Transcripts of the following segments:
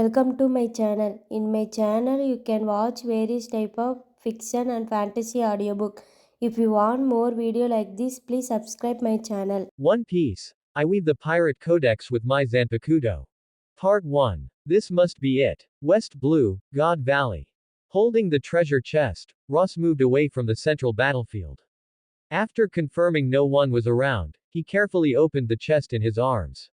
Welcome to my channel. In my channel, you can watch various type of fiction and fantasy audiobook. If you want more video like this, please subscribe my channel. One Piece. I weave the pirate codex with my Zanpakuto. Part 1. This must be it. West Blue, God Valley. Holding the treasure chest, Ross moved away from the central battlefield. After confirming no one was around, he carefully opened the chest in his arms.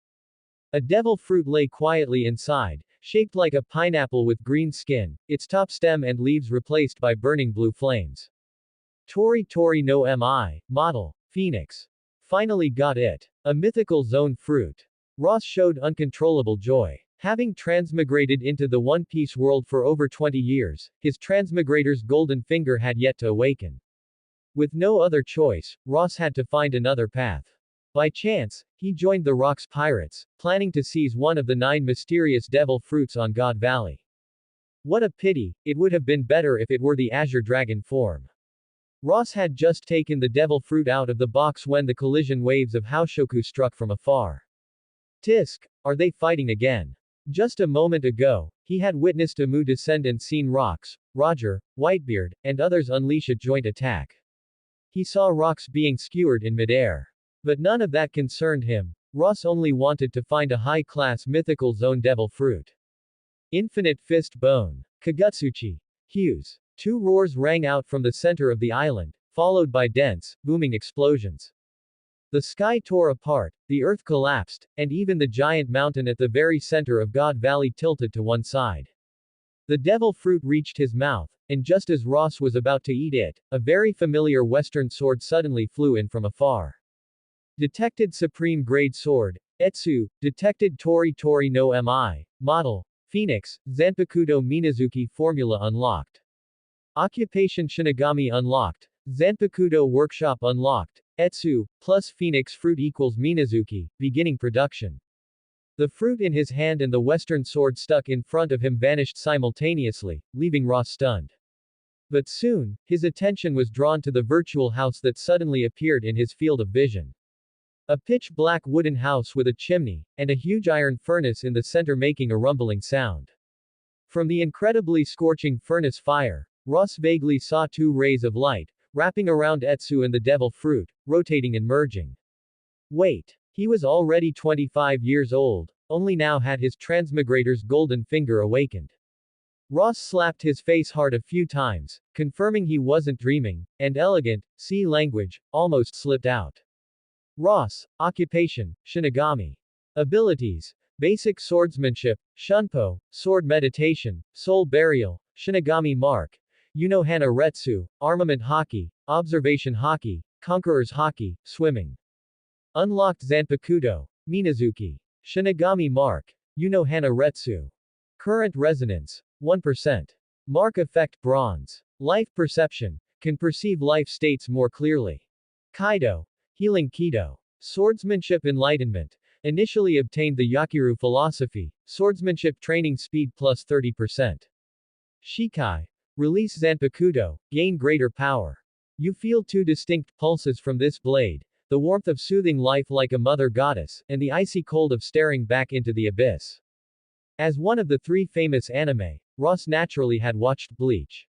A devil fruit lay quietly inside, shaped like a pineapple with green skin, its top stem and leaves replaced by burning blue flames. Tori Tori no Mi, model, Phoenix. Finally got it. A mythical zone fruit. Ross showed uncontrollable joy. Having transmigrated into the One Piece world for over 20 years, his transmigrator's golden finger had yet to awaken. With no other choice, Ross had to find another path. By chance, he joined the Rocks Pirates, planning to seize one of the 9 mysterious devil fruits on God Valley. What a pity, it would have been better if it were the Azure Dragon form. Ross had just taken the devil fruit out of the box when the collision waves of Haoshoku struck from afar. Tisk, are they fighting again? Just a moment ago, he had witnessed Amu descend and seen Rocks, Roger, Whitebeard, and others unleash a joint attack. He saw Rocks being skewered in midair. But none of that concerned him. Ross only wanted to find a high-class mythical zone devil fruit. Infinite Fist Bone. Kagutsuchi. Hughes. 2 roars rang out from the center of the island, followed by dense, booming explosions. The sky tore apart, the earth collapsed, and even the giant mountain at the very center of God Valley tilted to one side. The devil fruit reached his mouth, and just as Ross was about to eat it, a very familiar western sword suddenly flew in from afar. Detected Supreme Grade Sword, Etsu, Detected Tori Tori no Mi, Model, Phoenix, Zanpakuto Minazuki Formula unlocked. Occupation Shinigami unlocked. Zanpakuto Workshop unlocked. Etsu, plus Phoenix fruit equals Minazuki, beginning production. The fruit in his hand and the western sword stuck in front of him vanished simultaneously, leaving Ross stunned. But soon, his attention was drawn to the virtual house that suddenly appeared in his field of vision. A pitch-black wooden house with a chimney, and a huge iron furnace in the center making a rumbling sound. From the incredibly scorching furnace fire, Ross vaguely saw 2 rays of light, wrapping around Etsu and the devil fruit, rotating and merging. Wait. He was already 25 years old, only now had his transmigrator's golden finger awakened. Ross slapped his face hard a few times, confirming he wasn't dreaming, and elegant, sea language, almost slipped out. Ross, Occupation, Shinigami. Abilities. Basic Swordsmanship, Shunpo, Sword Meditation, Soul Burial, Shinigami Mark, Unohana Retsu, Armament Hockey, Observation Hockey, Conqueror's Hockey, Swimming. Unlocked Zanpakuto, Minazuki. Shinigami Mark, Unohana Retsu. Current Resonance, 1%. Mark Effect Bronze. Life Perception, can perceive life states more clearly. Kaido. Healing Kido. Swordsmanship Enlightenment. Initially obtained the Yakiru philosophy, swordsmanship training speed plus 30%. Shikai. Release Zanpakuto, gain greater power. You feel 2 distinct pulses from this blade, the warmth of soothing life like a mother goddess, and the icy cold of staring back into the abyss. As one of the 3 famous anime, Ross naturally had watched Bleach.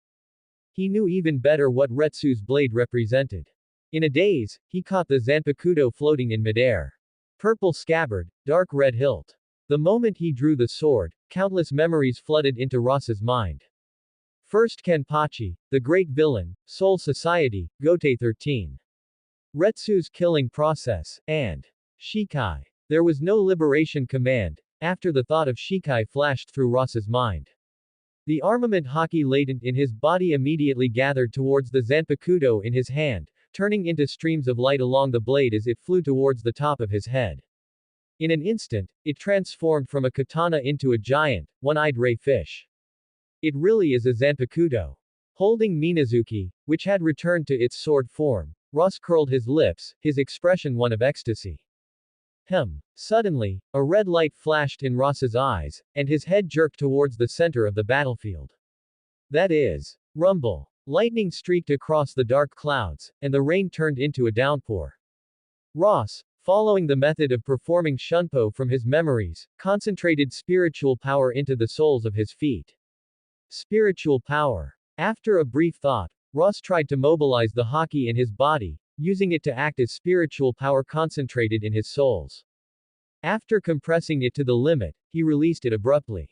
He knew even better what Retsu's blade represented. In a daze, he caught the Zanpakuto floating in midair. Purple scabbard, dark red hilt. The moment he drew the sword, countless memories flooded into Ross's mind. First Kenpachi, the great villain, Soul Society, Gote 13. Retsu's killing process, and Shikai. There was no liberation command, after the thought of Shikai flashed through Ross's mind. The armament hockey latent in his body immediately gathered towards the Zanpakuto in his hand, turning into streams of light along the blade as it flew towards the top of his head. In an instant, it transformed from a katana into a giant, one-eyed ray fish. It really is a Zanpakuto. Holding Minazuki, which had returned to its sword form, Ross curled his lips, his expression one of ecstasy. Suddenly, a red light flashed in Ross's eyes, and his head jerked towards the center of the battlefield. That is. Rumble. Lightning streaked across the dark clouds, and the rain turned into a downpour. Ross, following the method of performing shunpo from his memories, concentrated spiritual power into the soles of his feet. Spiritual power. After a brief thought, Ross tried to mobilize the haki in his body, using it to act as spiritual power concentrated in his soles. After compressing it to the limit, he released it abruptly.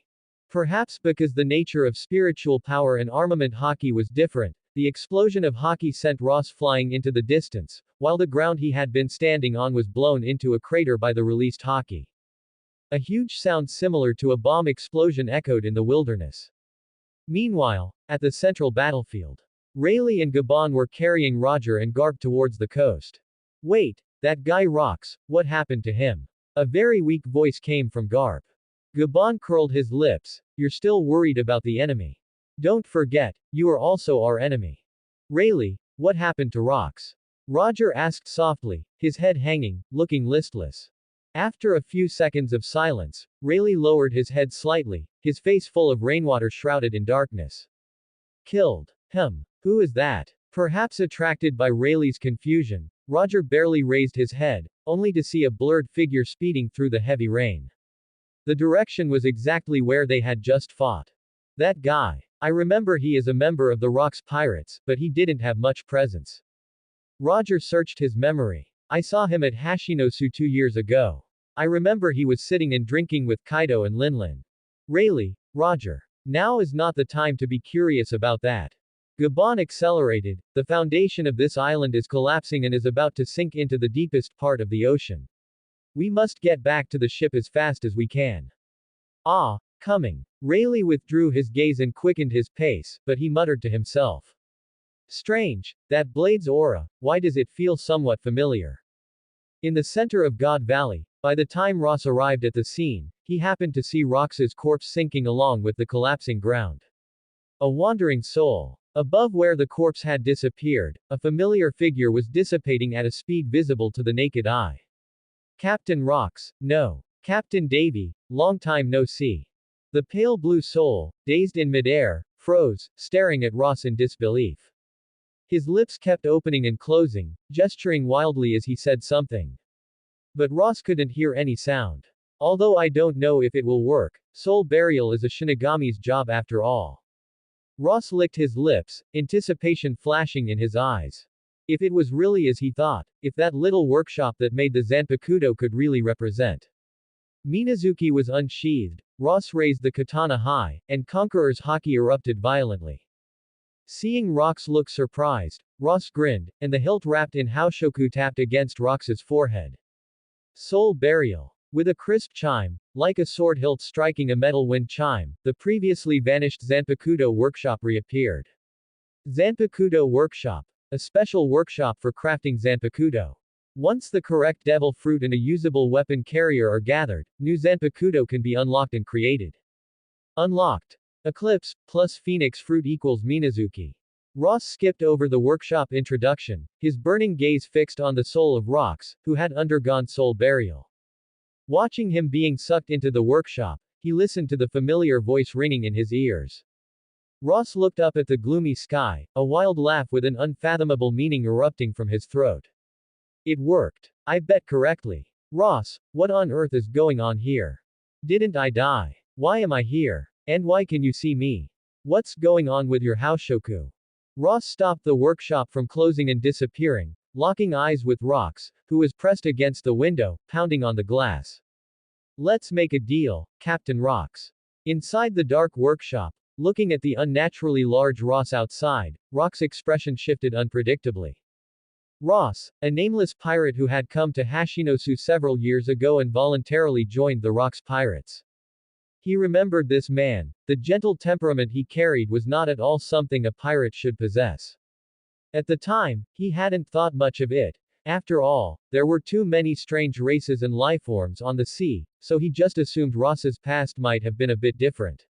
Perhaps because the nature of spiritual power and armament haki was different, the explosion of haki sent Ross flying into the distance, while the ground he had been standing on was blown into a crater by the released haki. A huge sound similar to a bomb explosion echoed in the wilderness. Meanwhile, at the central battlefield, Rayleigh and Gabon were carrying Roger and Garp towards the coast. Wait, that guy rocks, what happened to him? A very weak voice came from Garp. Gabon curled his lips, you're still worried about the enemy. Don't forget, you are also our enemy. Rayleigh, what happened to Rox? Roger asked softly, his head hanging, looking listless. After a few seconds of silence, Rayleigh lowered his head slightly, his face full of rainwater shrouded in darkness. Killed. Who is that? Perhaps attracted by Rayleigh's confusion, Roger barely raised his head, only to see a blurred figure speeding through the heavy rain. The direction was exactly where they had just fought. That guy. I remember he is a member of the Rox Pirates, but he didn't have much presence. Roger searched his memory. I saw him at Hashinosu 2 years ago. I remember he was sitting and drinking with Kaido and Linlin. Rayleigh, Roger. Now is not the time to be curious about that. Gabon accelerated, the foundation of this island is collapsing and is about to sink into the deepest part of the ocean. We must get back to the ship as fast as we can. Ah, coming. Rayleigh withdrew his gaze and quickened his pace, but he muttered to himself. Strange, that blade's aura, why does it feel somewhat familiar? In the center of God Valley, by the time Ross arrived at the scene, he happened to see Rox's corpse sinking along with the collapsing ground. A wandering soul. Above where the corpse had disappeared, a familiar figure was dissipating at a speed visible to the naked eye. Captain Rox, no. Captain Davy, long time no see. The pale blue soul, dazed in midair, froze, staring at Ross in disbelief. His lips kept opening and closing, gesturing wildly as he said something. But Ross couldn't hear any sound. Although I don't know if it will work, soul burial is a Shinigami's job after all. Ross licked his lips, anticipation flashing in his eyes. If it was really as he thought, if that little workshop that made the Zanpakuto could really represent. Minazuki was unsheathed, Ross raised the katana high, and Conqueror's haki erupted violently. Seeing Rox look surprised, Ross grinned, and the hilt wrapped in Haoshoku tapped against Rox's forehead. Soul burial. With a crisp chime, like a sword hilt striking a metal wind chime, the previously vanished Zanpakuto workshop reappeared. Zanpakuto Workshop. A special workshop for crafting Zanpakuto. Once the correct devil fruit and a usable weapon carrier are gathered, new Zanpakuto can be unlocked and created. Unlocked. Eclipse, plus Phoenix fruit equals Minazuki. Ross skipped over the workshop introduction, his burning gaze fixed on the soul of Rox, who had undergone soul burial. Watching him being sucked into the workshop, he listened to the familiar voice ringing in his ears. Ross looked up at the gloomy sky, a wild laugh with an unfathomable meaning erupting from his throat. It worked. I bet correctly. Ross, what on earth is going on here? Didn't I die? Why am I here? And why can you see me? What's going on with your Haoshoku? Ross stopped the workshop from closing and disappearing, locking eyes with Rox, who was pressed against the window, pounding on the glass. Let's make a deal, Captain Rox. Inside the dark workshop, looking at the unnaturally large Ross outside, Rox's expression shifted unpredictably. Ross, a nameless pirate who had come to Hashinosu several years ago and voluntarily joined the Rox Pirates. He remembered this man. The gentle temperament he carried was not at all something a pirate should possess. At the time, he hadn't thought much of it. After all, there were too many strange races and lifeforms on the sea, so he just assumed Ross's past might have been a bit different.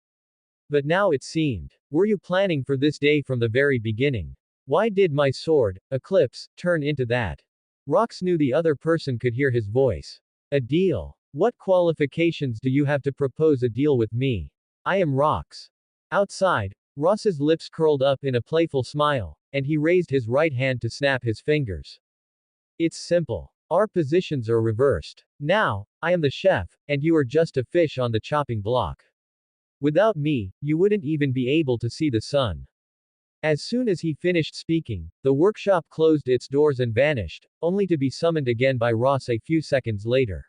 But now it seemed. Were you planning for this day from the very beginning? Why did my sword, Eclipse, turn into that? Rox knew the other person could hear his voice. A deal. What qualifications do you have to propose a deal with me? I am Rox. Outside, Ross's lips curled up in a playful smile, and he raised his right hand to snap his fingers. It's simple. Our positions are reversed. Now, I am the chef, and you are just a fish on the chopping block. Without me, you wouldn't even be able to see the sun. As soon as he finished speaking, the workshop closed its doors and vanished, only to be summoned again by Ross a few seconds later.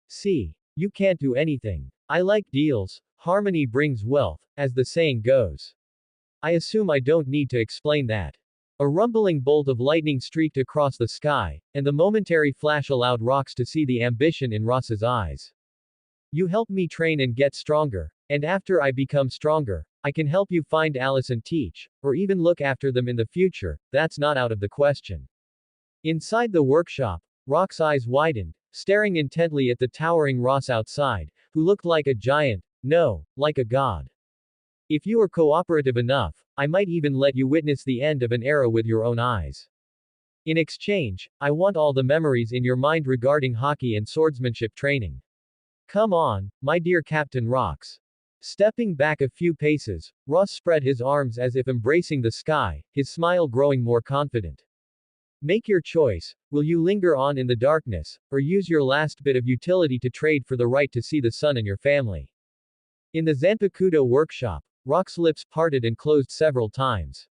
See, you can't do anything. I like deals, harmony brings wealth, as the saying goes. I assume I don't need to explain that. A rumbling bolt of lightning streaked across the sky, and the momentary flash allowed Rox to see the ambition in Ross's eyes. You help me train and get stronger, and after I become stronger, I can help you find Alice and teach, or even look after them in the future, that's not out of the question. Inside the workshop, Rock's eyes widened, staring intently at the towering Ross outside, who looked like a giant, no, like a god. If you are cooperative enough, I might even let you witness the end of an era with your own eyes. In exchange, I want all the memories in your mind regarding hockey and swordsmanship training. Come on, my dear Captain Rox. Stepping back a few paces, Ross spread his arms as if embracing the sky, his smile growing more confident. Make your choice. Will you linger on in the darkness, or use your last bit of utility to trade for the right to see the sun and your family? In the Zanpakuto workshop, Rock's lips parted and closed several times.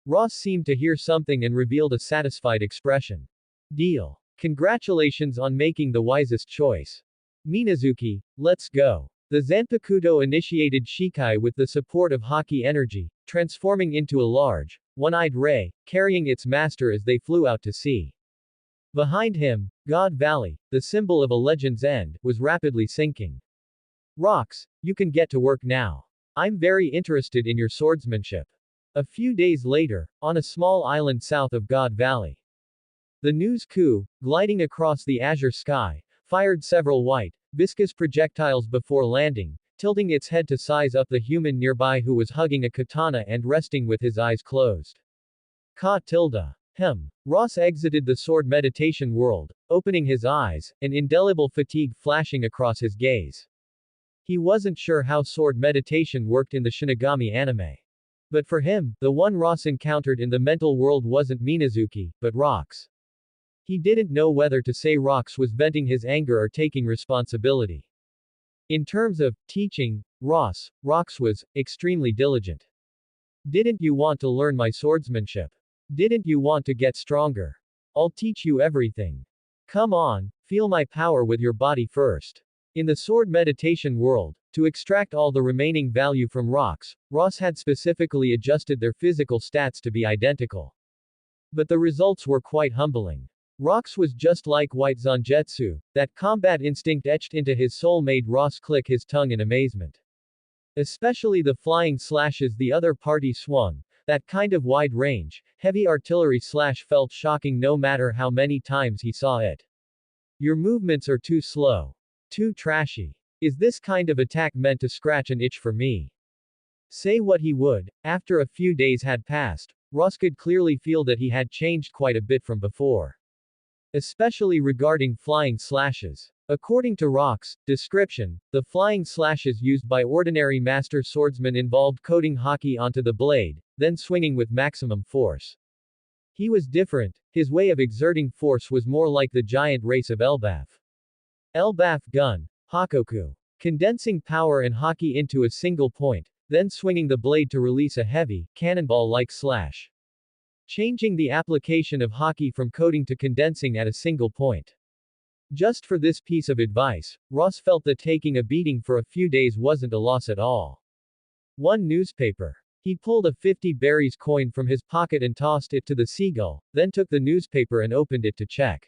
Ross seemed to hear something and revealed a satisfied expression. Deal. Congratulations on making the wisest choice. Minazuki, let's go. The Zanpakuto initiated Shikai with the support of Haki energy, transforming into a large, one-eyed ray, carrying its master as they flew out to sea. Behind him, God Valley, the symbol of a legend's end, was rapidly sinking. Rox, you can get to work now. I'm very interested in your swordsmanship. A few days later, on a small island south of God Valley. The news coup, gliding across the azure sky, fired several white, viscous projectiles before landing, tilting its head to size up the human nearby who was hugging a katana and resting with his eyes closed. Ka tilde. Ross exited the sword meditation world, opening his eyes, an indelible fatigue flashing across his gaze. He wasn't sure how sword meditation worked in the Shinigami anime. But for him, the one Ross encountered in the mental world wasn't Minazuki, but Rox. He didn't know whether to say Rox was venting his anger or taking responsibility. In terms of teaching, Rox was extremely diligent. Didn't you want to learn my swordsmanship? Didn't you want to get stronger? I'll teach you everything. Come on, feel my power with your body first. In the sword meditation world, to extract all the remaining value from Rox had specifically adjusted their physical stats to be identical. But the results were quite humbling. Rox was just like White Zangetsu, that combat instinct etched into his soul made Ross click his tongue in amazement. Especially the flying slashes the other party swung, that kind of wide range, heavy artillery slash felt shocking no matter how many times he saw it. Your movements are too slow. Too trashy. Is this kind of attack meant to scratch an itch for me? Say what he would, after a few days had passed, Ross could clearly feel that he had changed quite a bit from before. Especially regarding flying slashes. According to Rock's description, the flying slashes used by ordinary master swordsmen involved coating haki onto the blade, then swinging with maximum force. He was different, his way of exerting force was more like the giant race of Elbaf. Elbaf gun, Hakoku. Condensing power and haki into a single point, then swinging the blade to release a heavy, cannonball-like slash. Changing the application of haki from coating to condensing at a single point. Just for this piece of advice, Ross felt that taking a beating for a few days wasn't a loss at all. One newspaper. He pulled a 50 berries coin from his pocket and tossed it to the seagull, then took the newspaper and opened it to check.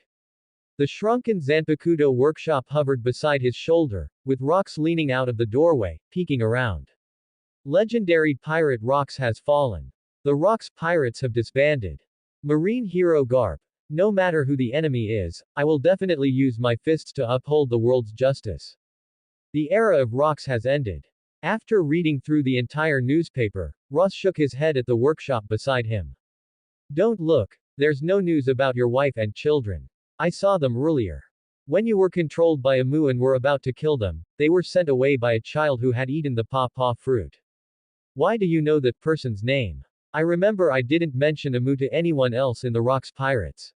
The shrunken Zanpakuto workshop hovered beside his shoulder, with Rox leaning out of the doorway, peeking around. Legendary pirate Rox has fallen. The Rox pirates have disbanded. Marine hero Garp. No matter who the enemy is, I will definitely use my fists to uphold the world's justice. The era of Rox has ended. After reading through the entire newspaper, Ross shook his head at the workshop beside him. Don't look, there's no news about your wife and children. I saw them earlier. When you were controlled by Amu and were about to kill them, they were sent away by a child who had eaten the paw fruit. Why do you know that person's name? I remember I didn't mention Amu to anyone else in the Rox Pirates.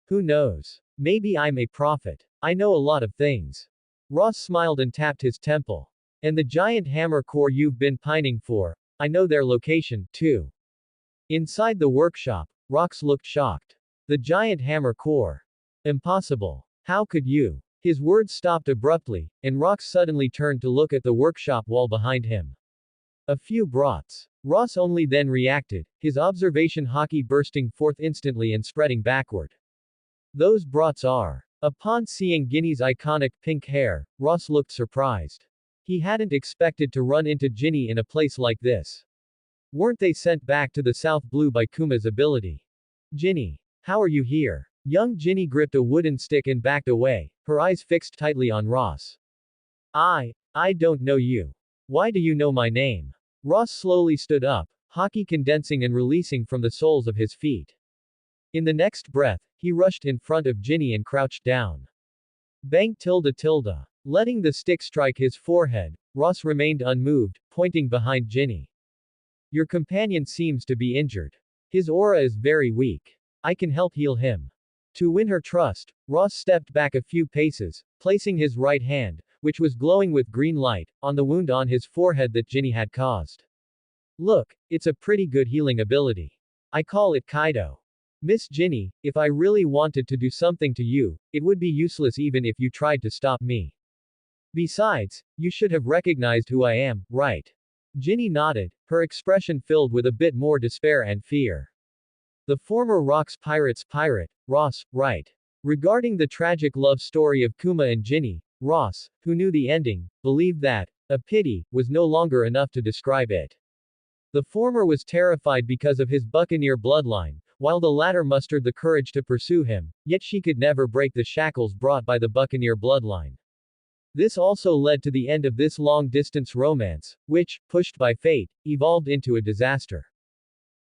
Who knows? Maybe I'm a prophet. I know a lot of things. Ross smiled and tapped his temple. And the giant hammer core you've been pining for, I know their location, too. Inside the workshop, Rox looked shocked. The giant hammer core. Impossible. How could you? His words stopped abruptly, and Rox suddenly turned to look at the workshop wall behind him. A few brats. Ross only then reacted, his observation hockey bursting forth instantly and spreading backward. Those brats are. Upon seeing Ginny's iconic pink hair, Ross looked surprised. He hadn't expected to run into Ginny in a place like this. Weren't they sent back to the South Blue by Kuma's ability? Ginny. How are you here? Young Ginny gripped a wooden stick and backed away, her eyes fixed tightly on Ross. I don't know you. Why do you know my name? Ross slowly stood up, hockey condensing and releasing from the soles of his feet. In the next breath, he rushed in front of Ginny and crouched down. Bang tilde tilde. Letting the stick strike his forehead, Ross remained unmoved, pointing behind Ginny. Your companion seems to be injured. His aura is very weak. I can help heal him. To win her trust, Ross stepped back a few paces, placing his right hand, which was glowing with green light, on the wound on his forehead that Ginny had caused. Look, it's a pretty good healing ability. I call it Kaido. Miss Ginny, if I really wanted to do something to you, it would be useless even if you tried to stop me. Besides, you should have recognized who I am, right? Ginny nodded, her expression filled with a bit more despair and fear. The former Rox Pirate's pirate, Ross, right. Regarding the tragic love story of Kuma and Ginny, Ross, who knew the ending, believed that, a pity, was no longer enough to describe it. The former was terrified because of his buccaneer bloodline, while the latter mustered the courage to pursue him, yet she could never break the shackles brought by the buccaneer bloodline. This also led to the end of this long-distance romance, which, pushed by fate, evolved into a disaster.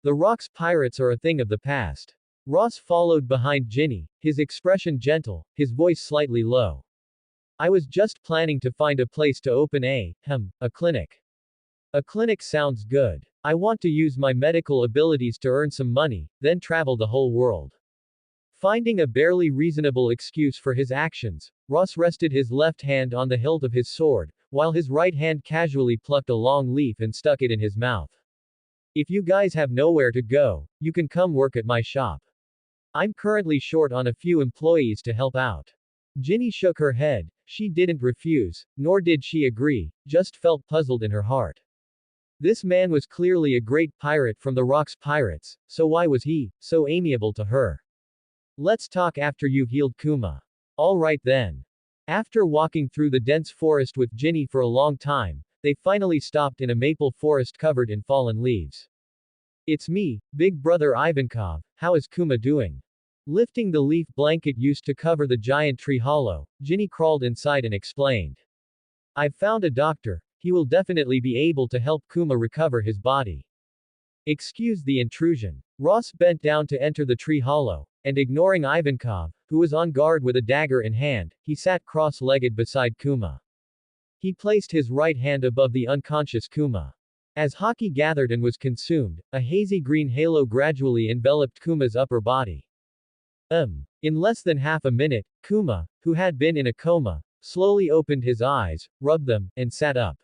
The Rox Pirates are a thing of the past. Ross followed behind Ginny, his expression gentle, his voice slightly low. I was just planning to find a place to open a clinic. A clinic sounds good. I want to use my medical abilities to earn some money, then travel the whole world. Finding a barely reasonable excuse for his actions, Ross rested his left hand on the hilt of his sword, while his right hand casually plucked a long leaf and stuck it in his mouth. If you guys have nowhere to go, you can come work at my shop. I'm currently short on a few employees to help out. Ginny shook her head. She didn't refuse, nor did she agree, just felt puzzled in her heart. This man was clearly a great pirate from the Rox Pirates, so why was he so amiable to her? Let's talk after you've healed Kuma. All right then. After walking through the dense forest with Ginny for a long time, they finally stopped in a maple forest covered in fallen leaves. It's me, Big Brother Ivankov, how is Kuma doing? Lifting the leaf blanket used to cover the giant tree hollow, Ginny crawled inside and explained. I've found a doctor, he will definitely be able to help Kuma recover his body. Excuse the intrusion. Ross bent down to enter the tree hollow, and ignoring Ivankov, who was on guard with a dagger in hand, he sat cross-legged beside Kuma. He placed his right hand above the unconscious Kuma. As Haki gathered and was consumed, a hazy green halo gradually enveloped Kuma's upper body. In less than half a minute, Kuma, who had been in a coma, slowly opened his eyes, rubbed them, and sat up.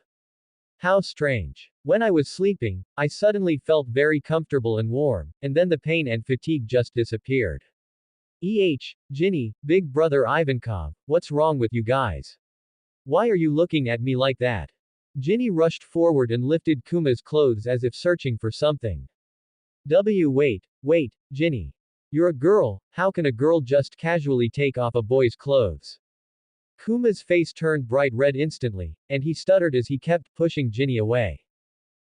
How strange. When I was sleeping, I suddenly felt very comfortable and warm, and then the pain and fatigue just disappeared. Ginny, Big Brother Ivankov, what's wrong with you guys? Why are you looking at me like that? Ginny rushed forward and lifted Kuma's clothes as if searching for something. Wait, Ginny. You're a girl, how can a girl just casually take off a boy's clothes? Kuma's face turned bright red instantly, and he stuttered as he kept pushing Ginny away.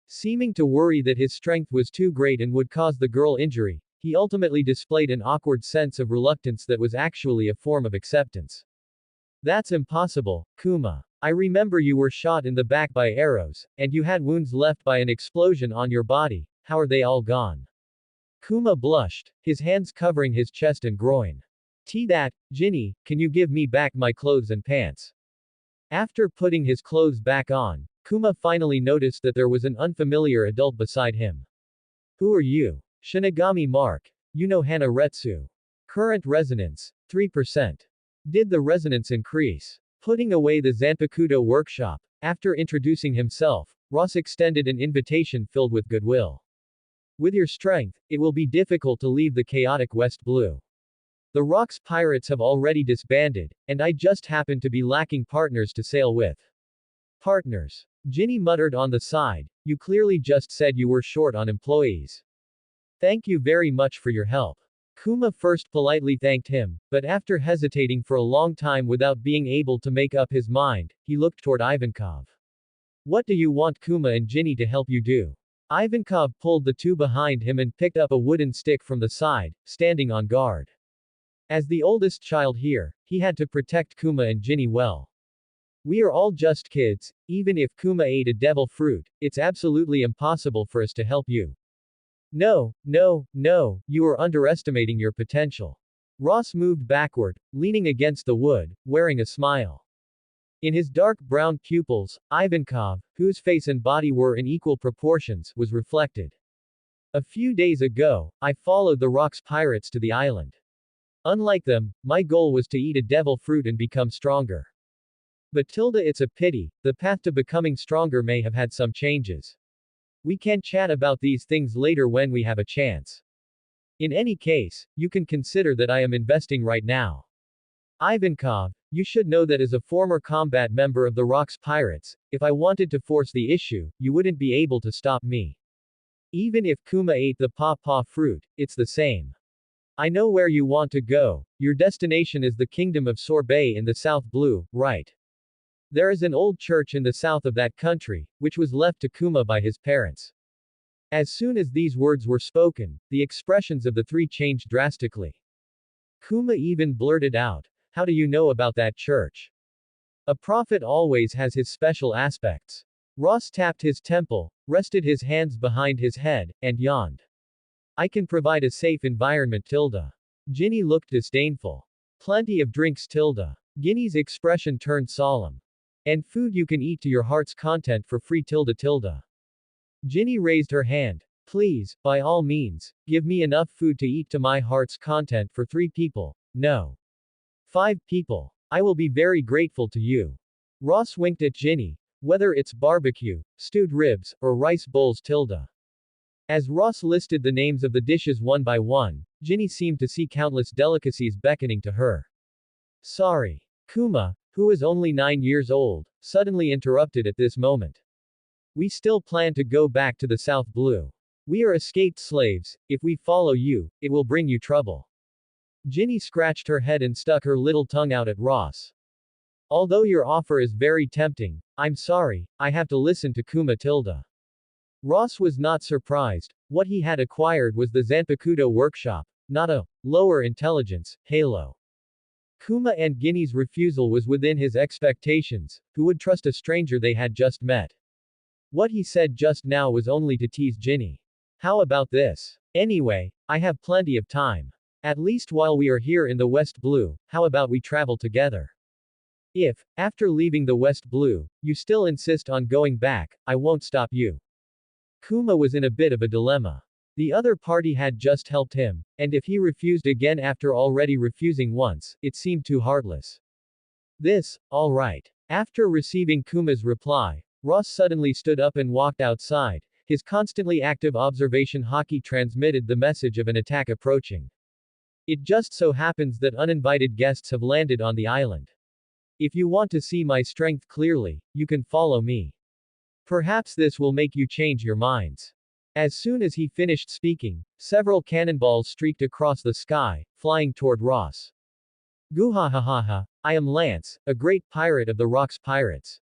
Seeming to worry that his strength was too great and would cause the girl injury, he ultimately displayed an awkward sense of reluctance that was actually a form of acceptance. That's impossible, Kuma. I remember you were shot in the back by arrows, and you had wounds left by an explosion on your body, how are they all gone? Kuma blushed, his hands covering his chest and groin. Ginny, can you give me back my clothes and pants? After putting his clothes back on, Kuma finally noticed that there was an unfamiliar adult beside him. Who are you? Shinigami Mark. You know Hana Retsu. Current resonance, 3%. Did the resonance increase? Putting away the Zanpakuto workshop, after introducing himself, Ross extended an invitation filled with goodwill. With your strength, it will be difficult to leave the chaotic West Blue. The Rocks pirates have already disbanded, and I just happen to be lacking partners to sail with. Partners. Ginny muttered on the side, you clearly just said you were short on employees. Thank you very much for your help. Kuma first politely thanked him, but after hesitating for a long time without being able to make up his mind, he looked toward Ivankov. What do you want Kuma and Ginny to help you do? Ivankov pulled the two behind him and picked up a wooden stick from the side, standing on guard. As the oldest child here, he had to protect Kuma and Ginny well. We are all just kids, even if Kuma ate a devil fruit, it's absolutely impossible for us to help you. No, you are underestimating your potential. Ross moved backward, leaning against the wood, wearing a smile. In his dark brown pupils, Ivankov, whose face and body were in equal proportions, was reflected. A few days ago, I followed the Rocks pirates to the island. Unlike them, my goal was to eat a devil fruit and become stronger. But it's a pity, the path to becoming stronger may have had some changes. We can chat about these things later when we have a chance. In any case, you can consider that I am investing right now. Ivankov, you should know that as a former combat member of the Rocks pirates, if I wanted to force the issue, you wouldn't be able to stop me. Even if Kuma ate the paw fruit, it's the same. I know where you want to go, your destination is the kingdom of Sorbet in the South Blue, right? There is an old church in the south of that country, which was left to Kuma by his parents. As soon as these words were spoken, the expressions of the three changed drastically. Kuma even blurted out, how do you know about that church? A prophet always has his special aspects. Ross tapped his temple, rested his hands behind his head, and yawned. I can provide a safe environment. Ginny looked disdainful. Plenty of drinks. Ginny's expression turned solemn. And food you can eat to your heart's content for free. Ginny raised her hand. Please, by all means, give me enough food to eat to my heart's content for 3 people. No. 5 people. I will be very grateful to you. Ross winked at Ginny. Whether it's barbecue, stewed ribs, or rice bowls. As Ross listed the names of the dishes one by one, Ginny seemed to see countless delicacies beckoning to her. Sorry. Kuma, who is only 9 years old, suddenly interrupted at this moment. We still plan to go back to the South Blue. We are escaped slaves, if we follow you, it will bring you trouble. Ginny scratched her head and stuck her little tongue out at Ross. Although your offer is very tempting, I'm sorry, I have to listen to Kuma. Ross was not surprised. What he had acquired was the Zanpakuto workshop, not a lower intelligence halo. Kuma and Ginny's refusal was within his expectations. Who would trust a stranger they had just met? What he said just now was only to tease Ginny. How about this? Anyway, I have plenty of time. At least while we are here in the West Blue, how about we travel together? If, after leaving the West Blue, you still insist on going back, I won't stop you. Kuma was in a bit of a dilemma. The other party had just helped him, and if he refused again after already refusing once, it seemed too heartless. All right. After receiving Kuma's reply, Ross suddenly stood up and walked outside. His constantly active observation hockey transmitted the message of an attack approaching. It just so happens that uninvited guests have landed on the island. If you want to see my strength clearly, you can follow me. Perhaps this will make you change your minds. As soon as he finished speaking, several cannonballs streaked across the sky, flying toward Ross. Guhahahaha, I am Lance, a great pirate of the Rocks pirates.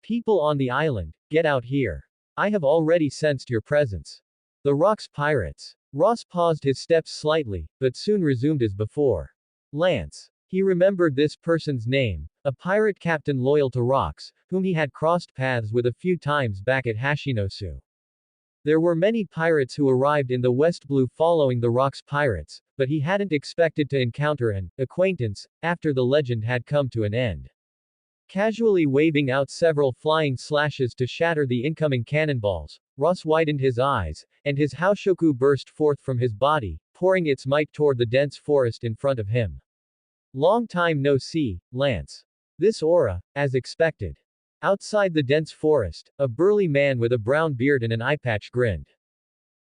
People on the island, get out here. I have already sensed your presence. The Rocks pirates. Ross paused his steps slightly, but soon resumed as before. Lance. He remembered this person's name, a pirate captain loyal to Rocks, whom he had crossed paths with a few times back at Hashinosu. There were many pirates who arrived in the West Blue following the Rocks pirates, but he hadn't expected to encounter an acquaintance after the legend had come to an end. Casually waving out several flying slashes to shatter the incoming cannonballs, Ross widened his eyes, and his Haoshoku burst forth from his body, pouring its might toward the dense forest in front of him. Long time no see, Lance. This aura, as expected. Outside the dense forest, a burly man with a brown beard and an eye patch grinned.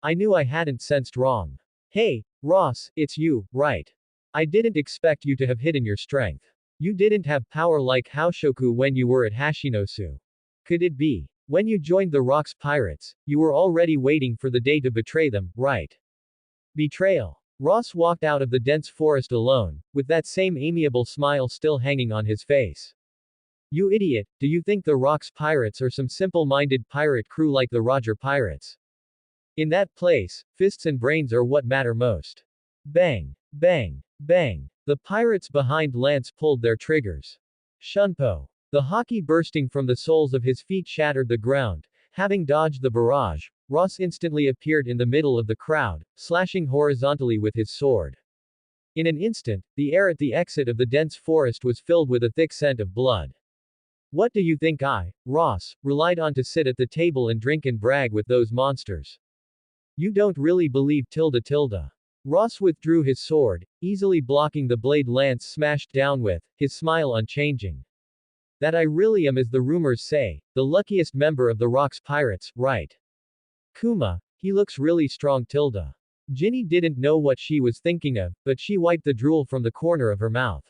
I knew I hadn't sensed wrong. Hey, Ross, it's you, right? I didn't expect you to have hidden your strength. You didn't have power like Haoshoku when you were at Hashinosu. Could it be? When you joined the Rocks Pirates, you were already waiting for the day to betray them, right? Betrayal. Ross walked out of the dense forest alone, with that same amiable smile still hanging on his face. You idiot, do you think the Rocks Pirates are some simple-minded pirate crew like the Roger Pirates? In that place, fists and brains are what matter most. Bang, bang, bang. The pirates behind Lance pulled their triggers. Shunpo. The hockey bursting from the soles of his feet shattered the ground. Having dodged the barrage, Ross instantly appeared in the middle of the crowd, slashing horizontally with his sword. In an instant, the air at the exit of the dense forest was filled with a thick scent of blood. What do you think I, Ross, relied on to sit at the table and drink and brag with those monsters? You don't really believe tilde. Ross withdrew his sword, easily blocking the blade Lance smashed down with, his smile unchanging. That I really am, as the rumors say, the luckiest member of the Rocks Pirates, right? Kuma, he looks really strong tilde. Ginny didn't know what she was thinking of, but she wiped the drool from the corner of her mouth.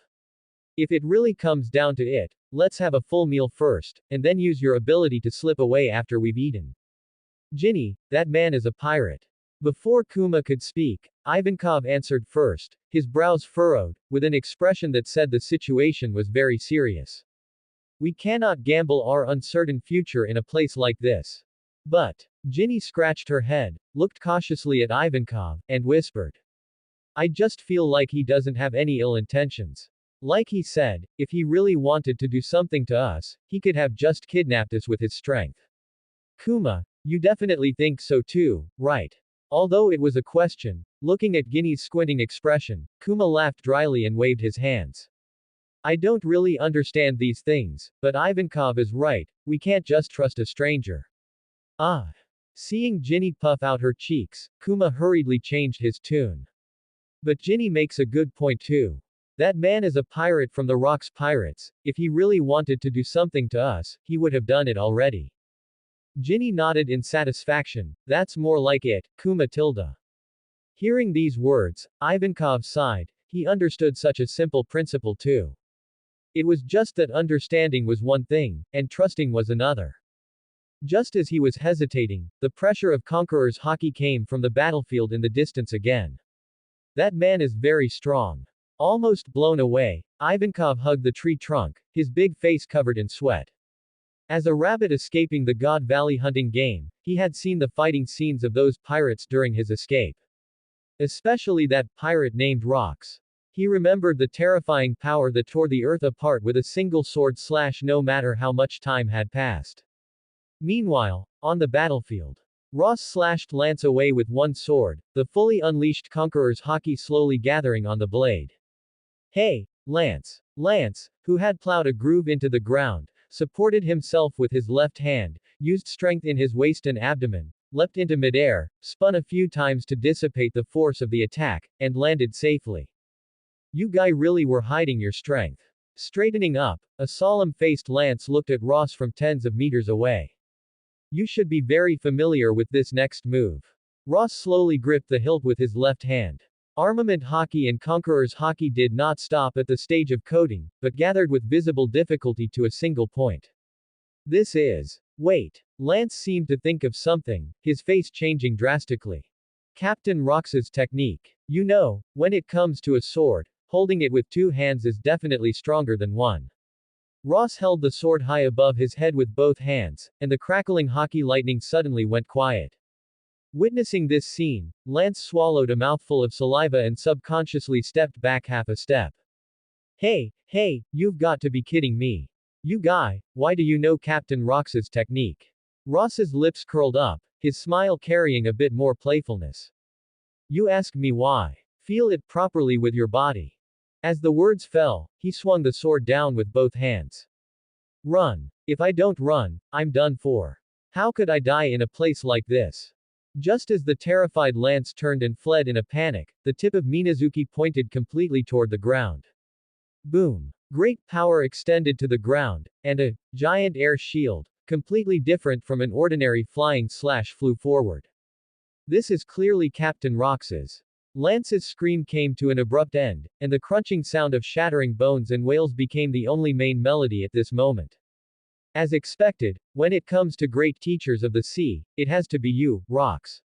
If it really comes down to it, let's have a full meal first, and then use your ability to slip away after we've eaten. Ginny, that man is a pirate. Before Kuma could speak, Ivankov answered first, his brows furrowed, with an expression that said the situation was very serious. We cannot gamble our uncertain future in a place like this. But, Ginny scratched her head, looked cautiously at Ivankov, and whispered. I just feel like he doesn't have any ill intentions. Like he said, if he really wanted to do something to us, he could have just kidnapped us with his strength. Kuma, you definitely think so too, right? Although it was a question, looking at Ginny's squinting expression, Kuma laughed dryly and waved his hands. I don't really understand these things, but Ivankov is right, we can't just trust a stranger. Ah. Seeing Ginny puff out her cheeks, Kuma hurriedly changed his tune. But Ginny makes a good point too. That man is a pirate from the Rocks Pirates. If he really wanted to do something to us, he would have done it already. Ginny nodded in satisfaction. That's more like it, Kuma tilde. Hearing these words, Ivankov sighed. He understood such a simple principle too. It was just that understanding was one thing, and trusting was another. Just as he was hesitating, the pressure of Conqueror's hockey came from the battlefield in the distance again. That man is very strong. Almost blown away, Ivankov hugged the tree trunk, his big face covered in sweat. As a rabbit escaping the God Valley hunting game, he had seen the fighting scenes of those pirates during his escape. Especially that pirate named Rocks. He remembered the terrifying power that tore the earth apart with a single sword slash no matter how much time had passed. Meanwhile, on the battlefield, Ross slashed Lance away with one sword, the fully unleashed Conqueror's hockey slowly gathering on the blade. Hey, Lance! Lance, who had plowed a groove into the ground, supported himself with his left hand, used strength in his waist and abdomen, leapt into midair, spun a few times to dissipate the force of the attack, and landed safely. You guy really were hiding your strength. Straightening up, a solemn-faced Lance looked at Ross from tens of meters away. You should be very familiar with this next move. Ross slowly gripped the hilt with his left hand. Armament hockey and Conqueror's hockey did not stop at the stage of coding, but gathered with visible difficulty to a single point. This is. Wait. Lance seemed to think of something, his face changing drastically. Captain Rox's technique. You know, when it comes to a sword, holding it with two hands is definitely stronger than one. Ross held the sword high above his head with both hands, and the crackling hockey lightning suddenly went quiet. Witnessing this scene, Lance swallowed a mouthful of saliva and subconsciously stepped back half a step. Hey, you've got to be kidding me. You guy, why do you know Captain Rox's technique? Ross's lips curled up, his smile carrying a bit more playfulness. You ask me why. Feel it properly with your body. As the words fell, he swung the sword down with both hands. Run. If I don't run, I'm done for. How could I die in a place like this? Just as the terrified Lance turned and fled in a panic, the tip of Minazuki pointed completely toward the ground. Boom! Great power extended to the ground, and a giant air shield, completely different from an ordinary flying slash, flew forward. This is clearly Captain Rox's. Lance's scream came to an abrupt end, and the crunching sound of shattering bones and whales became the only main melody at this moment. As expected, when it comes to great teachers of the sea, it has to be you, Rox.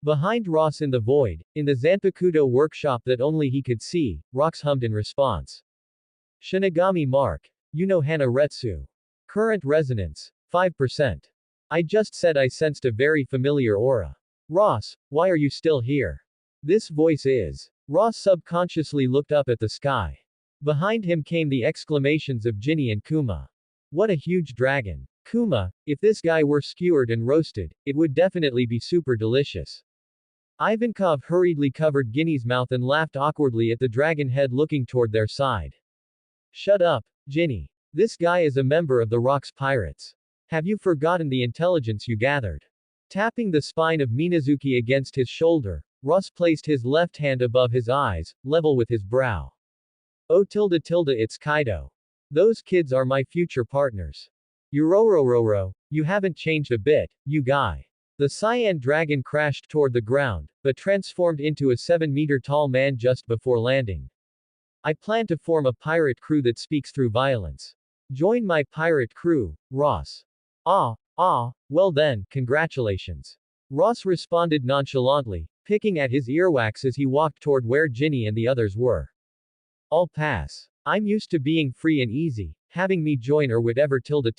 Behind Ross in the void, in the Zanpakuto workshop that only he could see, Rox hummed in response. Shinigami Mark. Hana Retsu. Current resonance. 5%. I just said I sensed a very familiar aura. Ross, why are you still here? This voice is. Ross subconsciously looked up at the sky. Behind him came the exclamations of Ginny and Kuma. What a huge dragon. Kuma, if this guy were skewered and roasted, it would definitely be super delicious. Ivankov hurriedly covered Ginny's mouth and laughed awkwardly at the dragon head looking toward their side. Shut up, Ginny. This guy is a member of the Rox Pirates. Have you forgotten the intelligence you gathered? Tapping the spine of Minazuki against his shoulder, Ross placed his left hand above his eyes, level with his brow. Oh it's Kaido. Those kids are my future partners. Yororororo, you haven't changed a bit, you guy. The cyan dragon crashed toward the ground, but transformed into a 7-meter tall man just before landing. I plan to form a pirate crew that speaks through violence. Join my pirate crew, Ross. Well then, congratulations. Ross responded nonchalantly, picking at his earwax as he walked toward where Ginny and the others were. I'll pass. I'm used to being free and easy, having me join or whatever tilde.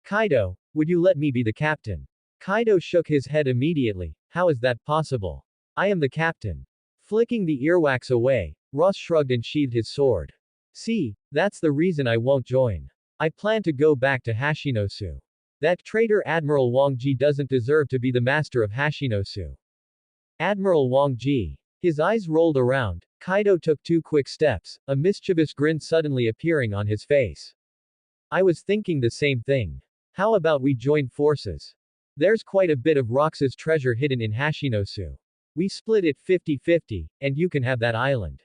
Kaido, would you let me be the captain? Kaido shook his head immediately. How is that possible? I am the captain. Flicking the earwax away, Ross shrugged and sheathed his sword. See, that's the reason I won't join. I plan to go back to Hashinosu. That traitor Admiral Wang Ji doesn't deserve to be the master of Hashinosu. Admiral Wang Ji. His eyes rolled around, Kaido took 2 quick steps, a mischievous grin suddenly appearing on his face. I was thinking the same thing. How about we join forces? There's quite a bit of Rox's treasure hidden in Hashinosu. We split it 50-50, and you can have that island.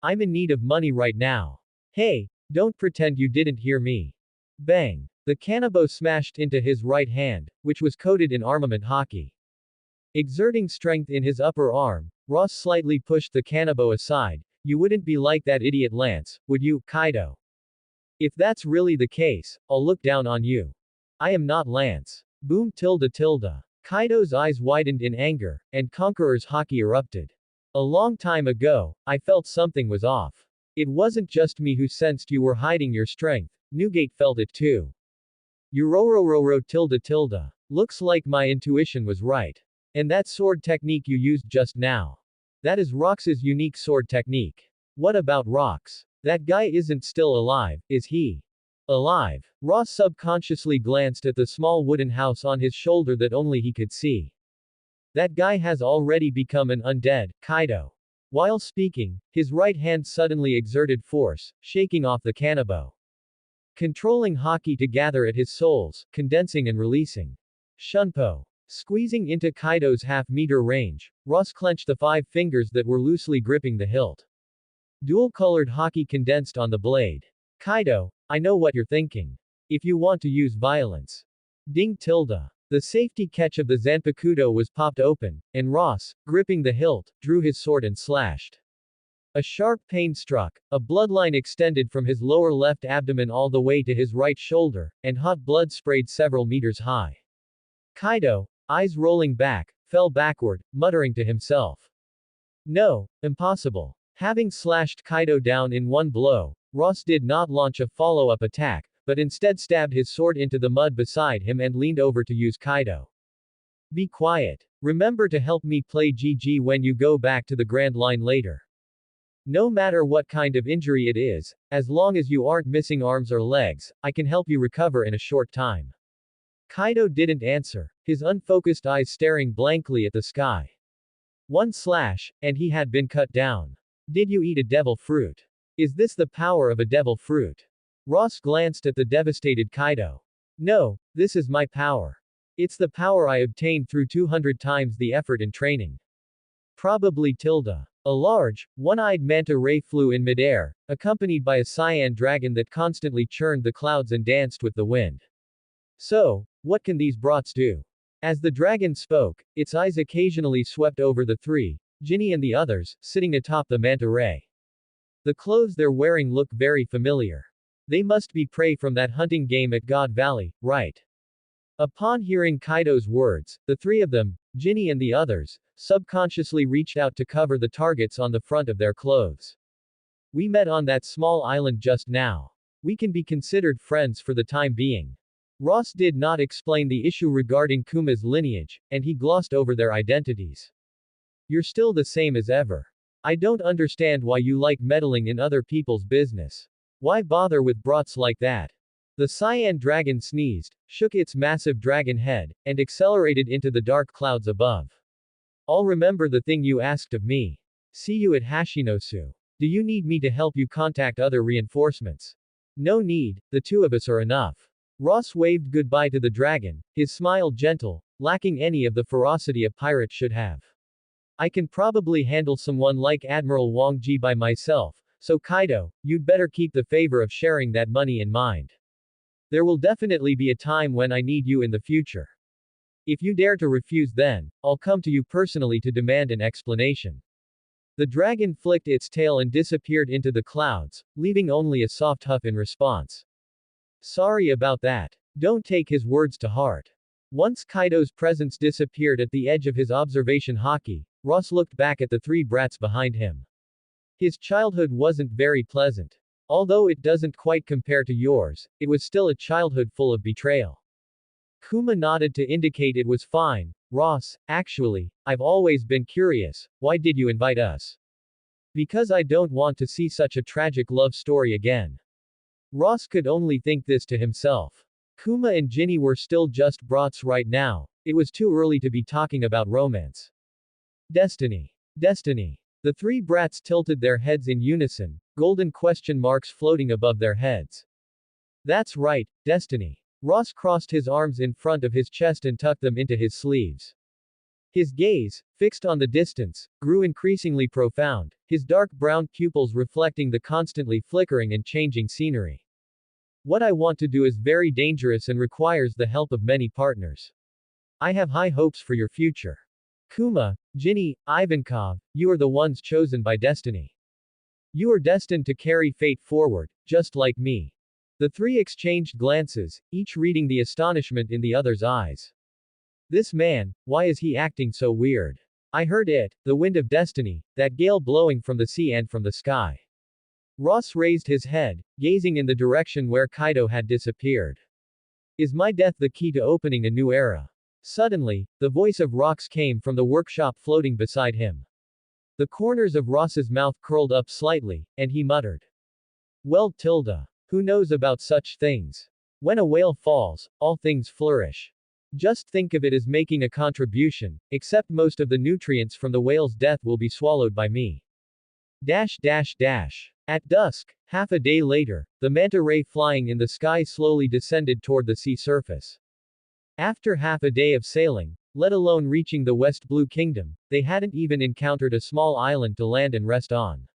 I'm in need of money right now. Hey, don't pretend you didn't hear me. Bang. The kanabo smashed into his right hand, which was coated in armament hockey. Exerting strength in his upper arm, Ross slightly pushed the kanabo aside. You wouldn't be like that idiot Lance, would you, Kaido? If that's really the case, I'll look down on you. I am not Lance. Boom tilde. Kaido's eyes widened in anger, and Conqueror's hockey erupted. A long time ago, I felt something was off. It wasn't just me who sensed you were hiding your strength, Newgate felt it too. Yororororo tilde. Looks like my intuition was right. And that sword technique you used just now. That is Rox's unique sword technique. What about Rox? That guy isn't still alive, is he? Alive. Ross subconsciously glanced at the small wooden house on his shoulder that only he could see. That guy has already become an undead, Kaido. While speaking, his right hand suddenly exerted force, shaking off the kanabo. Controlling hockey to gather at his soles, condensing and releasing. Shunpo. Squeezing into Kaido's half-meter range, Ross clenched the 5 fingers that were loosely gripping the hilt. Dual-colored hockey condensed on the blade. Kaido, I know what you're thinking. If you want to use violence. Ding tilde. The safety catch of the Zanpakuto was popped open, and Ross, gripping the hilt, drew his sword and slashed. A sharp pain struck, a bloodline extended from his lower left abdomen all the way to his right shoulder, and hot blood sprayed several meters high. Kaido, eyes rolling back, fell backward, muttering to himself. No, impossible. Having slashed Kaido down in one blow, Ross did not launch a follow-up attack, but instead stabbed his sword into the mud beside him and leaned over to use Kaido. Be quiet. Remember to help me play GG when you go back to the Grand Line later. No matter what kind of injury it is, as long as you aren't missing arms or legs, I can help you recover in a short time. Kaido didn't answer, his unfocused eyes staring blankly at the sky. One slash, and he had been cut down. Did you eat a devil fruit? Is this the power of a devil fruit? Ross glanced at the devastated Kaido. No, this is my power. It's the power I obtained through 200 times the effort in training. Probably tilde. A large, one-eyed manta ray flew in midair, accompanied by a cyan dragon that constantly churned the clouds and danced with the wind. So, what can these brats do? As the dragon spoke, its eyes occasionally swept over the three, Ginny and the others, sitting atop the manta ray. The clothes they're wearing look very familiar. They must be prey from that hunting game at God Valley, right? Upon hearing Kaido's words, the three of them, Ginny and the others, subconsciously reached out to cover the targets on the front of their clothes. We met on that small island just now. We can be considered friends for the time being. Ross did not explain the issue regarding Kuma's lineage, and he glossed over their identities. You're still the same as ever. I don't understand why you like meddling in other people's business. Why bother with brats like that? The cyan dragon sneezed, shook its massive dragon head, and accelerated into the dark clouds above. I'll remember the thing you asked of me. See you at Hashinosu. Do you need me to help you contact other reinforcements? No need, the two of us are enough. Ross waved goodbye to the dragon, his smile gentle, lacking any of the ferocity a pirate should have. I can probably handle someone like Admiral Wang Ji by myself, so Kaido, you'd better keep the favor of sharing that money in mind. There will definitely be a time when I need you in the future. If you dare to refuse, then I'll come to you personally to demand an explanation. The dragon flicked its tail and disappeared into the clouds, leaving only a soft huff in response. Sorry about that. Don't take his words to heart. Once Kaido's presence disappeared at the edge of his observation haki, Ross looked back at the three brats behind him. His childhood wasn't very pleasant. Although it doesn't quite compare to yours, it was still a childhood full of betrayal. Kuma nodded to indicate it was fine. Ross, actually, I've always been curious, why did you invite us? Because I don't want to see such a tragic love story again. Ross could only think this to himself. Kuma and Ginny were still just brats right now. It was too early to be talking about romance. Destiny. Destiny. The three brats tilted their heads in unison, golden question marks floating above their heads. That's right, destiny. Ross crossed his arms in front of his chest and tucked them into his sleeves. His gaze, fixed on the distance, grew increasingly profound, his dark brown pupils reflecting the constantly flickering and changing scenery. What I want to do is very dangerous and requires the help of many partners. I have high hopes for your future. Kuma, Ginny, Ivankov, you are the ones chosen by destiny. You are destined to carry fate forward, just like me. The three exchanged glances, each reading the astonishment in the other's eyes. This man, why is he acting so weird? I heard it, the wind of destiny, that gale blowing from the sea and from the sky. Ross raised his head, gazing in the direction where Kaido had disappeared. Is my death the key to opening a new era? Suddenly, the voice of Rox came from the workshop floating beside him. The corners of Ross's mouth curled up slightly, and he muttered. Well, who knows about such things? When a whale falls, all things flourish. Just think of it as making a contribution, except most of the nutrients from the whale's death will be swallowed by me. At dusk, half a day later, the manta ray flying in the sky slowly descended toward the sea surface. After half a day of sailing, let alone reaching the West Blue Kingdom, they hadn't even encountered a small island to land and rest on.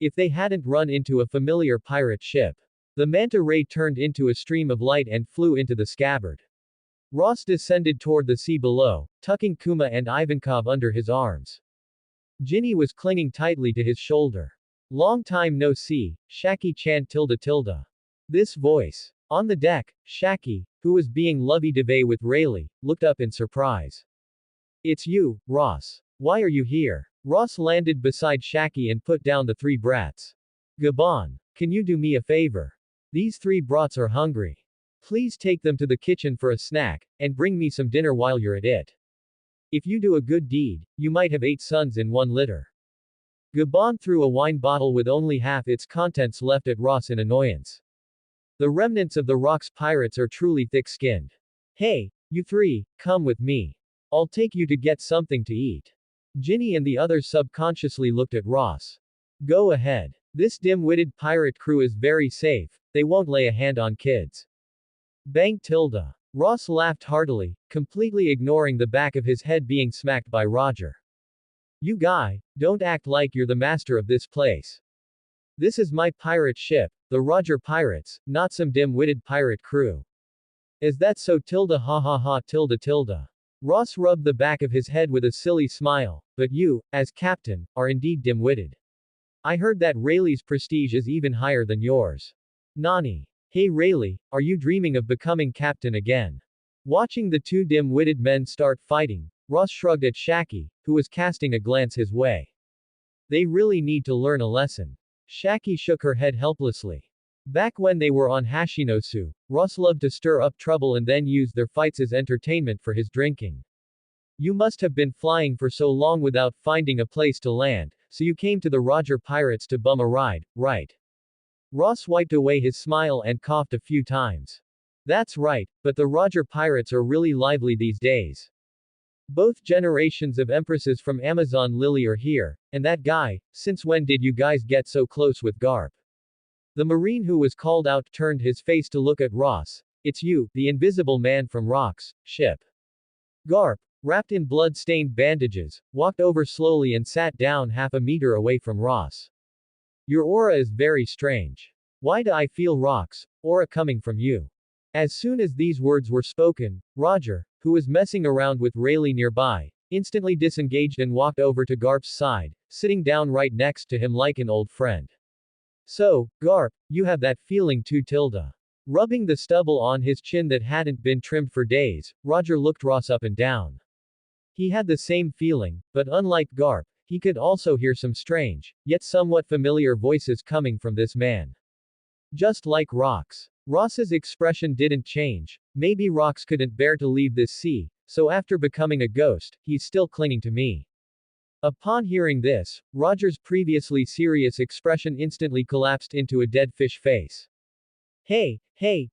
If they hadn't run into a familiar pirate ship. The manta ray turned into a stream of light and flew into the scabbard. Ross descended toward the sea below, tucking Kuma and Ivankov under his arms. Ginny was clinging tightly to his shoulder. Long time no see, Shaki-chan tilde. This voice. On the deck, Shaki, who was being lovey-dovey with Rayleigh, looked up in surprise. It's you, Ross. Why are you here? Ross landed beside Shaki and put down the three brats. Gabon. Can you do me a favor? These three brats are hungry. Please take them to the kitchen for a snack, and bring me some dinner while you're at it. If you do a good deed, you might have 8 sons in one litter. Gabon threw a wine bottle with only half its contents left at Ross in annoyance. The remnants of the Rock's pirates are truly thick-skinned. Hey, you three, come with me. I'll take you to get something to eat. Ginny and the others subconsciously looked at Ross. Go ahead. This dim-witted pirate crew is very safe, they won't lay a hand on kids. Bang tilde. Ross laughed heartily, completely ignoring the back of his head being smacked by Roger. You guy, don't act like you're the master of this place. This is my pirate ship, the Roger Pirates, not some dim-witted pirate crew. Is that so tilde ha ha ha tilde tilde? Ross rubbed the back of his head with a silly smile, but you, as captain, are indeed dim-witted. I heard that Rayleigh's prestige is even higher than yours. Nani. Hey Rayleigh, are you dreaming of becoming captain again? Watching the two dim-witted men start fighting, Ross shrugged at Shaki, who was casting a glance his way. They really need to learn a lesson. Shaki shook her head helplessly. Back when they were on Hashinosu, Ross loved to stir up trouble and then used their fights as entertainment for his drinking. You must have been flying for so long without finding a place to land, so you came to the Roger Pirates to bum a ride, right? Ross wiped away his smile and coughed a few times. That's right, but the Roger Pirates are really lively these days. Both generations of empresses from Amazon Lily are here, and that guy, since when did you guys get so close with Garp? The Marine who was called out turned his face to look at Ross. It's you, the invisible man from Rock's ship. Garp, wrapped in blood-stained bandages, walked over slowly and sat down half a meter away from Ross. Your aura is very strange. Why do I feel Rock's aura coming from you? As soon as these words were spoken, Roger, who was messing around with Rayleigh nearby, instantly disengaged and walked over to Garp's side, sitting down right next to him like an old friend. So, Garp, you have that feeling too tilde. Rubbing the stubble on his chin that hadn't been trimmed for days, Roger looked Ross up and down. He had the same feeling, but unlike Garp, he could also hear some strange, yet somewhat familiar voices coming from this man. Just like Rox. Ross's expression didn't change. Maybe Rox couldn't bear to leave this sea, so after becoming a ghost, he's still clinging to me. Upon hearing this, Roger's previously serious expression instantly collapsed into a dead fish face. Hey,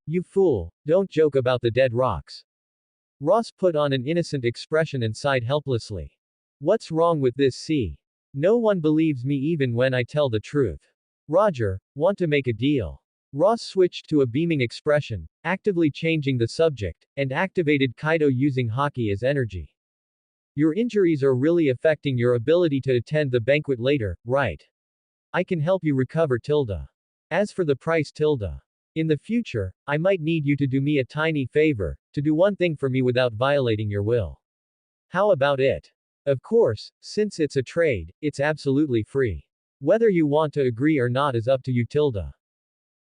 you fool, don't joke about the dead rocks. Ross put on an innocent expression and sighed helplessly. What's wrong with this sea? No one believes me even when I tell the truth. Roger, want to make a deal? Ross switched to a beaming expression, actively changing the subject, and activated Kaido using Haki as energy. Your injuries are really affecting your ability to attend the banquet later, right? I can help you recover tilde. As for the price tilde. In the future, I might need you to do me a tiny favor, to do one thing for me without violating your will. How about it? Of course, since it's a trade, it's absolutely free. Whether you want to agree or not is up to you tilde.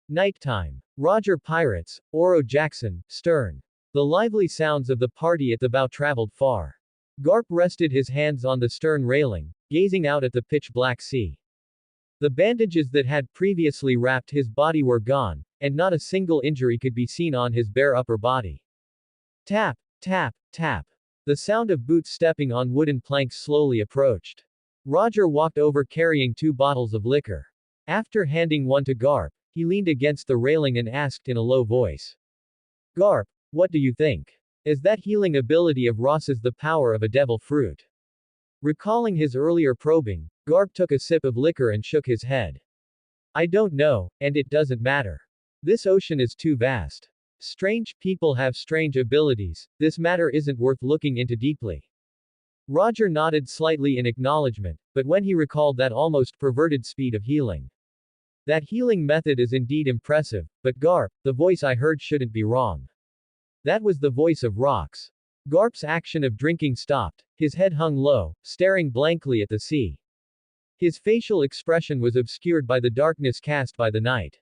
Nighttime. Roger Pirates, Oro Jackson, stern. The lively sounds of the party at the bow traveled far. Garp rested his hands on the stern railing, gazing out at the pitch-black sea. The bandages that had previously wrapped his body were gone, and not a single injury could be seen on his bare upper body. Tap, tap, tap. The sound of boots stepping on wooden planks slowly approached. Roger walked over carrying 2 bottles of liquor. After handing one to Garp, he leaned against the railing and asked in a low voice. Garp, what do you think? Is that healing ability of Ross's the power of a devil fruit? Recalling his earlier probing, Garp took a sip of liquor and shook his head. I don't know, and it doesn't matter. This ocean is too vast. Strange people have strange abilities, this matter isn't worth looking into deeply. Roger nodded slightly in acknowledgement, but when he recalled that almost perverted speed of healing. That healing method is indeed impressive, but Garp, the voice I heard shouldn't be wrong. That was the voice of Rox. Garp's action of drinking stopped, his head hung low, staring blankly at the sea. His facial expression was obscured by the darkness cast by the night.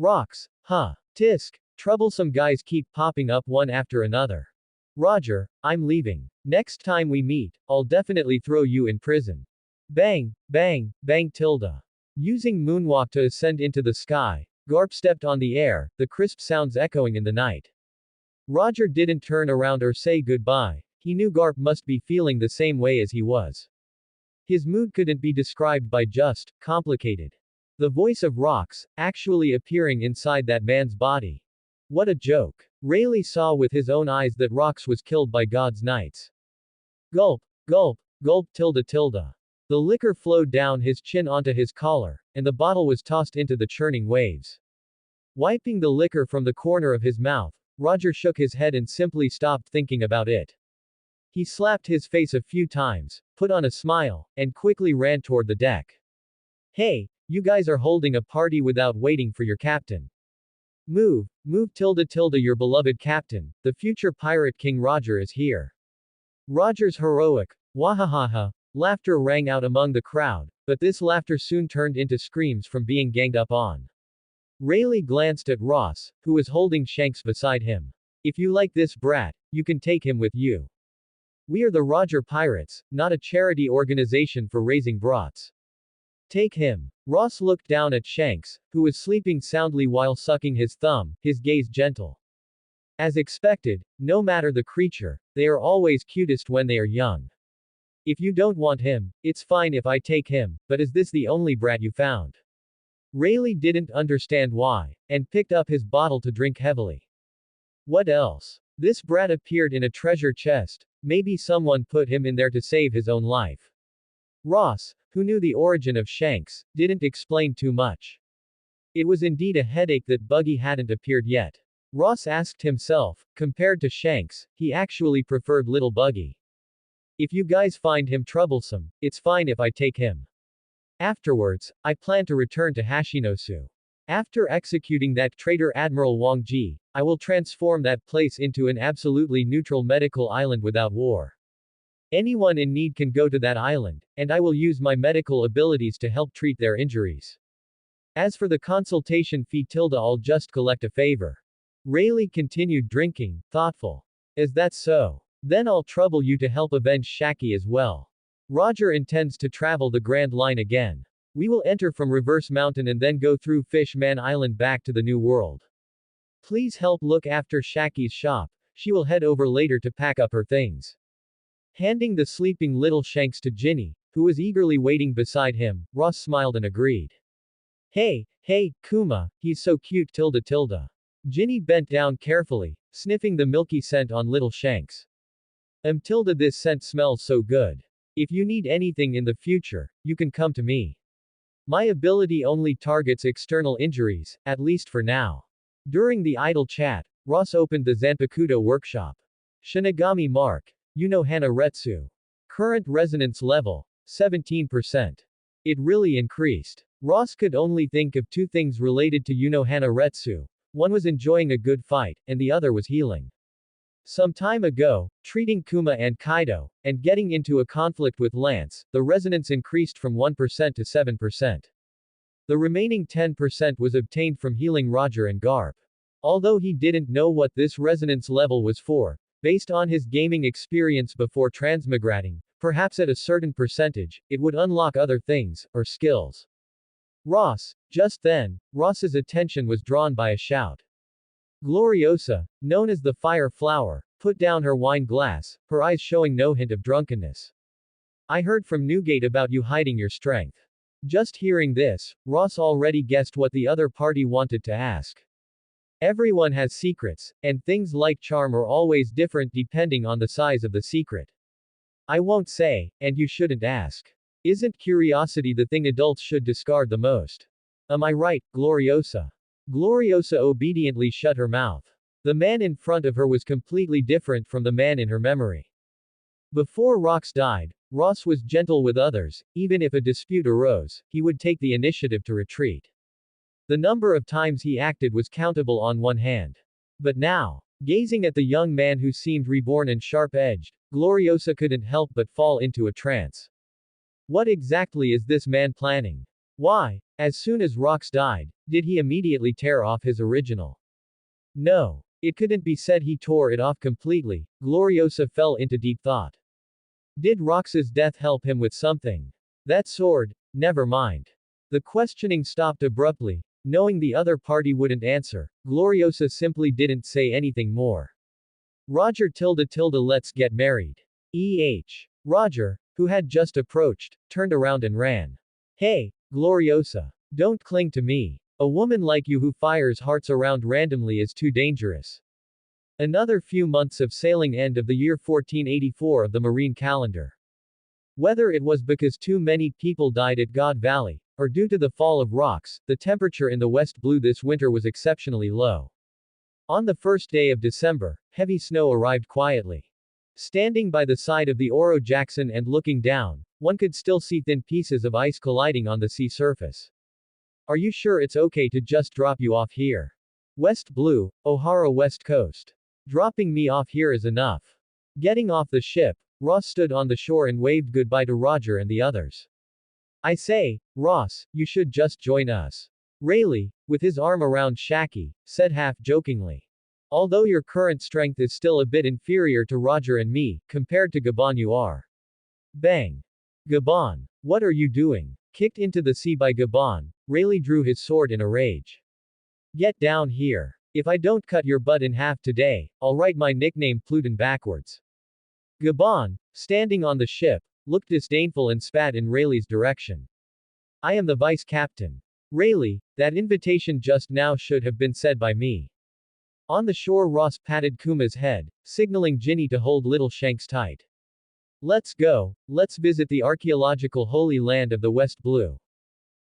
Rox, huh. Tisk. Troublesome guys keep popping up one after another. Roger, I'm leaving. Next time we meet, I'll definitely throw you in prison. Bang, bang, bang tilde. Using moonwalk to ascend into the sky, Garp stepped on the air, the crisp sounds echoing in the night. Roger didn't turn around or say goodbye, he knew Garp must be feeling the same way as he was. His mood couldn't be described by just, complicated. The voice of Rox, actually appearing inside that man's body. What a joke. Rayleigh saw with his own eyes that Rox was killed by God's knights. Gulp, gulp, gulp tilde tilde. The liquor flowed down his chin onto his collar, and the bottle was tossed into the churning waves. Wiping the liquor from the corner of his mouth, Roger shook his head and simply stopped thinking about it. He slapped his face a few times, put on a smile, and quickly ran toward the deck. Hey, you guys are holding a party without waiting for your captain. Move, move tilde tilde your beloved captain, the future pirate King Roger is here. Roger's heroic, wahahaha, laughter rang out among the crowd, but this laughter soon turned into screams from being ganged up on. Rayleigh glanced at Ross, who was holding Shanks beside him. If you like this brat, you can take him with you. We are the Roger Pirates, not a charity organization for raising brats. Take him. Ross looked down at Shanks, who was sleeping soundly while sucking his thumb, his gaze gentle. As expected, no matter the creature, they are always cutest when they are young. If you don't want him, it's fine if I take him, but is this the only brat you found? Rayleigh didn't understand why, and picked up his bottle to drink heavily. What else? This brat appeared in a treasure chest, maybe someone put him in there to save his own life. Ross, who knew the origin of Shanks, didn't explain too much. It was indeed a headache that Buggy hadn't appeared yet. Ross asked himself, compared to Shanks, he actually preferred little Buggy. If you guys find him troublesome, it's fine if I take him. Afterwards, I plan to return to Hashinosu. After executing that traitor Admiral Wang Ji, I will transform that place into an absolutely neutral medical island without war. Anyone in need can go to that island, and I will use my medical abilities to help treat their injuries. As for the consultation fee I'll just collect a favor. Rayleigh continued drinking, thoughtful. Is that so? Then I'll trouble you to help avenge Shaki as well. Roger intends to travel the Grand Line again. We will enter from Reverse Mountain and then go through Fish Man Island back to the New World. Please help look after Shaki's shop, she will head over later to pack up her things. Handing the sleeping little Shanks to Ginny, who was eagerly waiting beside him, Ross smiled and agreed. Hey, Kuma, he's so cute tilde tilde. Ginny bent down carefully, sniffing the milky scent on little Shanks. Tilde this scent smells so good. If you need anything in the future, you can come to me. My ability only targets external injuries, at least for now. During the idle chat, Ross opened the Zanpakuto workshop. Shinigami Mark. Hana Retsu. Current resonance level, 17%. It really increased. Ross could only think of two things related to Hana Retsu. One was enjoying a good fight, and the other was healing. Some time ago, treating Kuma and Kaido, and getting into a conflict with Lance, the resonance increased from 1% to 7%. The remaining 10% was obtained from healing Roger and Garp. Although he didn't know what this resonance level was for, based on his gaming experience before transmigrating, perhaps at a certain percentage, it would unlock other things, or skills. Just then, Ross's attention was drawn by a shout. Gloriosa, known as the Fire Flower, put down her wine glass, her eyes showing no hint of drunkenness. I heard from Newgate about you hiding your strength. Just hearing this, Ross already guessed what the other party wanted to ask. Everyone has secrets, and things like charm are always different depending on the size of the secret. I won't say, and you shouldn't ask. Isn't curiosity the thing adults should discard the most? Am I right, Gloriosa? Gloriosa obediently shut her mouth. The man in front of her was completely different from the man in her memory. Before Rox died, Ross was gentle with others, even if a dispute arose, he would take the initiative to retreat. The number of times he acted was countable on one hand. But now, gazing at the young man who seemed reborn and sharp-edged, Gloriosa couldn't help but fall into a trance. What exactly is this man planning? Why, as soon as Rox died, did he immediately tear off his original? No. It couldn't be said he tore it off completely. Gloriosa fell into deep thought. Did Rox's death help him with something? That sword? Never mind. The questioning stopped abruptly. Knowing the other party wouldn't answer, Gloriosa simply didn't say anything more. Roger let's get married. Roger, who had just approached, turned around and ran. Hey, Gloriosa. Don't cling to me. A woman like you who fires hearts around randomly is too dangerous. Another few months of sailing end of the year 1484 of the marine calendar. Whether it was because too many people died at God Valley, or due to the fall of rocks, the temperature in the West Blue this winter was exceptionally low. On the first day of December, heavy snow arrived quietly. Standing by the side of the Oro Jackson and looking down, one could still see thin pieces of ice colliding on the sea surface. Are you sure it's okay to just drop you off here? West Blue, O'Hara West Coast. Dropping me off here is enough. Getting off the ship, Ross stood on the shore and waved goodbye to Roger and the others. I say, Ross, you should just join us. Rayleigh, with his arm around Shaki, said half-jokingly. Although your current strength is still a bit inferior to Roger and me, compared to Gabon you are. Bang. Gabon. What are you doing? Kicked into the sea by Gabon, Rayleigh drew his sword in a rage. Get down here. If I don't cut your butt in half today, I'll write my nickname Pluton backwards. Gabon, standing on the ship, looked disdainful and spat in Rayleigh's direction. I am the vice captain. Rayleigh, that invitation just now should have been said by me. On the shore Ross patted Kuma's head, signaling Ginny to hold little Shanks tight. Let's go, let's visit the archaeological holy land of the West Blue.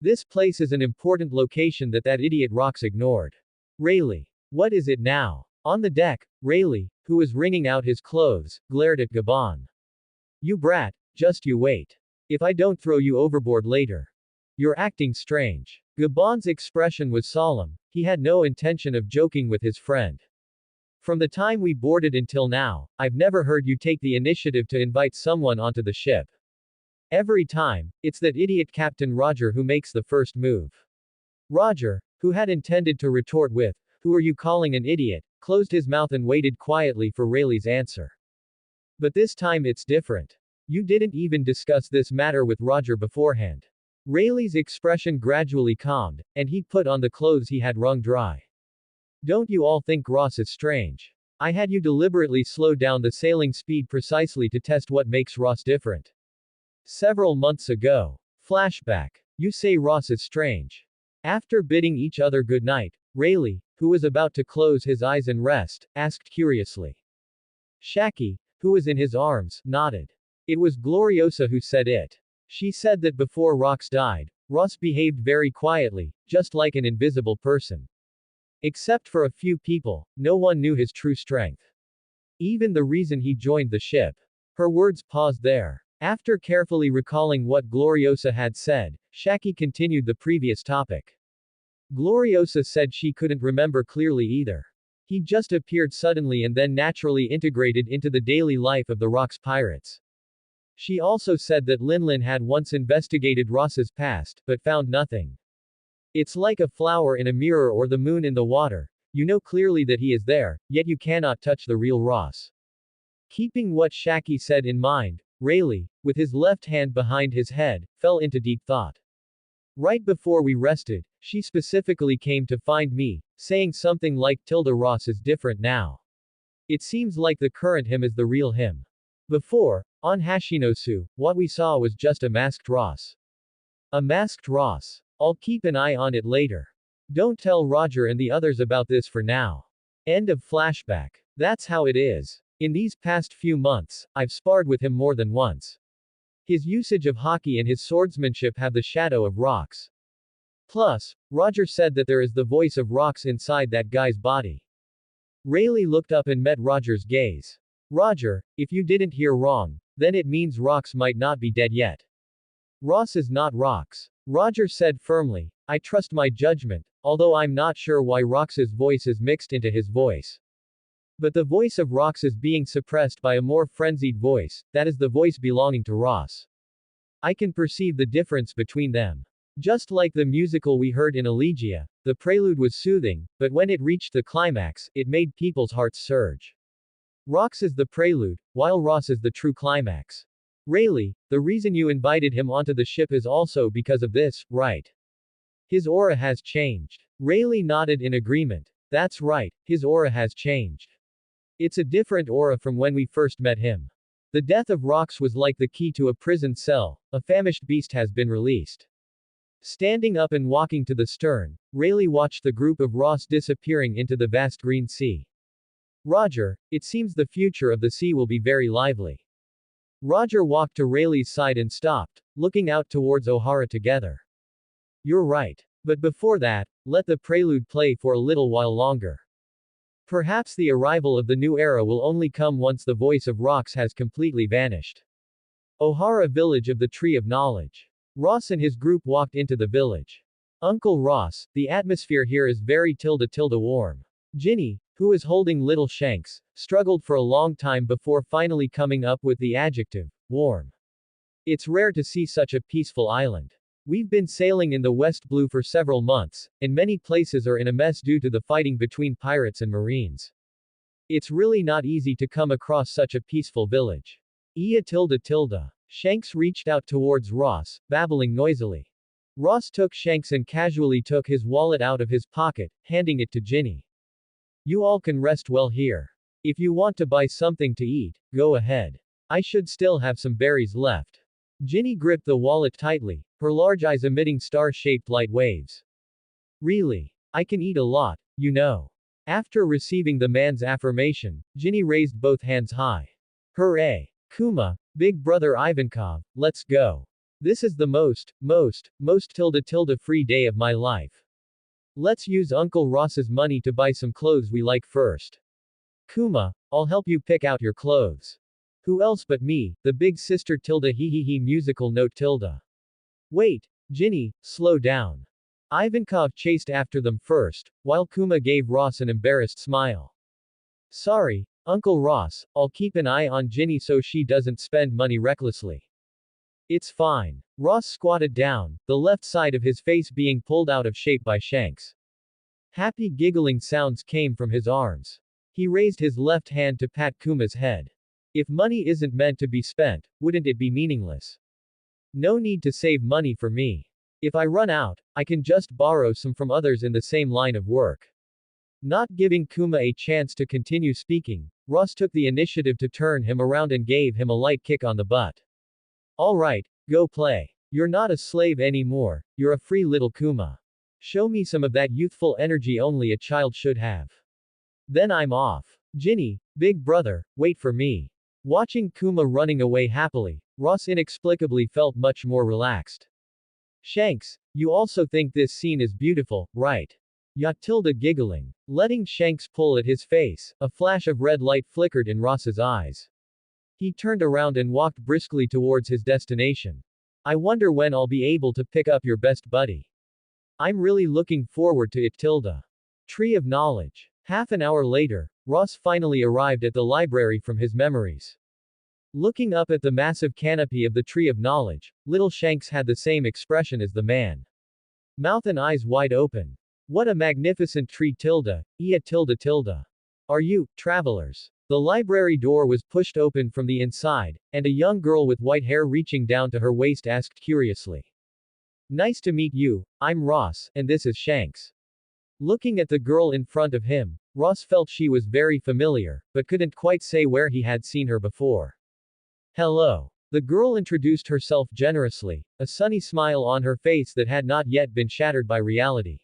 This place is an important location that idiot Rox ignored. Rayleigh. What is it now? On the deck, Rayleigh, who was wringing out his clothes, glared at Gabon. You brat, just you wait. If I don't throw you overboard later. You're acting strange. Gabon's expression was solemn, he had no intention of joking with his friend. From the time we boarded until now, I've never heard you take the initiative to invite someone onto the ship. Every time, it's that idiot Captain Roger who makes the first move. Roger, who had intended to retort with, who are you calling an idiot, closed his mouth and waited quietly for Rayleigh's answer. But this time it's different. You didn't even discuss this matter with Roger beforehand. Rayleigh's expression gradually calmed, and he put on the clothes he had wrung dry. Don't you all think Ross is strange? I had you deliberately slow down the sailing speed precisely to test what makes Ross different. Several months ago. Flashback. You say Ross is strange. After bidding each other good night, Rayleigh, who was about to close his eyes and rest, asked curiously. Shaki, who was in his arms, nodded. It was Gloriosa who said it. She said that before Rox died, Ross behaved very quietly, just like an invisible person. Except for a few people, no one knew his true strength. Even the reason he joined the ship. Her words paused there. After carefully recalling what Gloriosa had said, Shaki continued the previous topic. Gloriosa said she couldn't remember clearly either. He just appeared suddenly and then naturally integrated into the daily life of the Rox pirates. She also said that Linlin had once investigated Ross's past, but found nothing. It's like a flower in a mirror or the moon in the water, you know clearly that he is there, yet you cannot touch the real Ross. Keeping what Shaki said in mind, Rayleigh, with his left hand behind his head, fell into deep thought. Right before we rested, she specifically came to find me, saying something like Tilda Ross is different now. It seems like the current him is the real him. Before, on Hashinosu, what we saw was just a masked Ross. A masked Ross. I'll keep an eye on it later. Don't tell Roger and the others about this for now. End of flashback. That's how it is. In these past few months, I've sparred with him more than once. His usage of hockey and his swordsmanship have the shadow of Rox. Plus, Roger said that there is the voice of Rox inside that guy's body. Rayleigh looked up and met Roger's gaze. Roger, if you didn't hear wrong, then it means Rox might not be dead yet. Ross is not Rox. Roger said firmly, I trust my judgment, although I'm not sure why Rox's voice is mixed into his voice. But the voice of Rox is being suppressed by a more frenzied voice, that is the voice belonging to Ross. I can perceive the difference between them. Just like the musical we heard in Elegia, the prelude was soothing, but when it reached the climax, it made people's hearts surge. Rox is the prelude, while Ross is the true climax. Rayleigh, the reason you invited him onto the ship is also because of this, right? His aura has changed. Rayleigh nodded in agreement. That's right, his aura has changed. It's a different aura from when we first met him. The death of Rox was like the key to a prison cell, a famished beast has been released. Standing up and walking to the stern, Rayleigh watched the group of Ross disappearing into the vast green sea. Roger, it seems the future of the sea will be very lively. Roger walked to Rayleigh's side and stopped, looking out towards O'Hara together. You're right. But before that, let the prelude play for a little while longer. Perhaps the arrival of the new era will only come once the voice of rocks has completely vanished. O'Hara village of the Tree of Knowledge. Ross and his group walked into the village. Uncle Ross, the atmosphere here is very warm. Ginny, who is holding little Shanks, struggled for a long time before finally coming up with the adjective, warm. It's rare to see such a peaceful island. We've been sailing in the West Blue for several months, and many places are in a mess due to the fighting between pirates and Marines. It's really not easy to come across such a peaceful village. Shanks reached out towards Ross, babbling noisily. Ross took Shanks and casually took his wallet out of his pocket, handing it to Ginny. You all can rest well here. If you want to buy something to eat, go ahead. I should still have some berries left. Ginny gripped the wallet tightly, her large eyes emitting star-shaped light waves. Really? I can eat a lot, you know. After receiving the man's affirmation, Ginny raised both hands high. Hooray! Kuma, big brother Ivankov, let's go. This is the most free day of my life. Let's use Uncle Ross's money to buy some clothes we like first. Kuma, I'll help you pick out your clothes. Who else but me, the big sister hee musical note . Wait, Ginny, slow down. Ivankov chased after them first, while Kuma gave Ross an embarrassed smile. Sorry, Uncle Ross, I'll keep an eye on Ginny so she doesn't spend money recklessly. It's fine. Ross squatted down, the left side of his face being pulled out of shape by Shanks. Happy giggling sounds came from his arms. He raised his left hand to pat Kuma's head. If money isn't meant to be spent, wouldn't it be meaningless? No need to save money for me. If I run out, I can just borrow some from others in the same line of work. Not giving Kuma a chance to continue speaking, Ross took the initiative to turn him around and gave him a light kick on the butt. Alright, go play. You're not a slave anymore, you're a free little Kuma. Show me some of that youthful energy only a child should have. Then I'm off. Ginny, big brother, wait for me. Watching Kuma running away happily, Ross inexplicably felt much more relaxed. Shanks, you also think this scene is beautiful, right? Giggling. Letting Shanks pull at his face, a flash of red light flickered in Ross's eyes. He turned around and walked briskly towards his destination. I wonder when I'll be able to pick up your best buddy. I'm really looking forward to it. Tree of Knowledge. Half an hour later, Ross finally arrived at the library from his memories. Looking up at the massive canopy of the Tree of Knowledge, little Shanks had the same expression as the man. Mouth and eyes wide open. What a magnificent tree. Are you, travelers? The library door was pushed open from the inside, and a young girl with white hair reaching down to her waist asked curiously. Nice to meet you, I'm Ross, and this is Shanks. Looking at the girl in front of him, Ross felt she was very familiar, but couldn't quite say where he had seen her before. Hello. The girl introduced herself generously, a sunny smile on her face that had not yet been shattered by reality.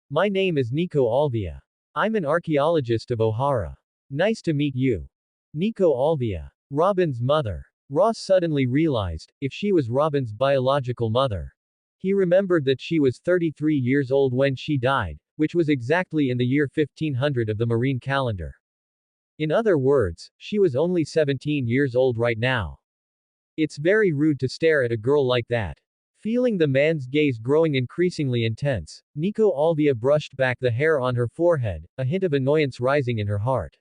My name is Nico Alvia. I'm an archaeologist of O'Hara. Nice to meet you. Nico Alvia. Robin's mother. Ross suddenly realized, if she was Robin's biological mother. He remembered that she was 33 years old when she died, which was exactly in the year 1500 of the Marine calendar. In other words, she was only 17 years old right now. It's very rude to stare at a girl like that. Feeling the man's gaze growing increasingly intense, Nico Alvia brushed back the hair on her forehead, a hint of annoyance rising in her heart.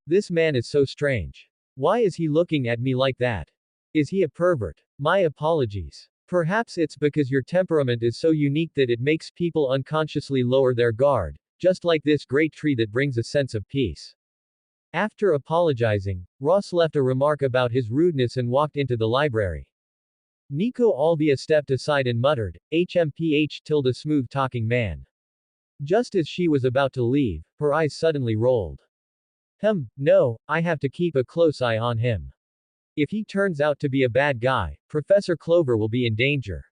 This man is so strange. Why is he looking at me like that? Is he a pervert? My apologies. Perhaps it's because your temperament is so unique that it makes people unconsciously lower their guard, just like this great tree that brings a sense of peace. After apologizing, Ross left a remark about his rudeness and walked into the library. Nico Alvia stepped aside and muttered, HMPH smooth-talking man. Just as she was about to leave, her eyes suddenly rolled. No, I have to keep a close eye on him. If he turns out to be a bad guy, Professor Clover will be in danger.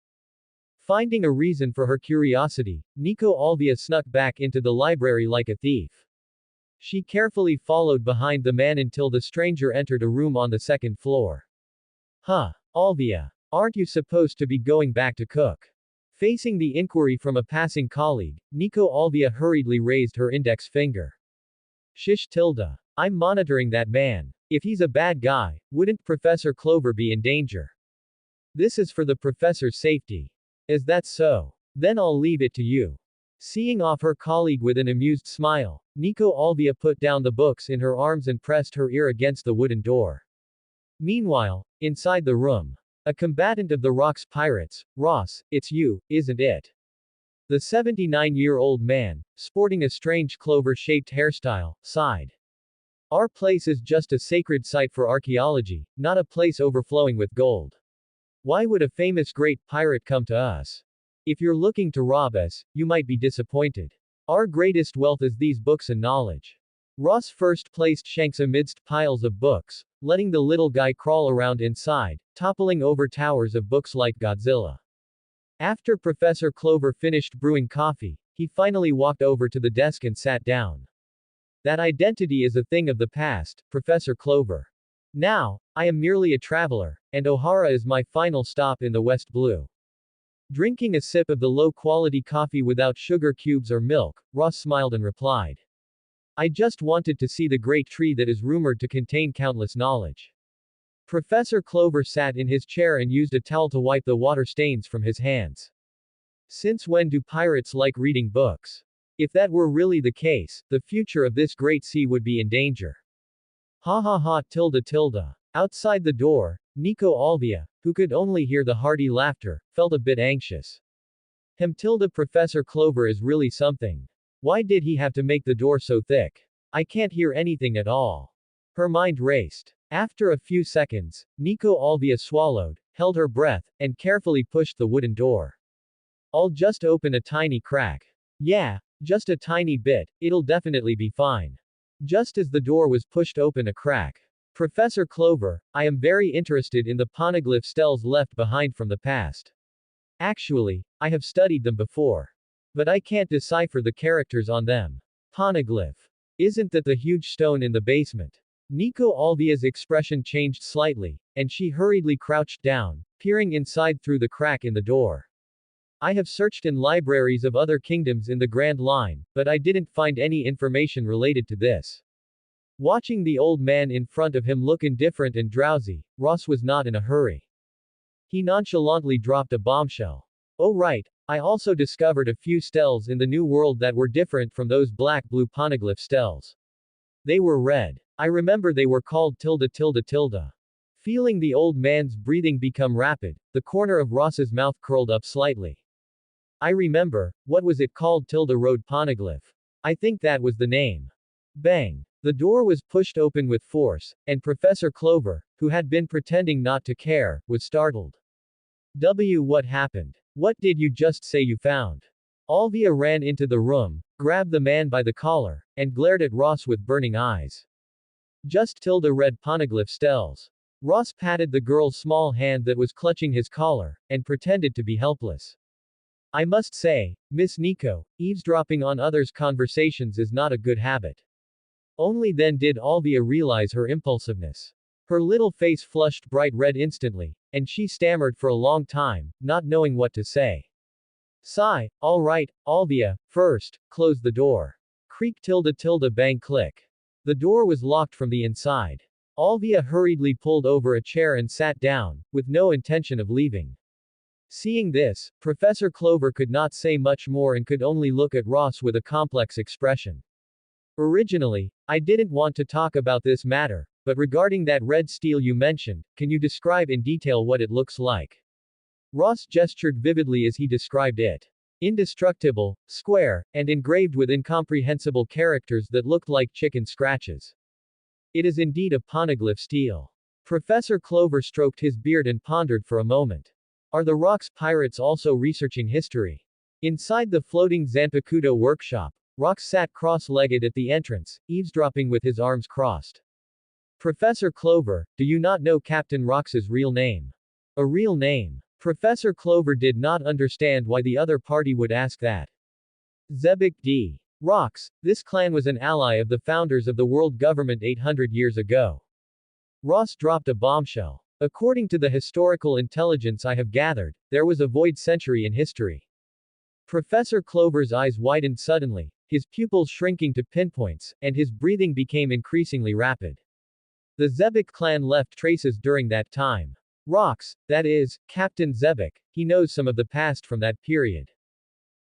Finding a reason for her curiosity, Nico Alvia snuck back into the library like a thief. She carefully followed behind the man until the stranger entered a room on the second floor. Alvia. Aren't you supposed to be going back to cook? Facing the inquiry from a passing colleague, Nico Alvia hurriedly raised her index finger. Shish tilde. I'm monitoring that man. If he's a bad guy, wouldn't Professor Clover be in danger? This is for the professor's safety. Is that so? Then I'll leave it to you. Seeing off her colleague with an amused smile, Nico Alvia put down the books in her arms and pressed her ear against the wooden door. Meanwhile, inside the room, a combatant of the Rocks Pirates, Ross, it's you, isn't it? The 79-year-old man, sporting a strange clover-shaped hairstyle, sighed. Our place is just a sacred site for archaeology, not a place overflowing with gold. Why would a famous great pirate come to us? If you're looking to rob us, you might be disappointed. Our greatest wealth is these books and knowledge. Ross first placed Shanks amidst piles of books, letting the little guy crawl around inside, toppling over towers of books like Godzilla. After Professor Clover finished brewing coffee, he finally walked over to the desk and sat down. That identity is a thing of the past, Professor Clover. Now, I am merely a traveler, and O'Hara is my final stop in the West Blue. Drinking a sip of the low-quality coffee without sugar cubes or milk, Ross smiled and replied. I just wanted to see the great tree that is rumored to contain countless knowledge. Professor Clover sat in his chair and used a towel to wipe the water stains from his hands. Since when do pirates like reading books? If that were really the case, the future of this great sea would be in danger. Ha ha ha tilde tilde. Outside the door, Nico Alvia, who could only hear the hearty laughter, felt a bit anxious. Tilde Professor Clover is really something. Why did he have to make the door so thick? I can't hear anything at all. Her mind raced. After a few seconds, Nico Alvia swallowed, held her breath, and carefully pushed the wooden door. I'll just open a tiny crack. Yeah, just a tiny bit, it'll definitely be fine. Just as the door was pushed open a crack. Professor Clover, I am very interested in the poneglyph steles left behind from the past. Actually, I have studied them before. But I can't decipher the characters on them. Poneglyph. Isn't that the huge stone in the basement? Nico Alvia's expression changed slightly, and she hurriedly crouched down, peering inside through the crack in the door. I have searched in libraries of other kingdoms in the Grand Line, but I didn't find any information related to this. Watching the old man in front of him look indifferent and drowsy, Ross was not in a hurry. He nonchalantly dropped a bombshell. Oh right, I also discovered a few steles in the New World that were different from those black-blue poneglyph steles. They were red. I remember they were called tilde tilde tilde. Feeling the old man's breathing become rapid, the corner of Ross's mouth curled up slightly. I remember, what was it called? Tilde road poneglyph. I think that was the name. Bang. The door was pushed open with force, and Professor Clover, who had been pretending not to care, was startled. What happened? What did you just say you found? Alvia ran into the room, grabbed the man by the collar, and glared at Ross with burning eyes. Just tilde red poneglyph steles. Ross patted the girl's small hand that was clutching his collar, and pretended to be helpless. I must say, Miss Nico, eavesdropping on others' conversations is not a good habit. Only then did Alvia realize her impulsiveness. Her little face flushed bright red instantly, and she stammered for a long time, not knowing what to say. Sigh, all right, Alvia, first, close the door. Creak tilde tilde bang click. The door was locked from the inside. Alvia hurriedly pulled over a chair and sat down, with no intention of leaving. Seeing this, Professor Clover could not say much more and could only look at Ross with a complex expression. Originally, I didn't want to talk about this matter, but regarding that red steel you mentioned, can you describe in detail what it looks like? Ross gestured vividly as he described it. Indestructible, square, and engraved with incomprehensible characters that looked like chicken scratches. It is indeed a poneglyph stele. Professor Clover stroked his beard and pondered for a moment. Are the Rocks pirates also researching history? Inside the floating Zanpakuto workshop, Rox sat cross-legged at the entrance, eavesdropping with his arms crossed. Professor Clover, do you not know Captain Rox's real name? A real name. Professor Clover did not understand why the other party would ask that. Zebek D. Rox, this clan was an ally of the founders of the world government 800 years ago. Ross dropped a bombshell. According to the historical intelligence I have gathered, there was a void century in history. Professor Clover's eyes widened suddenly, his pupils shrinking to pinpoints, and his breathing became increasingly rapid. The Zebek clan left traces during that time. Rocks, that is, Captain Zebek, he knows some of the past from that period.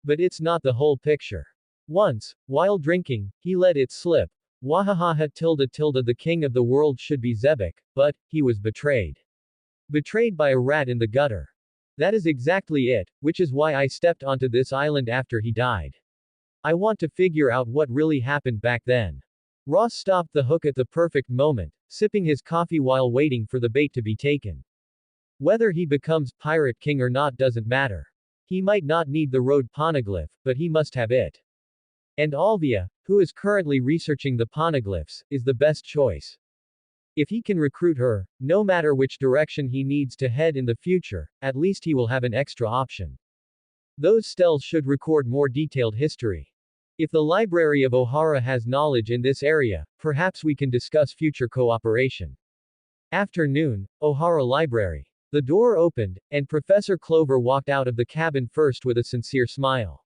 But it's not the whole picture. Once, while drinking, he let it slip. Wahahaha tilde tilde the king of the world should be Zebek, but, he was betrayed. Betrayed by a rat in the gutter. That is exactly it, which is why I stepped onto this island after he died. I want to figure out what really happened back then. Ross stopped the hook at the perfect moment, sipping his coffee while waiting for the bait to be taken. Whether he becomes Pirate King or not doesn't matter. He might not need the road poneglyph, but he must have it. And Alvia, who is currently researching the poneglyphs, is the best choice. If he can recruit her, no matter which direction he needs to head in the future, at least he will have an extra option. Those steles should record more detailed history. If the Library of O'Hara has knowledge in this area, perhaps we can discuss future cooperation. Afternoon, O'Hara Library. The door opened, and Professor Clover walked out of the cabin first with a sincere smile.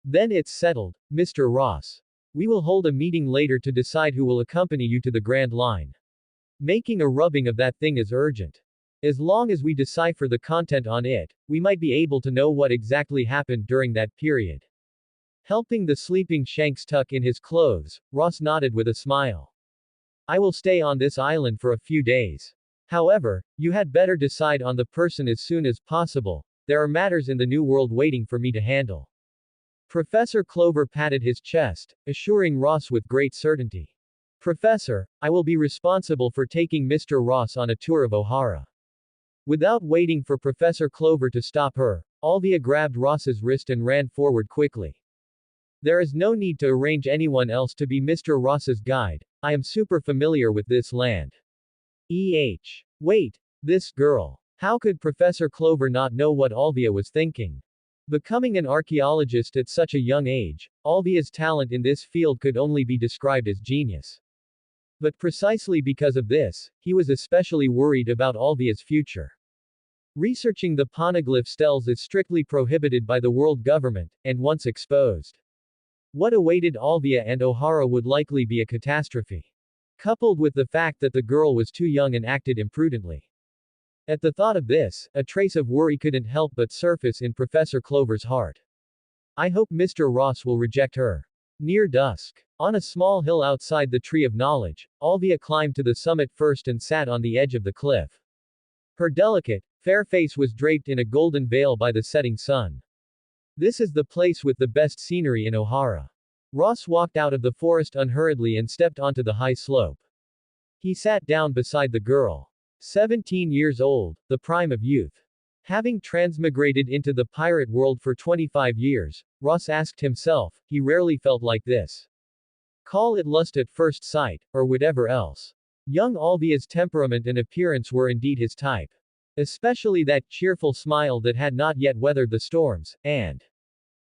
Then it's settled, Mr. Ross. We will hold a meeting later to decide who will accompany you to the Grand Line. Making a rubbing of that thing is urgent. As long as we decipher the content on it, we might be able to know what exactly happened during that period. Helping the sleeping Shanks tuck in his clothes, Ross nodded with a smile. I will stay on this island for a few days. However, you had better decide on the person as soon as possible. There are matters in the New World waiting for me to handle. Professor Clover patted his chest, assuring Ross with great certainty. Professor, I will be responsible for taking Mr. Ross on a tour of O'Hara. Without waiting for Professor Clover to stop her, Alvia grabbed Ross's wrist and ran forward quickly. There is no need to arrange anyone else to be Mr. Ross's guide. I am super familiar with this land. Wait, this girl. How could Professor Clover not know what Alvia was thinking? Becoming an archaeologist at such a young age, Alvia's talent in this field could only be described as genius. But precisely because of this, he was especially worried about Alvia's future. Researching the poneglyph steles is strictly prohibited by the world government, and once exposed, what awaited Alvia and O'Hara would likely be a catastrophe. Coupled with the fact that the girl was too young and acted imprudently. At the thought of this, a trace of worry couldn't help but surface in Professor Clover's heart. I hope Mr. Ross will reject her. Near dusk. On a small hill outside the Tree of Knowledge, Alvia climbed to the summit first and sat on the edge of the cliff. Her delicate, fair face was draped in a golden veil by the setting sun. This is the place with the best scenery in O'Hara. Ross walked out of the forest unhurriedly and stepped onto the high slope. He sat down beside the girl. 17 years old, the prime of youth. Having transmigrated into the pirate world for 25 years, Ross asked himself, he rarely felt like this. Call it lust at first sight, or whatever else. Young Alvia's temperament and appearance were indeed his type. Especially that cheerful smile that had not yet weathered the storms, and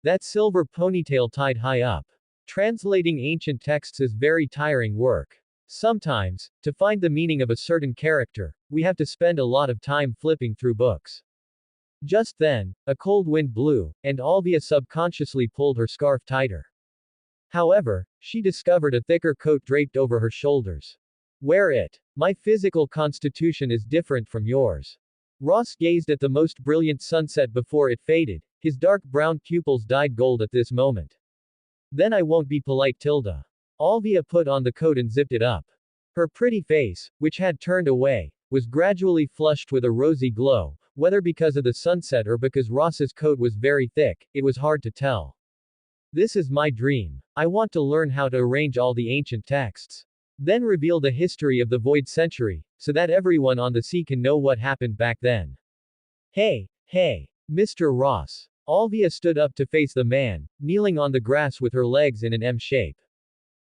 that silver ponytail tied high up. Translating ancient texts is very tiring work. Sometimes, to find the meaning of a certain character, we have to spend a lot of time flipping through books. Just then, a cold wind blew, and Alvia subconsciously pulled her scarf tighter. However, she discovered a thicker coat draped over her shoulders. Wear it. My physical constitution is different from yours. Ross gazed at the most brilliant sunset before it faded, his dark brown pupils dyed gold at this moment. Then I won't be polite tilde. Alvia put on the coat and zipped it up. Her pretty face, which had turned away, was gradually flushed with a rosy glow, whether because of the sunset or because Ross's coat was very thick, it was hard to tell. This is my dream. I want to learn how to arrange all the ancient texts. Then reveal the history of the Void Century, so that everyone on the sea can know what happened back then. Hey, Mr. Ross. Alvia stood up to face the man, kneeling on the grass with her legs in an M shape.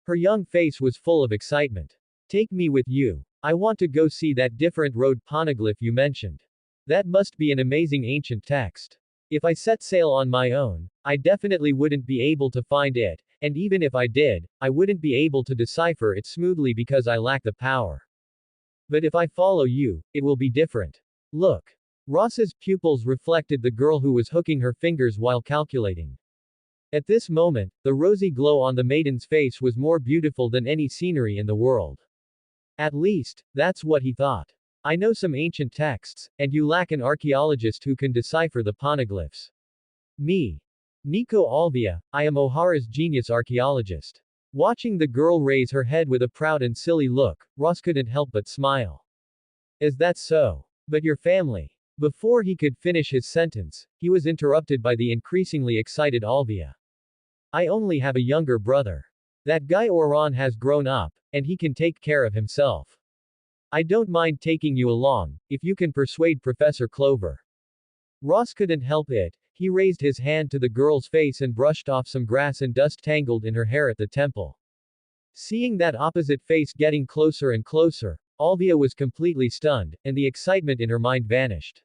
Her young face was full of excitement. Take me with you. I want to go see that different road poneglyph you mentioned. That must be an amazing ancient text. If I set sail on my own, I definitely wouldn't be able to find it, and even if I did, I wouldn't be able to decipher it smoothly because I lack the power. But if I follow you, it will be different. Look. Ross's pupils reflected the girl who was hooking her fingers while calculating. At this moment, the rosy glow on the maiden's face was more beautiful than any scenery in the world. At least, that's what he thought. I know some ancient texts, and you lack an archaeologist who can decipher the poneglyphs. Me. Nico Alvia, I am O'Hara's genius archaeologist. Watching the girl raise her head with a proud and silly look, Ross couldn't help but smile. Is that so? But your family. Before he could finish his sentence, he was interrupted by the increasingly excited Alvia. I only have a younger brother. That guy Oran has grown up, and he can take care of himself. I don't mind taking you along, if you can persuade Professor Clover. Ross couldn't help it. He raised his hand to the girl's face and brushed off some grass and dust tangled in her hair at the temple. Seeing that opposite face getting closer and closer, Alvia was completely stunned, and the excitement in her mind vanished.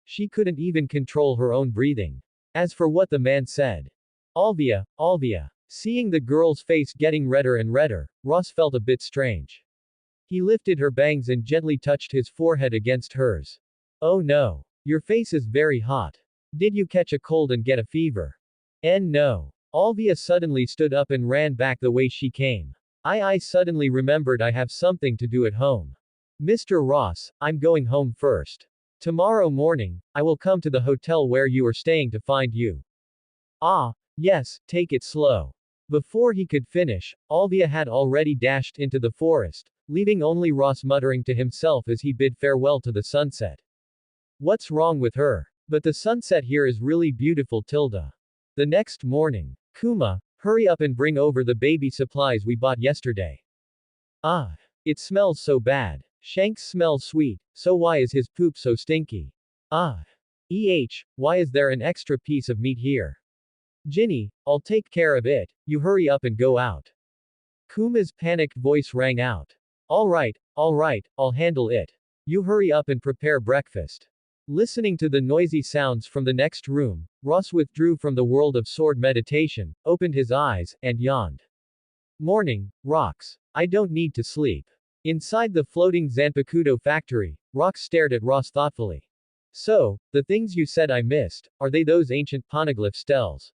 She couldn't even control her own breathing. As for what the man said, Alvia, Alvia. Seeing the girl's face getting redder and redder, Ross felt a bit strange. He lifted her bangs and gently touched his forehead against hers. Oh no. Your face is very hot. Did you catch a cold and get a fever? No. Alvia suddenly stood up and ran back the way she came. I suddenly remembered I have something to do at home. Mr. Ross, I'm going home first. Tomorrow morning, I will come to the hotel where you are staying to find you. Ah, yes, take it slow. Before he could finish, Alvia had already dashed into the forest, leaving only Ross muttering to himself as he bid farewell to the sunset. What's wrong with her? But the sunset here is really beautiful, Tilda. The next morning. Kuma, hurry up and bring over the baby supplies we bought yesterday. Ah. It smells so bad. Shanks smells sweet, so why is his poop so stinky? Ah. Why is there an extra piece of meat here? Ginny, I'll take care of it, you hurry up and go out. Kuma's panicked voice rang out. Alright, I'll handle it. You hurry up and prepare breakfast. Listening to the noisy sounds from the next room, Ross withdrew from the world of sword meditation, opened his eyes, and yawned. Morning, Rox. I don't need to sleep. Inside the floating Zanpakuto factory, Rox stared at Ross thoughtfully. So, the things you said I missed, are they those ancient poneglyph stels?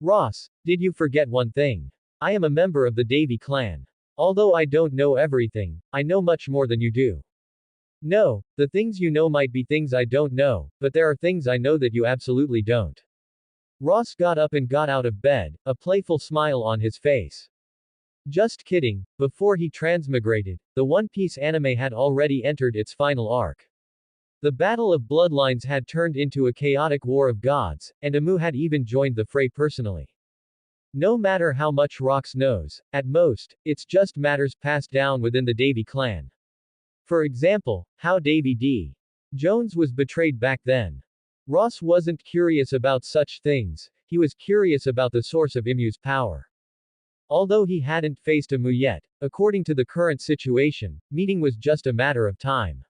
Ross, did you forget one thing? I am a member of the Davy clan. Although I don't know everything, I know much more than you do. No, the things you know might be things I don't know, but there are things I know that you absolutely don't. Ross got up and got out of bed, a playful smile on his face. Just kidding, before he transmigrated, the One Piece anime had already entered its final arc. The Battle of Bloodlines had turned into a chaotic war of gods, and Amu had even joined the fray personally. No matter how much Rox knows, at most, it's just matters passed down within the Davy clan. For example, how Davy D. Jones was betrayed back then. Ross wasn't curious about such things, he was curious about the source of Imu's power. Although he hadn't faced Amu yet, according to the current situation, meeting was just a matter of time.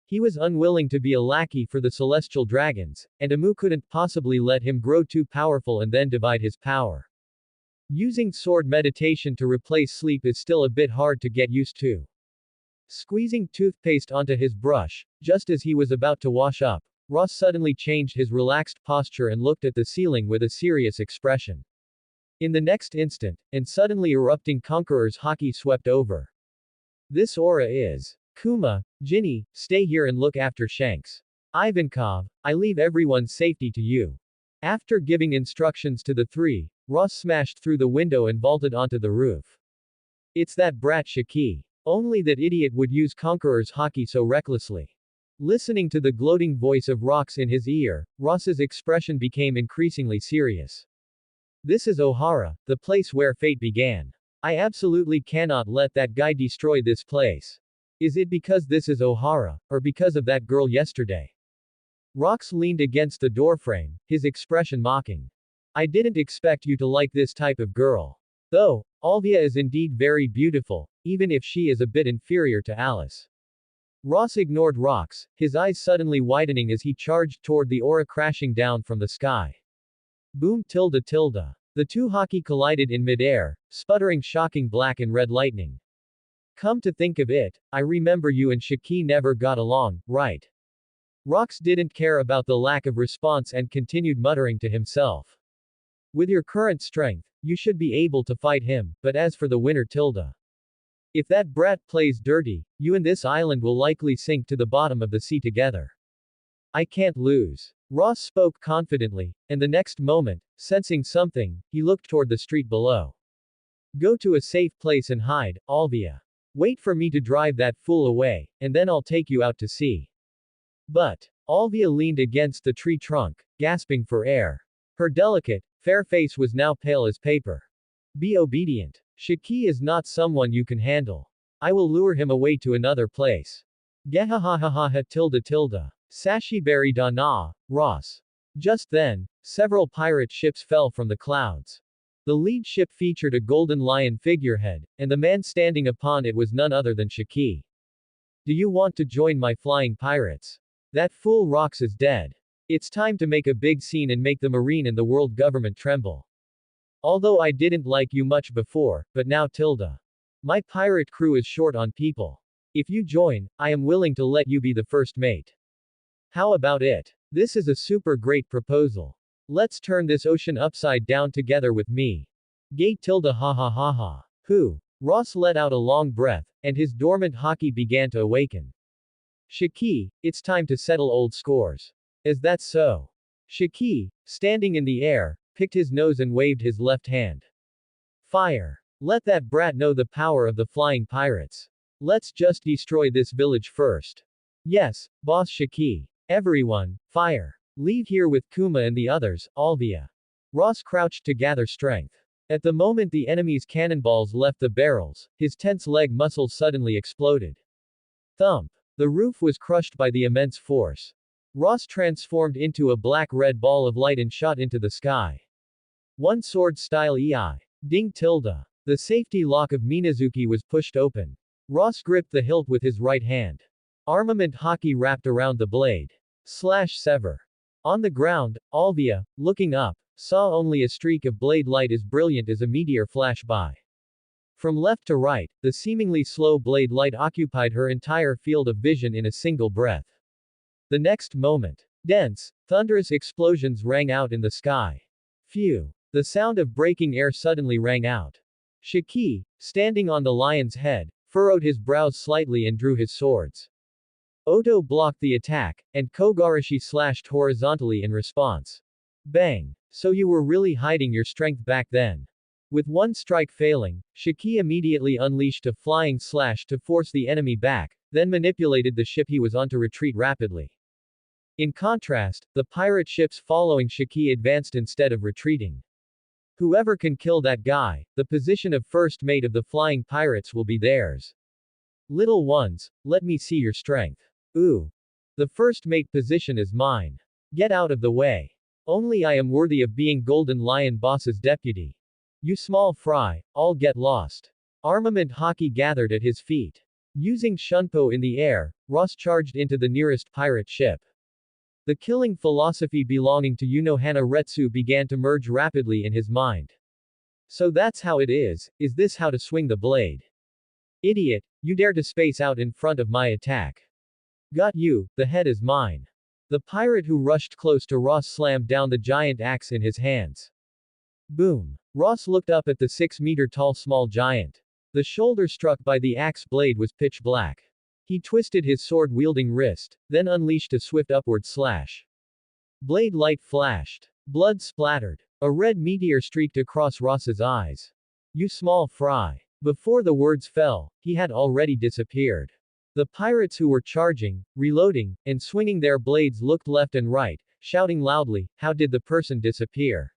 He was unwilling to be a lackey for the celestial dragons, and Amu couldn't possibly let him grow too powerful and then divide his power. Using sword meditation to replace sleep is still a bit hard to get used to. Squeezing toothpaste onto his brush, just as he was about to wash up, Ross suddenly changed his relaxed posture and looked at the ceiling with a serious expression. In the next instant, and suddenly erupting Conqueror's haki swept over. This aura is. Kuma, Ginny, stay here and look after Shanks. Ivankov, I leave everyone's safety to you. After giving instructions to the three, Ross smashed through the window and vaulted onto the roof. It's that brat Shiki. Only that idiot would use Conqueror's haki so recklessly. Listening to the gloating voice of Rox in his ear, Ross's expression became increasingly serious. This is O'Hara, the place where fate began. I absolutely cannot let that guy destroy this place. Is it because this is O'Hara, or because of that girl yesterday? Rox leaned against the doorframe, his expression mocking. I didn't expect you to like this type of girl. Though, Alvia is indeed very beautiful, even if she is a bit inferior to Alice. Ross ignored Rox, his eyes suddenly widening as he charged toward the aura crashing down from the sky. Boom tilde tilde. The two haki collided in midair, sputtering shocking black and red lightning. Come to think of it, I remember you and Shiki never got along, right? Rox didn't care about the lack of response and continued muttering to himself. With your current strength, you should be able to fight him, but as for the winner Tilda. If that brat plays dirty, you and this island will likely sink to the bottom of the sea together. I can't lose. Ross spoke confidently, and the next moment, sensing something, he looked toward the street below. Go to a safe place and hide, Alvia. Wait for me to drive that fool away, and then I'll take you out to sea. But, Alvia leaned against the tree trunk, gasping for air. Her delicate, fair face was now pale as paper. Be obedient. Shaki is not someone you can handle. I will lure him away to another place. Gehahahaha tilde tilde. Sashibari Dana, Ross. Just then, several pirate ships fell from the clouds. The lead ship featured a golden lion figurehead, and the man standing upon it was none other than Shaki. Do you want to join my flying pirates? That fool Rox is dead. It's time to make a big scene and make the Marine and the world government tremble. Although I didn't like you much before, but now Tilda. My pirate crew is short on people. If you join, I am willing to let you be the first mate. How about it? This is a super great proposal. Let's turn this ocean upside down together with me. Gay Tilda ha ha ha ha. Who? Ross let out a long breath, and his dormant hockey began to awaken. Shaki, it's time to settle old scores. Is that so? Shaki, standing in the air, picked his nose and waved his left hand. Fire. Let that brat know the power of the flying pirates. Let's just destroy this village first. Yes, boss Shaki. Everyone, fire. Leave here with Kuma and the others, Alvia. Ross crouched to gather strength. At the moment the enemy's cannonballs left the barrels, his tense leg muscles suddenly exploded. Thump. The roof was crushed by the immense force. Ross transformed into a black-red ball of light and shot into the sky. One sword style EI. Ding tilde. The safety lock of Minazuki was pushed open. Ross gripped the hilt with his right hand. Armament hockey wrapped around the blade. Sever. On the ground, Alvia, looking up, saw only a streak of blade light as brilliant as a meteor flash by. From left to right, the seemingly slow blade light occupied her entire field of vision in a single breath. The next moment, dense, thunderous explosions rang out in the sky. Phew! The sound of breaking air suddenly rang out. Shaki, standing on the lion's head, furrowed his brows slightly and drew his swords. Oto blocked the attack, and Kogarashi slashed horizontally in response. Bang! So you were really hiding your strength back then. With one strike failing, Shaki immediately unleashed a flying slash to force the enemy back, then manipulated the ship he was on to retreat rapidly. In contrast, the pirate ships following Shaki advanced instead of retreating. Whoever can kill that guy, the position of first mate of the flying pirates will be theirs. Little ones, let me see your strength. Ooh. The first mate position is mine. Get out of the way. Only I am worthy of being Golden Lion Boss's deputy. You small fry, all get lost. Armament hockey gathered at his feet. Using Shunpo in the air, Ross charged into the nearest pirate ship. The killing philosophy belonging to Unohana Retsu began to merge rapidly in his mind. So that's how it is this how to swing the blade? Idiot, you dare to space out in front of my attack. Got you, the head is mine. The pirate who rushed close to Ross slammed down the giant axe in his hands. Boom. Ross looked up at the 6-meter-tall small giant. The shoulder struck by the axe blade was pitch black. He twisted his sword-wielding wrist, then unleashed a swift upward slash. Blade light flashed. Blood splattered. A red meteor streaked across Ross's eyes. You small fry. Before the words fell, he had already disappeared. The pirates who were charging, reloading, and swinging their blades looked left and right, shouting loudly, how did the person disappear?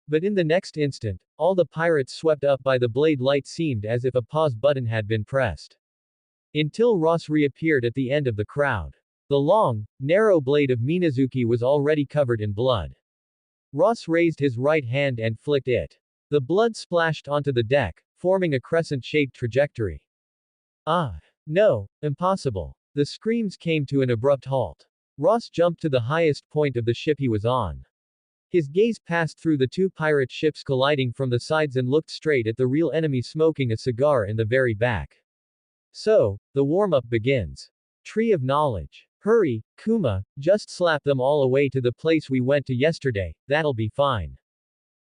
But in the next instant, all the pirates swept up by the blade light seemed as if a pause button had been pressed. Until Ross reappeared at the end of the crowd. The long, narrow blade of Minazuki was already covered in blood. Ross raised his right hand and flicked it. The blood splashed onto the deck, forming a crescent-shaped trajectory. Ah! No! Impossible! The screams came to an abrupt halt. Ross jumped to the highest point of the ship he was on. His gaze passed through the two pirate ships colliding from the sides and looked straight at the real enemy smoking a cigar in the very back. So, the warm-up begins. Tree of Knowledge. Hurry, Kuma, just slap them all away to the place we went to yesterday, that'll be fine.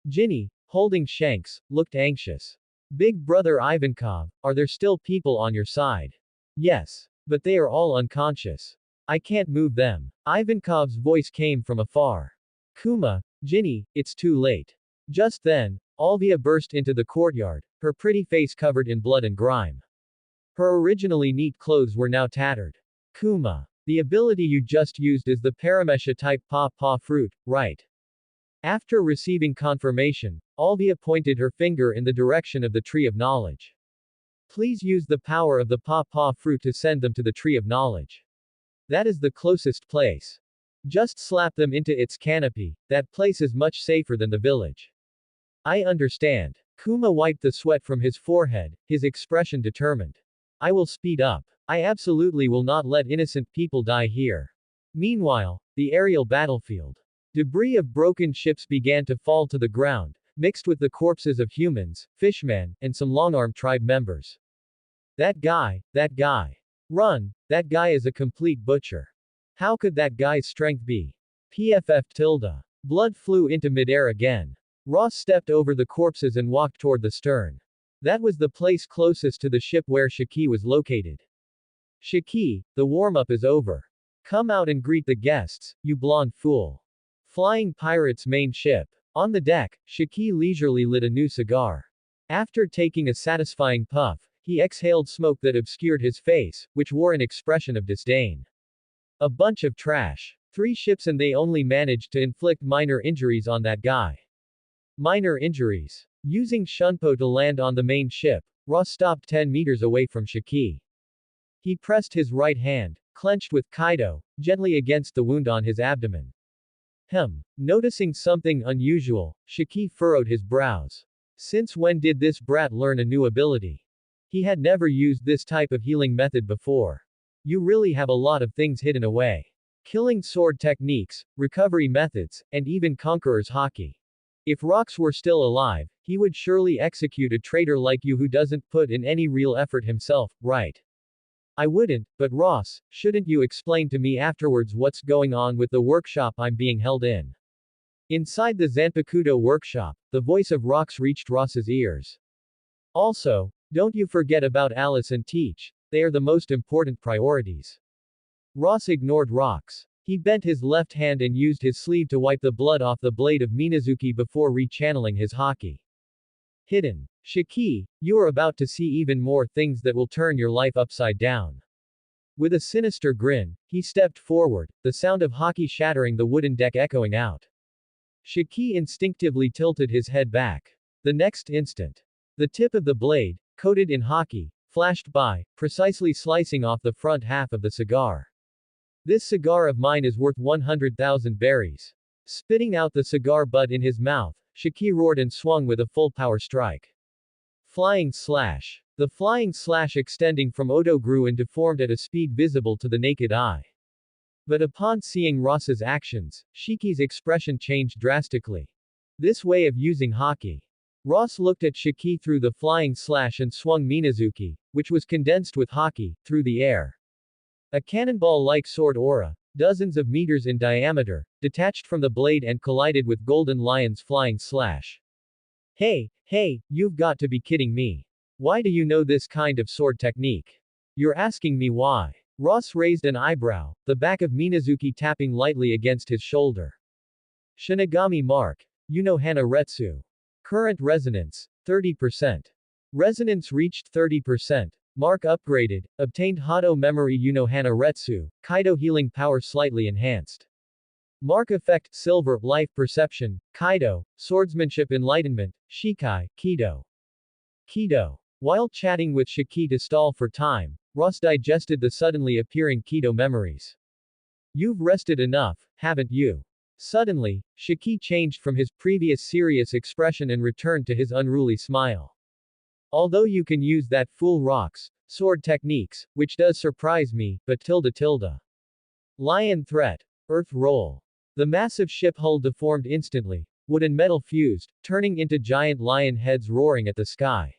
Ginny, holding Shanks, looked anxious. Big brother Ivankov, are there still people on your side? Yes. But they are all unconscious. I can't move them. Ivankov's voice came from afar. Kuma, Ginny, it's too late. Just then, Alvia burst into the courtyard, her pretty face covered in blood and grime. Her originally neat clothes were now tattered. Kuma, the ability you just used is the Paramesha type paw fruit, right? After receiving confirmation, Alvia pointed her finger in the direction of the Tree of Knowledge. Please use the power of the paw fruit to send them to the Tree of Knowledge. That is the closest place. Just slap them into its canopy, that place is much safer than the village. I understand. Kuma wiped the sweat from his forehead, his expression determined. I will speed up. I absolutely will not let innocent people die here. Meanwhile, the aerial battlefield. Debris of broken ships began to fall to the ground, mixed with the corpses of humans, fishmen, and some long-arm tribe members. That guy. Run, that guy is a complete butcher. How could that guy's strength be? PFF tilde. Blood flew into midair again. Ross stepped over the corpses and walked toward the stern. That was the place closest to the ship where Shiki was located. Shiki, the warm-up is over. Come out and greet the guests, you blonde fool. Flying Pirate's main ship. On the deck, Shiki leisurely lit a new cigar. After taking a satisfying puff, he exhaled smoke that obscured his face, which wore an expression of disdain. A bunch of trash. 3 ships and they only managed to inflict minor injuries on that guy. Minor injuries. Using Shunpo to land on the main ship, Ross stopped 10 meters away from Shiki. He pressed his right hand, clenched with Kaido, gently against the wound on his abdomen. Noticing something unusual, Shiki furrowed his brows. Since when did this brat learn a new ability? He had never used this type of healing method before. You really have a lot of things hidden away. Killing sword techniques, recovery methods, and even Conqueror's Haki. If Rox were still alive, he would surely execute a traitor like you who doesn't put in any real effort himself, right? I wouldn't, but Ross, shouldn't you explain to me afterwards what's going on with the workshop I'm being held in? Inside the Zanpakuto workshop, the voice of Rox reached Ross's ears. Also, don't you forget about Alice and Teach, they are the most important priorities. Ross ignored Rox. He bent his left hand and used his sleeve to wipe the blood off the blade of Minazuki before rechanneling his haki. Hidden. Shiki, you are about to see even more things that will turn your life upside down. With a sinister grin, he stepped forward, the sound of haki shattering the wooden deck echoing out. Shiki instinctively tilted his head back. The next instant, the tip of the blade, coated in haki, flashed by, precisely slicing off the front half of the cigar. This cigar of mine is worth 100,000 berries. Spitting out the cigar butt in his mouth, Shiki roared and swung with a full power strike. Flying slash. The flying slash extending from Odo grew and deformed at a speed visible to the naked eye. But upon seeing Ross's actions, Shiki's expression changed drastically. This way of using haki. Ross looked at Shiki through the flying slash and swung Minazuki, which was condensed with haki, through the air. A cannonball-like sword aura, dozens of meters in diameter, detached from the blade and collided with Golden Lion's flying slash. Hey, you've got to be kidding me. Why do you know this kind of sword technique? You're asking me why. Ross raised an eyebrow, the back of Minazuki tapping lightly against his shoulder. Shinigami Mark. Hana Retsu. Current resonance, 30%. Resonance reached 30%. Mark upgraded, obtained Hado memory Hana Retsu, Kaido healing power slightly enhanced. Mark effect silver, life perception, Kaido, swordsmanship enlightenment, Shikai, Kido. While chatting with Shiki to stall for time, Ross digested the suddenly appearing Kido memories. You've rested enough, haven't you? Suddenly, Shiki changed from his previous serious expression and returned to his unruly smile. Although you can use that fool Rox, sword techniques, which does surprise me, but tilde. Lion threat. Earth roll. The massive ship hull deformed instantly, wood and metal fused, turning into giant lion heads roaring at the sky.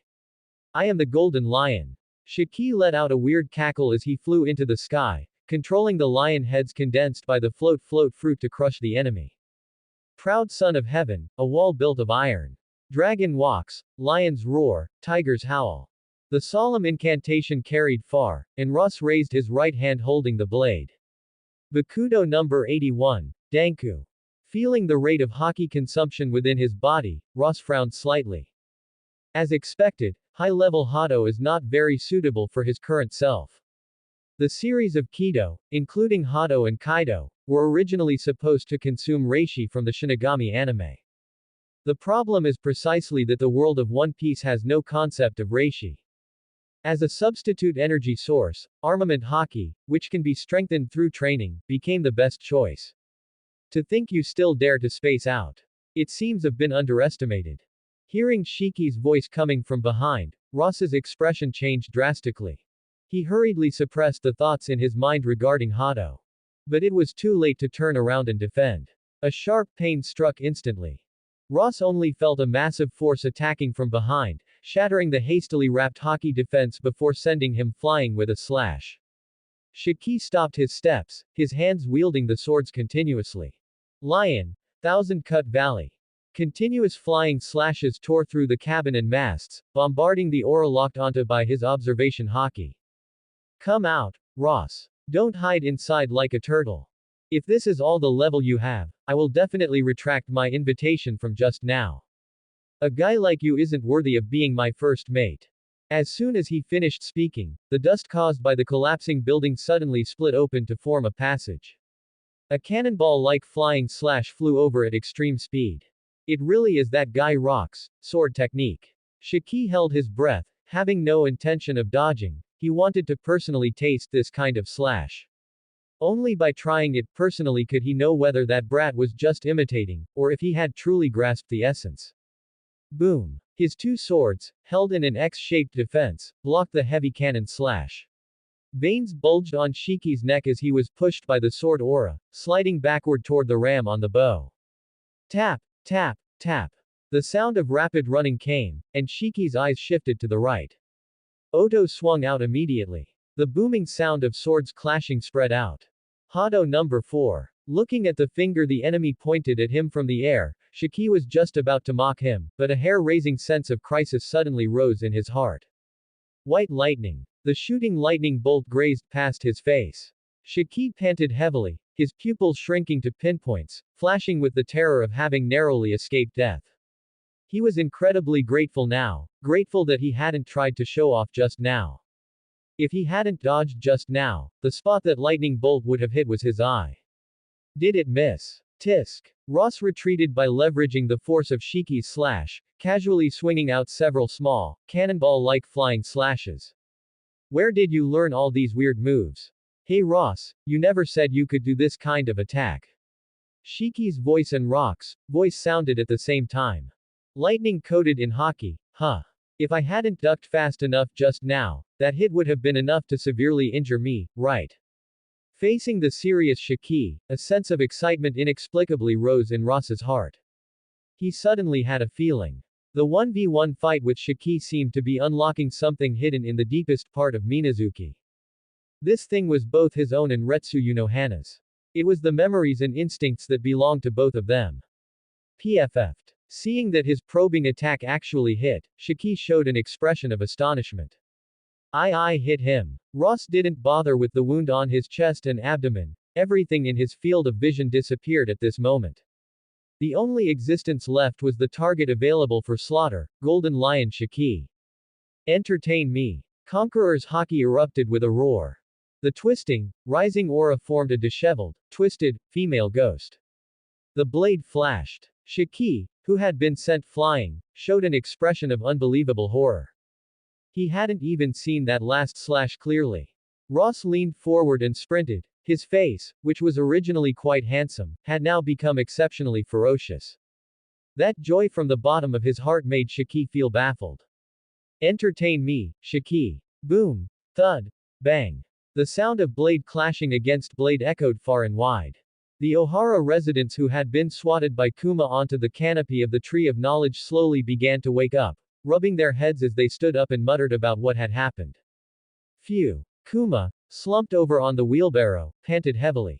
I am the Golden Lion. Shiki let out a weird cackle as he flew into the sky, controlling the lion heads condensed by the float fruit to crush the enemy. Proud son of heaven, a wall built of iron. Dragon walks, lions roar, tigers howl. The solemn incantation carried far, and Ross raised his right hand holding the blade. Bakudo number 81, Danku. Feeling the rate of haki consumption within his body, Ross frowned slightly. As expected, high-level Hado is not very suitable for his current self. The series of Kido, including Hado and Kaido, were originally supposed to consume reishi from the Shinigami anime. The problem is precisely that the world of One Piece has no concept of reishi. As a substitute energy source, armament haki, which can be strengthened through training, became the best choice. To think you still dare to space out. It seems have been underestimated. Hearing Shiki's voice coming from behind, Ross's expression changed drastically. He hurriedly suppressed the thoughts in his mind regarding Hado. But it was too late to turn around and defend. A sharp pain struck instantly. Ross only felt a massive force attacking from behind, shattering the hastily wrapped haki defense before sending him flying with a slash. Shiki stopped his steps, his hands wielding the swords continuously. Lion, Thousand Cut Valley. Continuous flying slashes tore through the cabin and masts, bombarding the aura locked onto by his observation haki. Come out, Ross. Don't hide inside like a turtle. If this is all the level you have, I will definitely retract my invitation from just now. A guy like you isn't worthy of being my first mate. As soon as he finished speaking, the dust caused by the collapsing building suddenly split open to form a passage. A cannonball-like flying slash flew over at extreme speed. It really is that guy Rock's sword technique. Shiki held his breath, having no intention of dodging. He wanted to personally taste this kind of slash. Only by trying it personally could he know whether that brat was just imitating, or if he had truly grasped the essence. Boom. His two swords, held in an X-shaped defense, blocked the heavy cannon slash. Veins bulged on Shiki's neck as he was pushed by the sword aura, sliding backward toward the ram on the bow. Tap, tap, tap. The sound of rapid running came, and Shiki's eyes shifted to the right. Oto swung out immediately. The booming sound of swords clashing spread out. Hado number 4. Looking at the finger the enemy pointed at him from the air, Shiki was just about to mock him, but a hair-raising sense of crisis suddenly rose in his heart. White lightning. The shooting lightning bolt grazed past his face. Shiki panted heavily, his pupils shrinking to pinpoints, flashing with the terror of having narrowly escaped death. He was incredibly grateful now, grateful that he hadn't tried to show off just now. If he hadn't dodged just now, the spot that lightning bolt would have hit was his eye. Did it miss? Tisk. Ross retreated by leveraging the force of Shiki's slash, casually swinging out several small, cannonball-like flying slashes. Where did you learn all these weird moves? Hey Ross, you never said you could do this kind of attack. Shiki's voice and Rock's voice sounded at the same time. Lightning coated in haki, huh? If I hadn't ducked fast enough just now, that hit would have been enough to severely injure me, right? Facing the serious Shiki, a sense of excitement inexplicably rose in Ross's heart. He suddenly had a feeling. The 1v1 fight with Shiki seemed to be unlocking something hidden in the deepest part of Minazuki. This thing was both his own and Retsu Unohana's. It was the memories and instincts that belonged to both of them. PFF'd. Seeing that his probing attack actually hit, Shiki showed an expression of astonishment. I hit him. Ross didn't bother with the wound on his chest and abdomen. Everything in his field of vision disappeared at this moment. The only existence left was the target available for slaughter, Golden Lion Shiki. Entertain me. Conqueror's haki erupted with a roar. The twisting, rising aura formed a disheveled, twisted, female ghost. The blade flashed. Shiki, who had been sent flying, showed an expression of unbelievable horror. He hadn't even seen that last slash clearly. Ross leaned forward and sprinted. His face, which was originally quite handsome, had now become exceptionally ferocious. That joy from the bottom of his heart made Shiki feel baffled. Entertain me, Shiki. Boom. Thud. Bang. The sound of blade clashing against blade echoed far and wide. The Ohara residents who had been swatted by Kuma onto the canopy of the Tree of Knowledge slowly began to wake up, rubbing their heads as they stood up and muttered about what had happened. Phew. Kuma, slumped over on the wheelbarrow, panted heavily.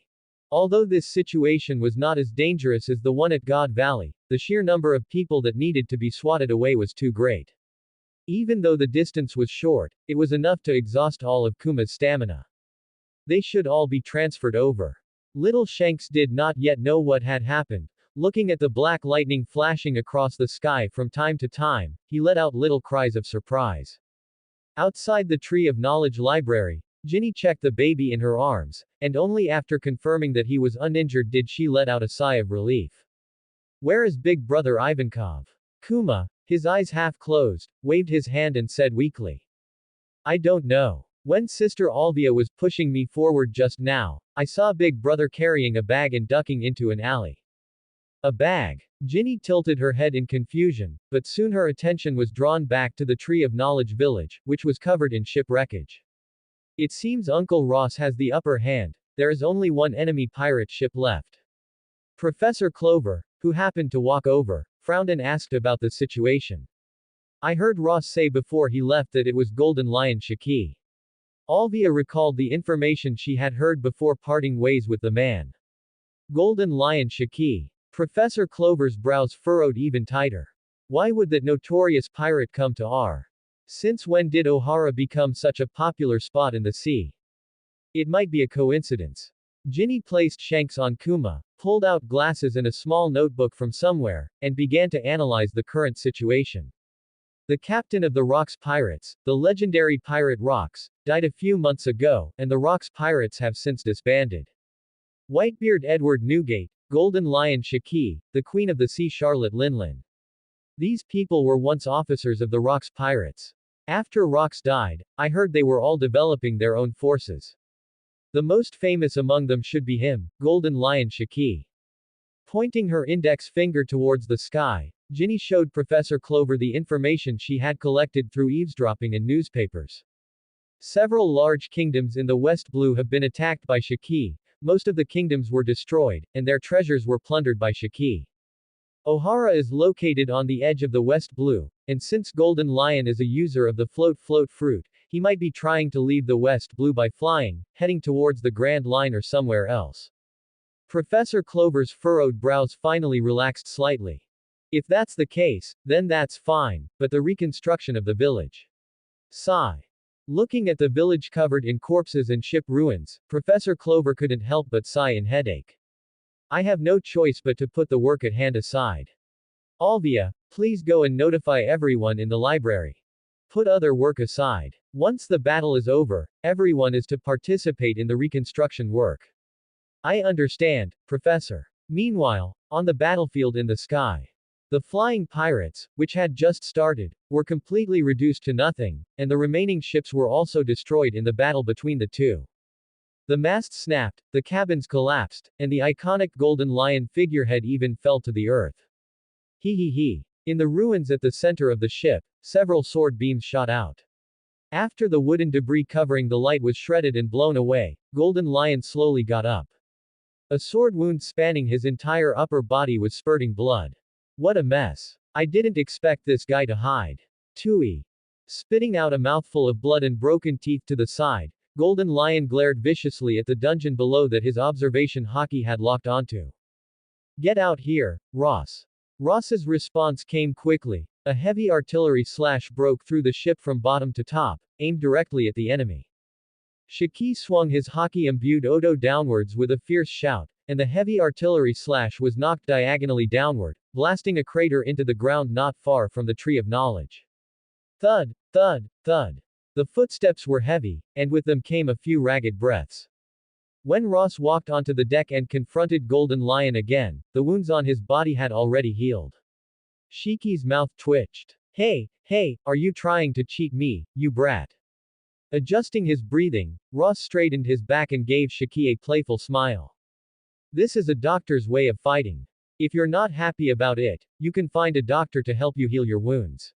Although this situation was not as dangerous as the one at God Valley, the sheer number of people that needed to be swatted away was too great. Even though the distance was short, it was enough to exhaust all of Kuma's stamina. They should all be transferred over. Little Shanks did not yet know what had happened. Looking at the black lightning flashing across the sky from time to time, he let out little cries of surprise. Outside the Tree of Knowledge library, Ginny checked the baby in her arms, and only after confirming that he was uninjured did she let out a sigh of relief. Where is Big Brother Ivankov? Kuma, his eyes half closed, waved his hand and said weakly. I don't know. When Sister Alvia was pushing me forward just now, I saw Big Brother carrying a bag and ducking into an alley. A bag. Ginny tilted her head in confusion, but soon her attention was drawn back to the Tree of Knowledge village, which was covered in shipwreckage. It seems Uncle Ross has the upper hand. There is only one enemy pirate ship left. Professor Clover, who happened to walk over, frowned and asked about the situation. I heard Ross say before he left that it was Golden Lion Shiki. Alvia recalled the information she had heard before parting ways with the man. Golden Lion Shiki. Professor Clover's brows furrowed even tighter. Why would that notorious pirate come to R? Since when did Ohara become such a popular spot in the sea? It might be a coincidence. Ginny placed Shanks on Kuma, pulled out glasses and a small notebook from somewhere, and began to analyze the current situation. The captain of the Rocks Pirates, the legendary pirate Rocks, died a few months ago, and the Rocks Pirates have since disbanded. Whitebeard Edward Newgate, Golden Lion Shiki, the Queen of the Sea Charlotte Linlin. These people were once officers of the Rocks Pirates. After Rocks died, I heard they were all developing their own forces. The most famous among them should be him, Golden Lion Shiki. Pointing her index finger towards the sky, Ginny showed Professor Clover the information she had collected through eavesdropping in newspapers. Several large kingdoms in the West Blue have been attacked by Shiki. Most of the kingdoms were destroyed, and their treasures were plundered by Shiki. Ohara is located on the edge of the West Blue, and since Golden Lion is a user of the float fruit, he might be trying to leave the West Blue by flying, heading towards the Grand Line or somewhere else. Professor Clover's furrowed brows finally relaxed slightly. If that's the case, then that's fine, but the reconstruction of the village. Sigh. Looking at the village covered in corpses and ship ruins, Professor Clover couldn't help but sigh in headache. I have no choice but to put the work at hand aside. Alvia, please go and notify everyone in the library. Put other work aside. Once the battle is over, everyone is to participate in the reconstruction work. I understand, Professor. Meanwhile, on the battlefield in the sky, the flying pirates, which had just started, were completely reduced to nothing, and the remaining ships were also destroyed in the battle between the two. The masts snapped, the cabins collapsed, and the iconic Golden Lion figurehead even fell to the earth. He. In the ruins at the center of the ship, several sword beams shot out. After the wooden debris covering the light was shredded and blown away, Golden Lion slowly got up. A sword wound spanning his entire upper body was spurting blood. What a mess. I didn't expect this guy to hide. Tui. Spitting out a mouthful of blood and broken teeth to the side, Golden Lion glared viciously at the dungeon below that his observation hockey had locked onto. Get out here, Ross. Ross's response came quickly. A heavy artillery slash broke through the ship from bottom to top, aimed directly at the enemy. Shiki swung his hockey-imbued Odo downwards with a fierce shout, and the heavy artillery slash was knocked diagonally downward, blasting a crater into the ground not far from the Tree of Knowledge. Thud, thud, thud. The footsteps were heavy, and with them came a few ragged breaths. When Ross walked onto the deck and confronted Golden Lion again, the wounds on his body had already healed. Shiki's mouth twitched. Hey, are you trying to cheat me, you brat? Adjusting his breathing, Ross straightened his back and gave Shiki a playful smile. This is a doctor's way of fighting. If you're not happy about it, you can find a doctor to help you heal your wounds.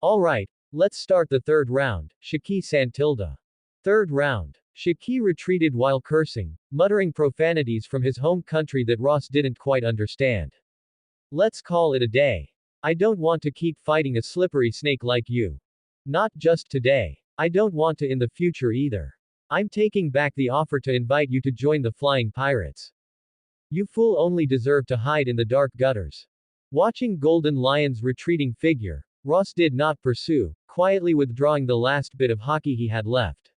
Alright, let's start the third round, Shiki Santilda. Third round. Shiki retreated while cursing, muttering profanities from his home country that Ross didn't quite understand. Let's call it a day. I don't want to keep fighting a slippery snake like you. Not just today. I don't want to in the future either. I'm taking back the offer to invite you to join the flying pirates. You fool only deserve to hide in the dark gutters. Watching Golden Lion's retreating figure, Ross did not pursue, quietly withdrawing the last bit of hockey he had left.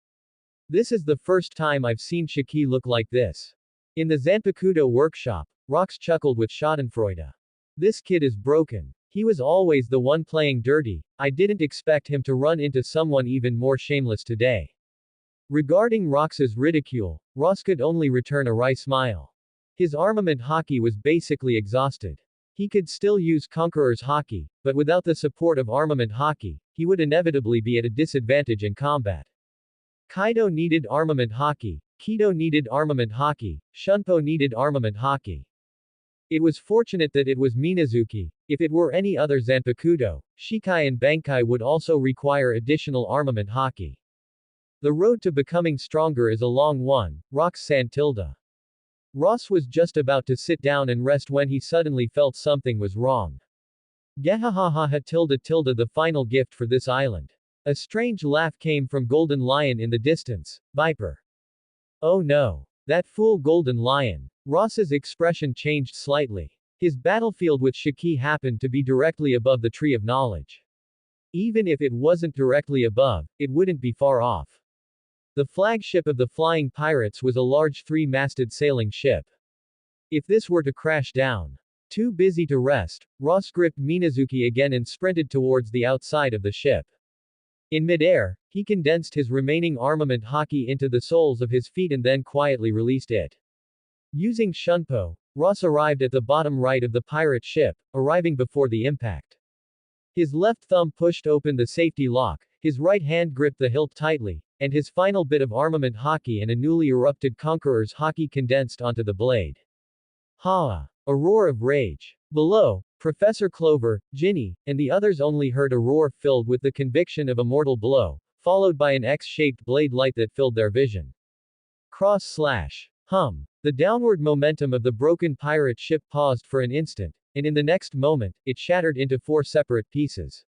This is the first time I've seen Shiki look like this. In the Zanpakuto workshop, Rox chuckled with schadenfreude. This kid is broken. He was always the one playing dirty. I didn't expect him to run into someone even more shameless today. Regarding Rox's ridicule, Ross could only return a wry smile. His armament hockey was basically exhausted. He could still use Conqueror's hockey, but without the support of armament hockey, he would inevitably be at a disadvantage in combat. Kaido needed armament hockey, Kido needed armament hockey, Shunpo needed armament hockey. It was fortunate that it was Minazuki. If it were any other Zanpakuto, Shikai and Bankai would also require additional armament hockey. The road to becoming stronger is a long one, Rox-san tilde. Ross was just about to sit down and rest when he suddenly felt something was wrong. Gehahaha tilde tilde the final gift for this island. A strange laugh came from Golden Lion in the distance. Viper. Oh no. That fool Golden Lion. Ross's expression changed slightly. His battlefield with Shiki happened to be directly above the Tree of Knowledge. Even if it wasn't directly above, it wouldn't be far off. The flagship of the flying pirates was a large three-masted sailing ship. If this were to crash down. Too busy to rest, Ross gripped Minazuki again and sprinted towards the outside of the ship. In midair, he condensed his remaining armament hockey into the soles of his feet and then quietly released it. Using Shunpo, Ross arrived at the bottom right of the pirate ship, arriving before the impact. His left thumb pushed open the safety lock, his right hand gripped the hilt tightly, and his final bit of armament hockey and a newly erupted Conqueror's hockey condensed onto the blade. Ha! A roar of rage. Below, Professor Clover, Ginny, and the others only heard a roar filled with the conviction of a mortal blow, followed by an X-shaped blade light that filled their vision. Cross slash. Hum. The downward momentum of the broken pirate ship paused for an instant, and in the next moment, it shattered into 4 separate pieces.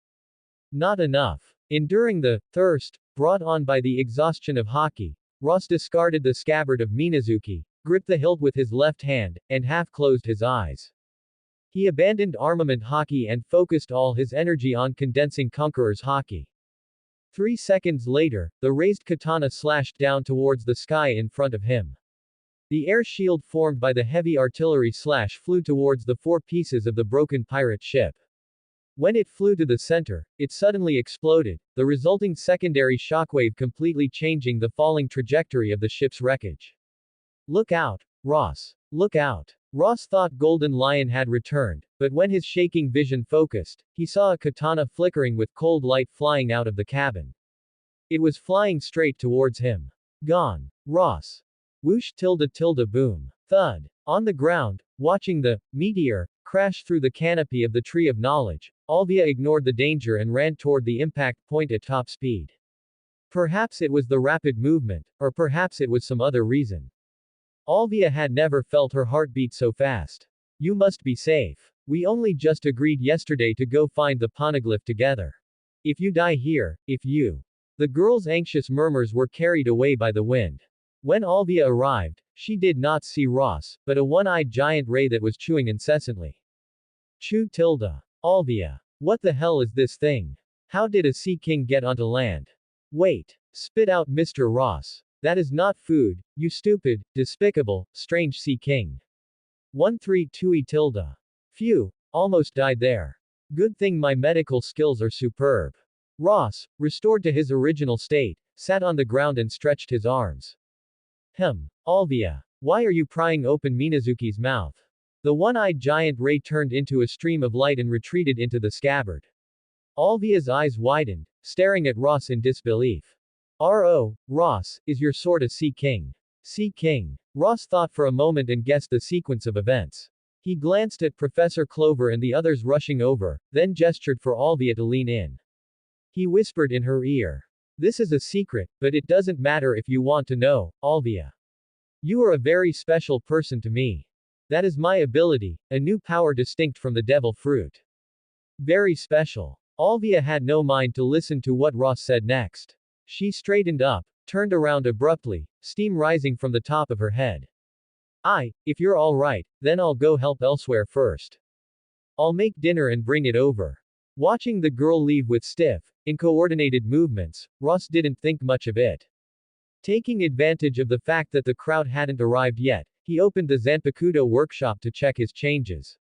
Not enough. Enduring the thirst brought on by the exhaustion of hockey, Ross discarded the scabbard of Minazuki, gripped the hilt with his left hand, and half closed his eyes. He abandoned armament hockey and focused all his energy on condensing Conqueror's hockey. 3 seconds later, the raised katana slashed down towards the sky in front of him. The air shield formed by the heavy artillery slash flew towards the 4 pieces of the broken pirate ship. When it flew to the center, it suddenly exploded, the resulting secondary shockwave completely changing the falling trajectory of the ship's wreckage. Look out, Ross. Look out. Ross thought Golden Lion had returned, but when his shaking vision focused, he saw a katana flickering with cold light flying out of the cabin. It was flying straight towards him. Gone. Ross. Whoosh tilde tilde boom. Thud. On the ground, watching the meteor crash through the canopy of the Tree of Knowledge, Alvia ignored the danger and ran toward the impact point at top speed. Perhaps it was the rapid movement, or perhaps it was some other reason. Alvia had never felt her heartbeat so fast. You must be safe. We only just agreed yesterday to go find the poneglyph together. If you die here, if you. The girl's anxious murmurs were carried away by the wind. When Alvia arrived, she did not see Ross, but a one-eyed giant ray that was chewing incessantly. Chew tilde. Alvia. What the hell is this thing? How did a sea king get onto land? Wait. Spit out Mr. Ross. That is not food, you stupid, despicable, strange sea king. 132 tilde. Phew. Almost died there. Good thing my medical skills are superb. Ross, restored to his original state, sat on the ground and stretched his arms. Alvia. Why are you prying open Minazuki's mouth? The one-eyed giant ray turned into a stream of light and retreated into the scabbard. Alvia's eyes widened, staring at Ross in disbelief. Ross, is your sword a sea king? Sea king. Ross thought for a moment and guessed the sequence of events. He glanced at Professor Clover and the others rushing over, then gestured for Alvia to lean in. He whispered in her ear. This is a secret, but it doesn't matter if you want to know, Alvia. You are a very special person to me. That is my ability, a new power distinct from the devil fruit. Very special. Alvia had no mind to listen to what Ross said next. She straightened up, turned around abruptly, steam rising from the top of her head. If you're alright, then I'll go help elsewhere first. I'll make dinner and bring it over. Watching the girl leave with stiff, uncoordinated movements, Ross didn't think much of it. Taking advantage of the fact that the crowd hadn't arrived yet, he opened the Zanpakuto workshop to check his changes.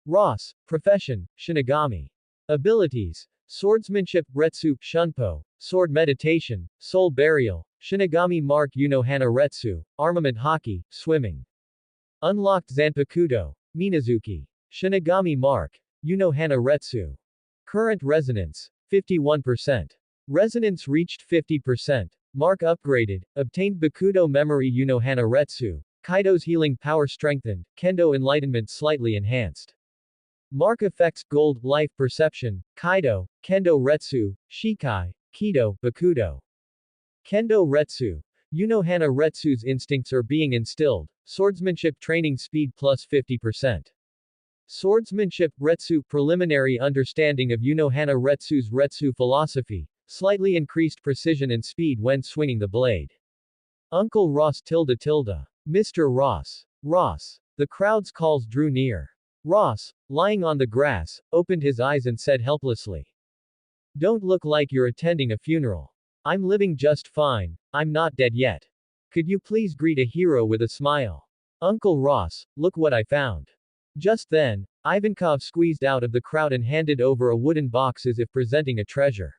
Ross, profession, Shinigami. Abilities, swordsmanship, Retsu, Shunpo, sword meditation, soul burial, Shinigami mark Hana Retsu, armament hockey, swimming. Unlocked Zanpakuto, Minazuki. Shinigami mark, Hana Retsu. Current resonance, 51%. Resonance reached 50%. Mark upgraded, obtained Bakudo memory Hana Retsu, Kaido's healing power strengthened, Kendo enlightenment slightly enhanced. Mark effects gold, life perception, Kaido, Kendo Retsu, Shikai, Kido, Bakudo. Kendo Retsu. Hana Retsu's instincts are being instilled, swordsmanship training speed plus 50%. Swordsmanship, Retsu, preliminary understanding of Hana Retsu's Retsu philosophy, slightly increased precision and speed when swinging the blade. Uncle Ross tilde. Mr. Ross. Ross. The crowd's calls drew near. Ross, lying on the grass, opened his eyes and said helplessly. Don't look like you're attending a funeral. I'm living just fine, I'm not dead yet. Could you please greet a hero with a smile? Uncle Ross, look what I found. Just then, Ivankov squeezed out of the crowd and handed over a wooden box as if presenting a treasure.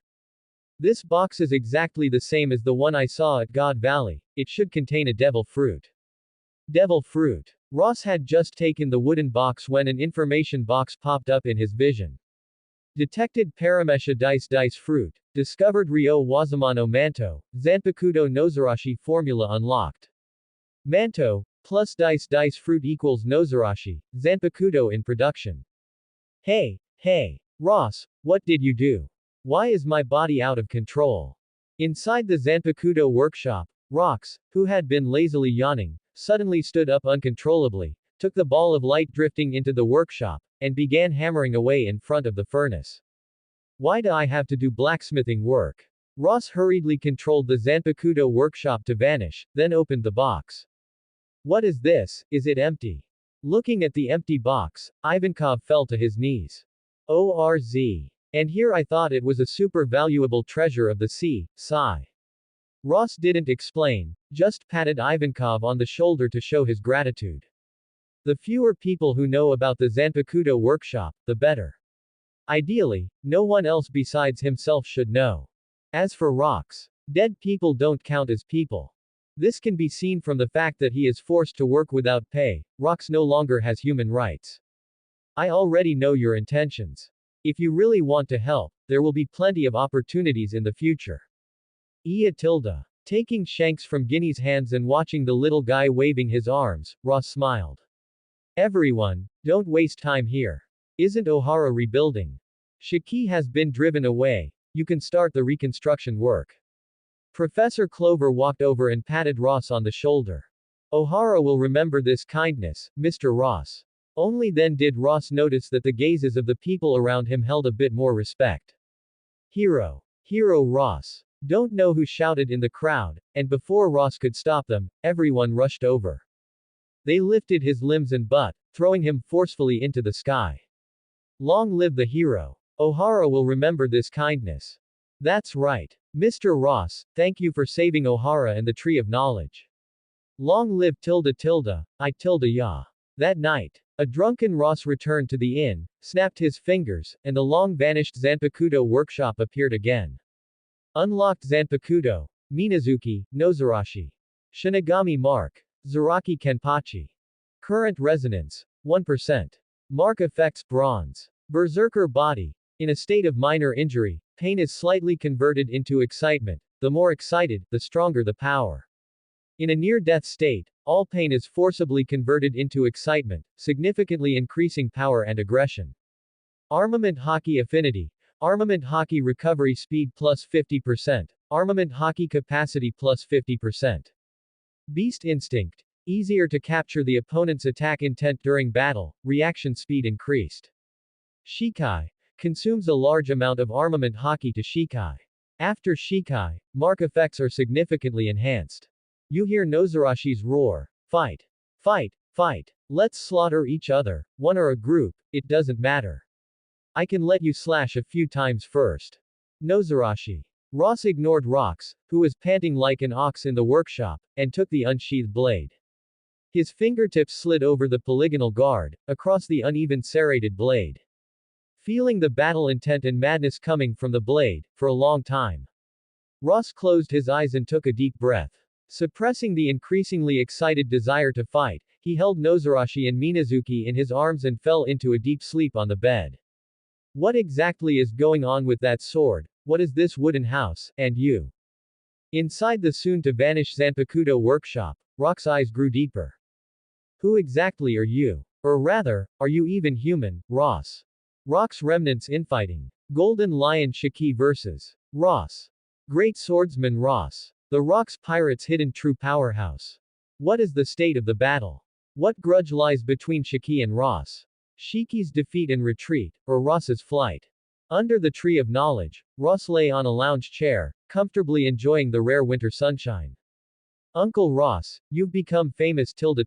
This box is exactly the same as the one I saw at God Valley. It should contain a devil fruit. Devil fruit. Ross had just taken the wooden box when an information box popped up in his vision. Detected Paramesha dice fruit. Discovered Ryo Wazamano Manto. Zanpakuto Nozarashi formula unlocked. Manto, plus dice fruit equals Nozarashi. Zanpakuto in production. Hey, Ross, what did you do? Why is my body out of control? Inside the Zanpakuto workshop, Rox, who had been lazily yawning, suddenly stood up uncontrollably, took the ball of light drifting into the workshop, and began hammering away in front of the furnace. Why do I have to do blacksmithing work? Ross hurriedly controlled the Zanpakuto workshop to vanish, then opened the box. What is this? Is it empty? Looking at the empty box, Ivankov fell to his knees. ORZ. And here I thought it was a super valuable treasure of the sea, sigh. Ross didn't explain, just patted Ivankov on the shoulder to show his gratitude. The fewer people who know about the Zanpakuto workshop, the better. Ideally, no one else besides himself should know. As for Rox, dead people don't count as people. This can be seen from the fact that he is forced to work without pay. Rox no longer has human rights. I already know your intentions. If you really want to help, there will be plenty of opportunities in the future. Taking Shanks from Guinea's hands and watching the little guy waving his arms, Ross smiled. Everyone, don't waste time here. Isn't Ohara rebuilding? Shiki has been driven away. You can start the reconstruction work. Professor Clover walked over and patted Ross on the shoulder. Ohara will remember this kindness, Mr. Ross. Only then did Ross notice that the gazes of the people around him held a bit more respect. Hero Ross. Don't know who shouted in the crowd, and before Ross could stop them, everyone rushed over. They lifted his limbs and butt, throwing him forcefully into the sky. Long live the hero. Ohara will remember this kindness. That's right. Mr. Ross, thank you for saving Ohara and the Tree of Knowledge. Long live ya. That night, a drunken Ross returned to the inn, snapped his fingers, and the long-vanished Zanpakuto workshop appeared again. Unlocked Zanpakuto, Minazuki, Nozarashi. Shinigami mark, Zaraki Kenpachi. Current resonance, 1%. Mark effects bronze. Berserker body. In a state of minor injury, pain is slightly converted into excitement. The more excited, the stronger the power. In a near-death state, all pain is forcibly converted into excitement, significantly increasing power and aggression. Armament hockey affinity. Armament hockey recovery speed plus 50%. Armament hockey capacity plus 50%. Beast instinct. Easier to capture the opponent's attack intent during battle, reaction speed increased. Shikai. Consumes a large amount of armament hockey to Shikai. After Shikai, mark effects are significantly enhanced. You hear Nozarashi's roar. Fight. Fight. Fight. Let's slaughter each other, one or a group, it doesn't matter. I can let you slash a few times first. Nozarashi. Ross ignored Rox, who was panting like an ox in the workshop, and took the unsheathed blade. His fingertips slid over the polygonal guard, across the uneven serrated blade. Feeling the battle intent and madness coming from the blade, for a long time. Ross closed his eyes and took a deep breath. Suppressing the increasingly excited desire to fight, he held Nozarashi and Minazuki in his arms and fell into a deep sleep on the bed. What exactly is going on with that sword? What is this wooden house, and you? Inside the soon-to-vanish Zanpakuto workshop, Rock's eyes grew deeper. Who exactly are you? Or rather, are you even human, Ross? Rock's remnants infighting. Golden Lion Shiki vs. Ross. Great Swordsman Ross. The Rock's Pirates' hidden true powerhouse. What is the state of the battle? What grudge lies between Shiki and Ross? Shiki's defeat and retreat, or Ross's flight? Under the tree of knowledge, Ross lay on a lounge chair, comfortably enjoying the rare winter sunshine. Uncle Ross, you've become famous tilde.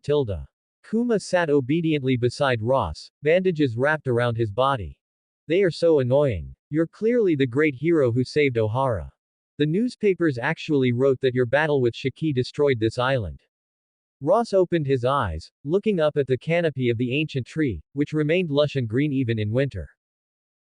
Kuma sat obediently beside Ross, bandages wrapped around his body. They are so annoying. You're clearly the great hero who saved Ohara. The newspapers actually wrote that your battle with Shiki destroyed this island. Ross opened his eyes, looking up at the canopy of the ancient tree, which remained lush and green even in winter.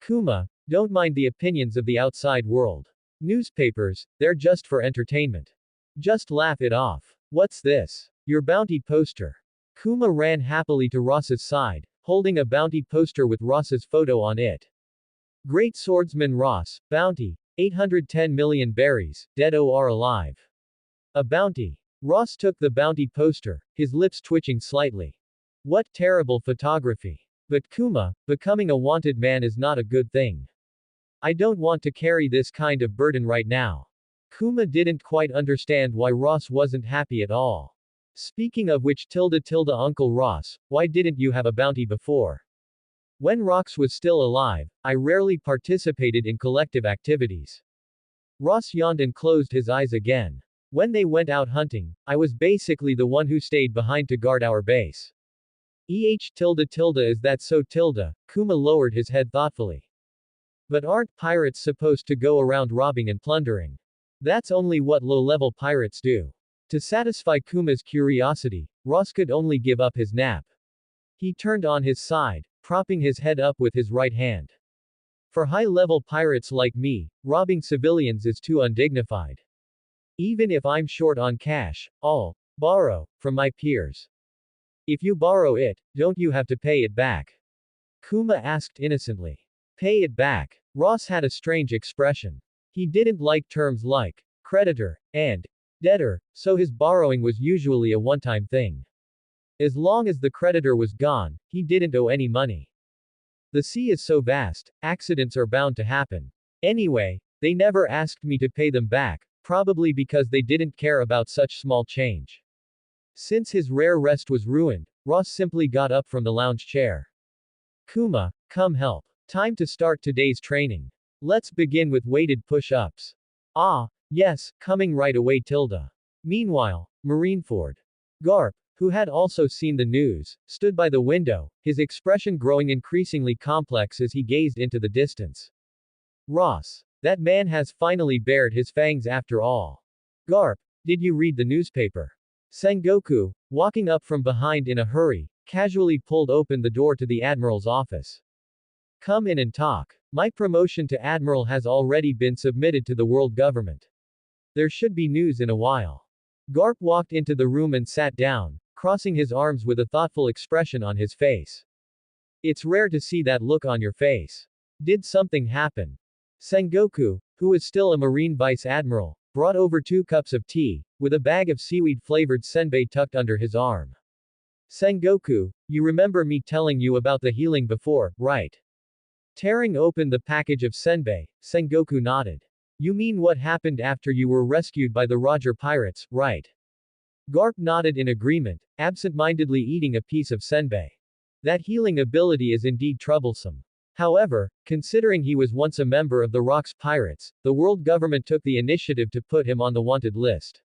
Kuma, don't mind the opinions of the outside world. Newspapers, they're just for entertainment. Just laugh it off. What's this? Your bounty poster. Kuma ran happily to Ross's side, holding a bounty poster with Ross's photo on it. Great Swordsman Ross, bounty, 810 million berries, dead or alive. A bounty. Ross took the bounty poster, his lips twitching slightly. What terrible photography. But Kuma, becoming a wanted man is not a good thing. I don't want to carry this kind of burden right now. Kuma didn't quite understand why Ross wasn't happy at all. Speaking of which Uncle Ross, why didn't you have a bounty before? When Rox was still alive, I rarely participated in collective activities. Ross yawned and closed his eyes again. When they went out hunting, I was basically the one who stayed behind to guard our base. Is that so? Kuma lowered his head thoughtfully. But aren't pirates supposed to go around robbing and plundering? That's only what low-level pirates do. To satisfy Kuma's curiosity, Ross could only give up his nap. He turned on his side, propping his head up with his right hand. For high-level pirates like me, robbing civilians is too undignified. Even if I'm short on cash, I'll borrow from my peers. If you borrow it, don't you have to pay it back? Kuma asked innocently. Pay it back. Ross had a strange expression. He didn't like terms like creditor and debtor, so his borrowing was usually a one-time thing. As long as the creditor was gone, he didn't owe any money. The sea is so vast, accidents are bound to happen. Anyway, they never asked me to pay them back, probably because they didn't care about such small change. Since his rare rest was ruined, Ross simply got up from the lounge chair. Kuma, come help. Time to start today's training. Let's begin with weighted push-ups. Ah, yes, coming right away. Meanwhile, Marineford. Garp, who had also seen the news, stood by the window, his expression growing increasingly complex as he gazed into the distance. Ross. That man has finally bared his fangs after all. Garp, did you read the newspaper? Sengoku, walking up from behind in a hurry, casually pulled open the door to the Admiral's office. Come in and talk. My promotion to Admiral has already been submitted to the world government. There should be news in a while. Garp walked into the room and sat down, crossing his arms with a thoughtful expression on his face. It's rare to see that look on your face. Did something happen? Sengoku, who was still a Marine Vice Admiral, brought over 2 cups of tea, with a bag of seaweed-flavored senbei tucked under his arm. Sengoku, you remember me telling you about the healing before, right? Tearing open the package of senbei, Sengoku nodded. You mean what happened after you were rescued by the Roger pirates, right? Garp nodded in agreement, absent-mindedly eating a piece of senbei. That healing ability is indeed troublesome. However, considering he was once a member of the Rocks Pirates, the world government took the initiative to put him on the wanted list.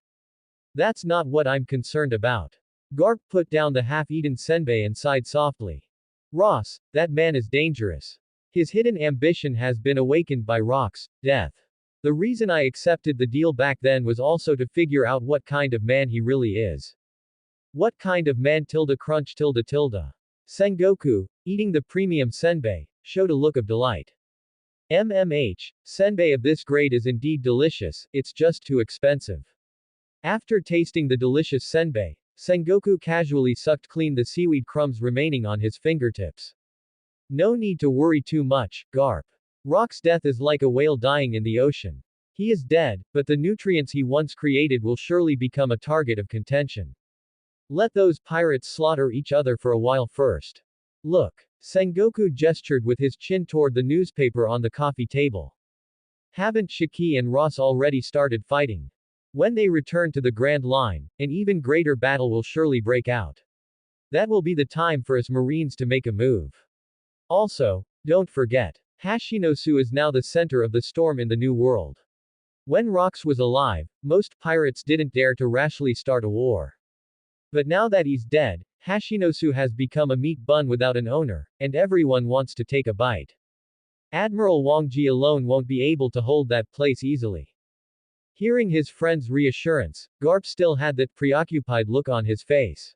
That's not what I'm concerned about. Garp put down the half-eaten senbei and sighed softly. Ross, that man is dangerous. His hidden ambition has been awakened by Rock's death. The reason I accepted the deal back then was also to figure out what kind of man he really is. What kind of man tilde crunch tilde tilde. Sengoku, eating the premium senbei, showed a look of delight. Senbei of this grade is indeed delicious, it's just too expensive. After tasting the delicious senbei, Sengoku casually sucked clean the seaweed crumbs remaining on his fingertips. No need to worry too much, Garp. Rock's death is like a whale dying in the ocean. He is dead, but the nutrients he once created will surely become a target of contention. Let those pirates slaughter each other for a while first. Look. Sengoku gestured with his chin toward the newspaper on the coffee table. Haven't Shiki and Ross already started fighting? When they return to the Grand Line, an even greater battle will surely break out. That will be the time for us Marines to make a move. Also, don't forget, Hashinosu is now the center of the storm in the New World. When Rox was alive, most pirates didn't dare to rashly start a war. But now that he's dead, Hashinosu has become a meat bun without an owner, and everyone wants to take a bite. Admiral Wangji alone won't be able to hold that place easily. Hearing his friend's reassurance, Garp still had that preoccupied look on his face.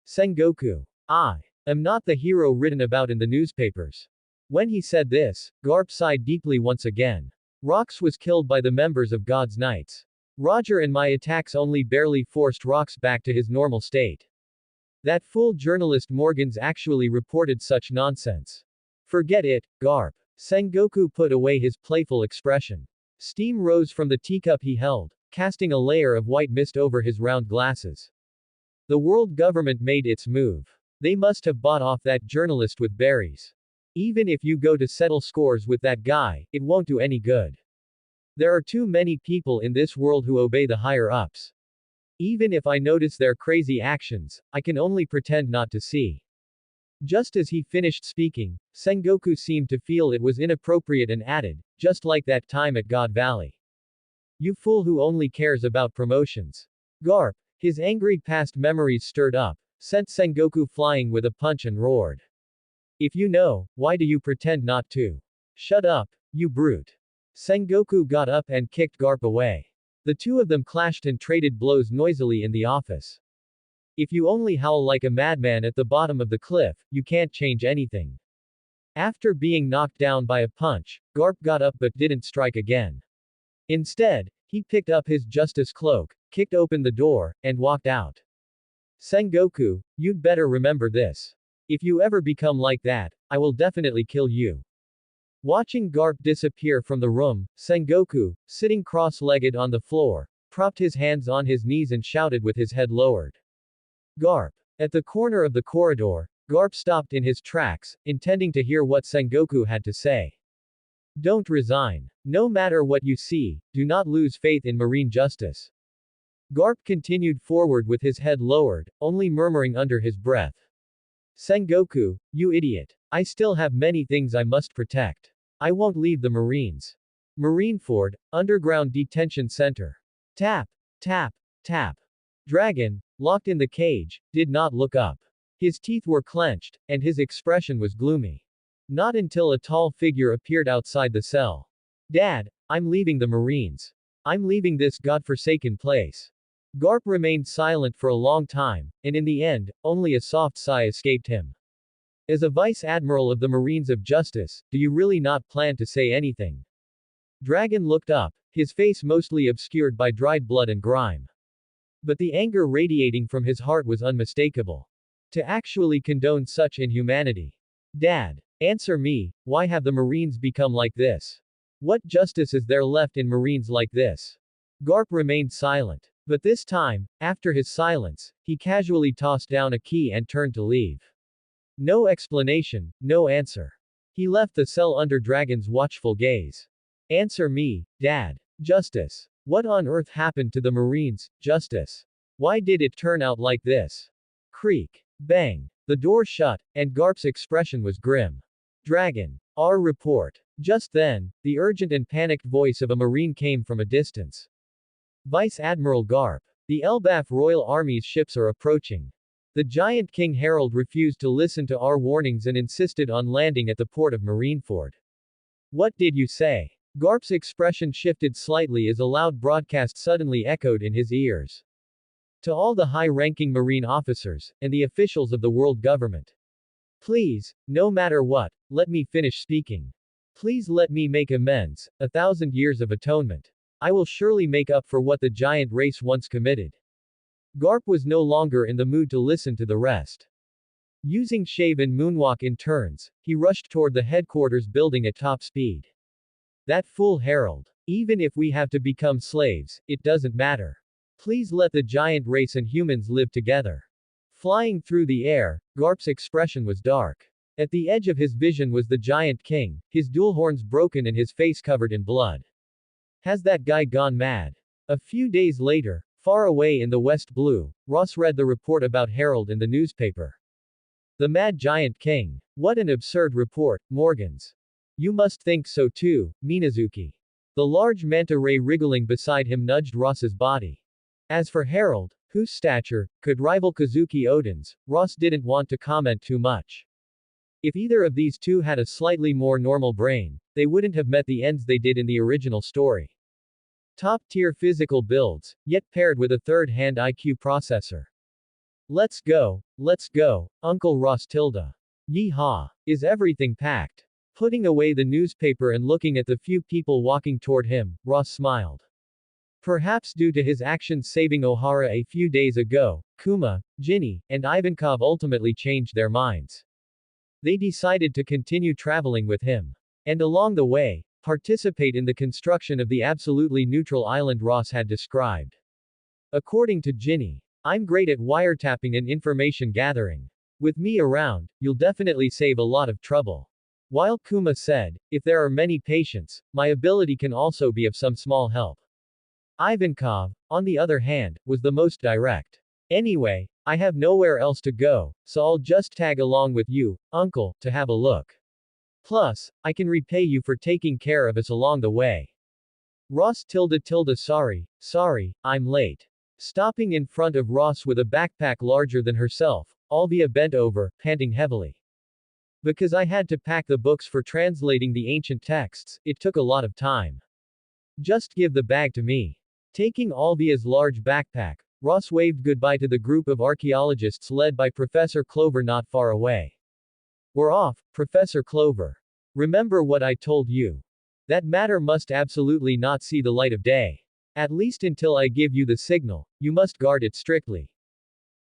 Sengoku. I am not the hero written about in the newspapers. When he said this, Garp sighed deeply once again. Rox was killed by the members of God's Knights. Roger and my attacks only barely forced Rox back to his normal state. That fool journalist Morgans actually reported such nonsense. Forget it, Garp. Sengoku put away his playful expression. Steam rose from the teacup he held, casting a layer of white mist over his round glasses. The world government made its move. They must have bought off that journalist with berries. Even if you go to settle scores with that guy, it won't do any good. There are too many people in this world who obey the higher-ups. Even if I notice their crazy actions, I can only pretend not to see. Just as he finished speaking, Sengoku seemed to feel it was inappropriate and added, just like that time at God Valley. You fool who only cares about promotions. Garp, his angry past memories stirred up, sent Sengoku flying with a punch and roared. If you know, why do you pretend not to? Shut up, you brute. Sengoku got up and kicked Garp away. The two of them clashed and traded blows noisily in the office. If you only howl like a madman at the bottom of the cliff, you can't change anything. After being knocked down by a punch, Garp got up but didn't strike again. Instead, he picked up his justice cloak, kicked open the door, and walked out. Sengoku, you'd better remember this. If you ever become like that, I will definitely kill you. Watching Garp disappear from the room, Sengoku, sitting cross-legged on the floor, propped his hands on his knees and shouted with his head lowered. Garp. At the corner of the corridor, Garp stopped in his tracks, intending to hear what Sengoku had to say. Don't resign. No matter what you see, do not lose faith in marine justice. Garp continued forward with his head lowered, only murmuring under his breath. Sengoku, you idiot. I still have many things I must protect. I won't leave the Marines. Marineford, Underground Detention Center. Tap, tap, tap. Dragon, locked in the cage, did not look up. His teeth were clenched, and his expression was gloomy. Not until a tall figure appeared outside the cell. Dad, I'm leaving the Marines. I'm leaving this godforsaken place. Garp remained silent for a long time, and in the end, only a soft sigh escaped him. As a Vice Admiral of the Marines of Justice, do you really not plan to say anything? Dragon looked up, his face mostly obscured by dried blood and grime. But the anger radiating from his heart was unmistakable. To actually condone such inhumanity. Dad, answer me, why have the Marines become like this? What justice is there left in Marines like this? Garp remained silent. But this time, after his silence, he casually tossed down a key and turned to leave. No explanation, no answer. He left the cell under Dragon's watchful gaze. Answer me, Dad. Justice. What on earth happened to the Marines, Justice? Why did it turn out like this? Creak. Bang. The door shut, and Garp's expression was grim. Dragon. Our report. Just then, the urgent and panicked voice of a Marine came from a distance. Vice Admiral Garp. The Elbaf Royal Army's ships are approaching. The giant King Harold refused to listen to our warnings and insisted on landing at the port of Marineford. What did you say? Garp's expression shifted slightly as a loud broadcast suddenly echoed in his ears. To all the high-ranking Marine officers, and the officials of the world government. Please, no matter what, let me finish speaking. Please let me make amends, 1,000 years of atonement. I will surely make up for what the giant race once committed. Garp was no longer in the mood to listen to the rest. Using shave and moonwalk in turns, he rushed toward the headquarters building at top speed. That fool Harold. Even if we have to become slaves, it doesn't matter. Please let the giant race and humans live together. Flying through the air, Garp's expression was dark. At the edge of his vision was the giant king, his dual horns broken and his face covered in blood. Has that guy gone mad? A few days later, far away in the West Blue, Ross read the report about Harold in the newspaper. The mad giant king. What an absurd report, Morgans. You must think so too, Minazuki. The large manta ray wriggling beside him nudged Ross's body. As for Harold, whose stature could rival Kazuki Odin's, Ross didn't want to comment too much. If either of these two had a slightly more normal brain, they wouldn't have met the ends they did in the original story. Top-tier physical builds, yet paired with a third-hand IQ processor. Let's go, Uncle Ross tilde. Yee-haw. Is everything packed? Putting away the newspaper and looking at the few people walking toward him, Ross smiled. Perhaps due to his actions saving Ohara a few days ago, Kuma, Ginny, and Ivankov ultimately changed their minds. They decided to continue traveling with him. And along the way, participate in the construction of the absolutely neutral island Ross had described. According to Ginny, I'm great at wiretapping and information gathering. With me around, you'll definitely save a lot of trouble. While Kuma said, if there are many patients, my ability can also be of some small help. Ivankov, on the other hand, was the most direct. Anyway, I have nowhere else to go, so I'll just tag along with you, Uncle, to have a look. Plus, I can repay you for taking care of us along the way. Ross tilde sorry, I'm late. Stopping in front of Ross with a backpack larger than herself, Alvia bent over, panting heavily. Because I had to pack the books for translating the ancient texts, it took a lot of time. Just give the bag to me. Taking Alvia's large backpack, Ross waved goodbye to the group of archaeologists led by Professor Clover not far away. We're off, Professor Clover. Remember what I told you. That matter must absolutely not see the light of day. At least until I give you the signal, you must guard it strictly.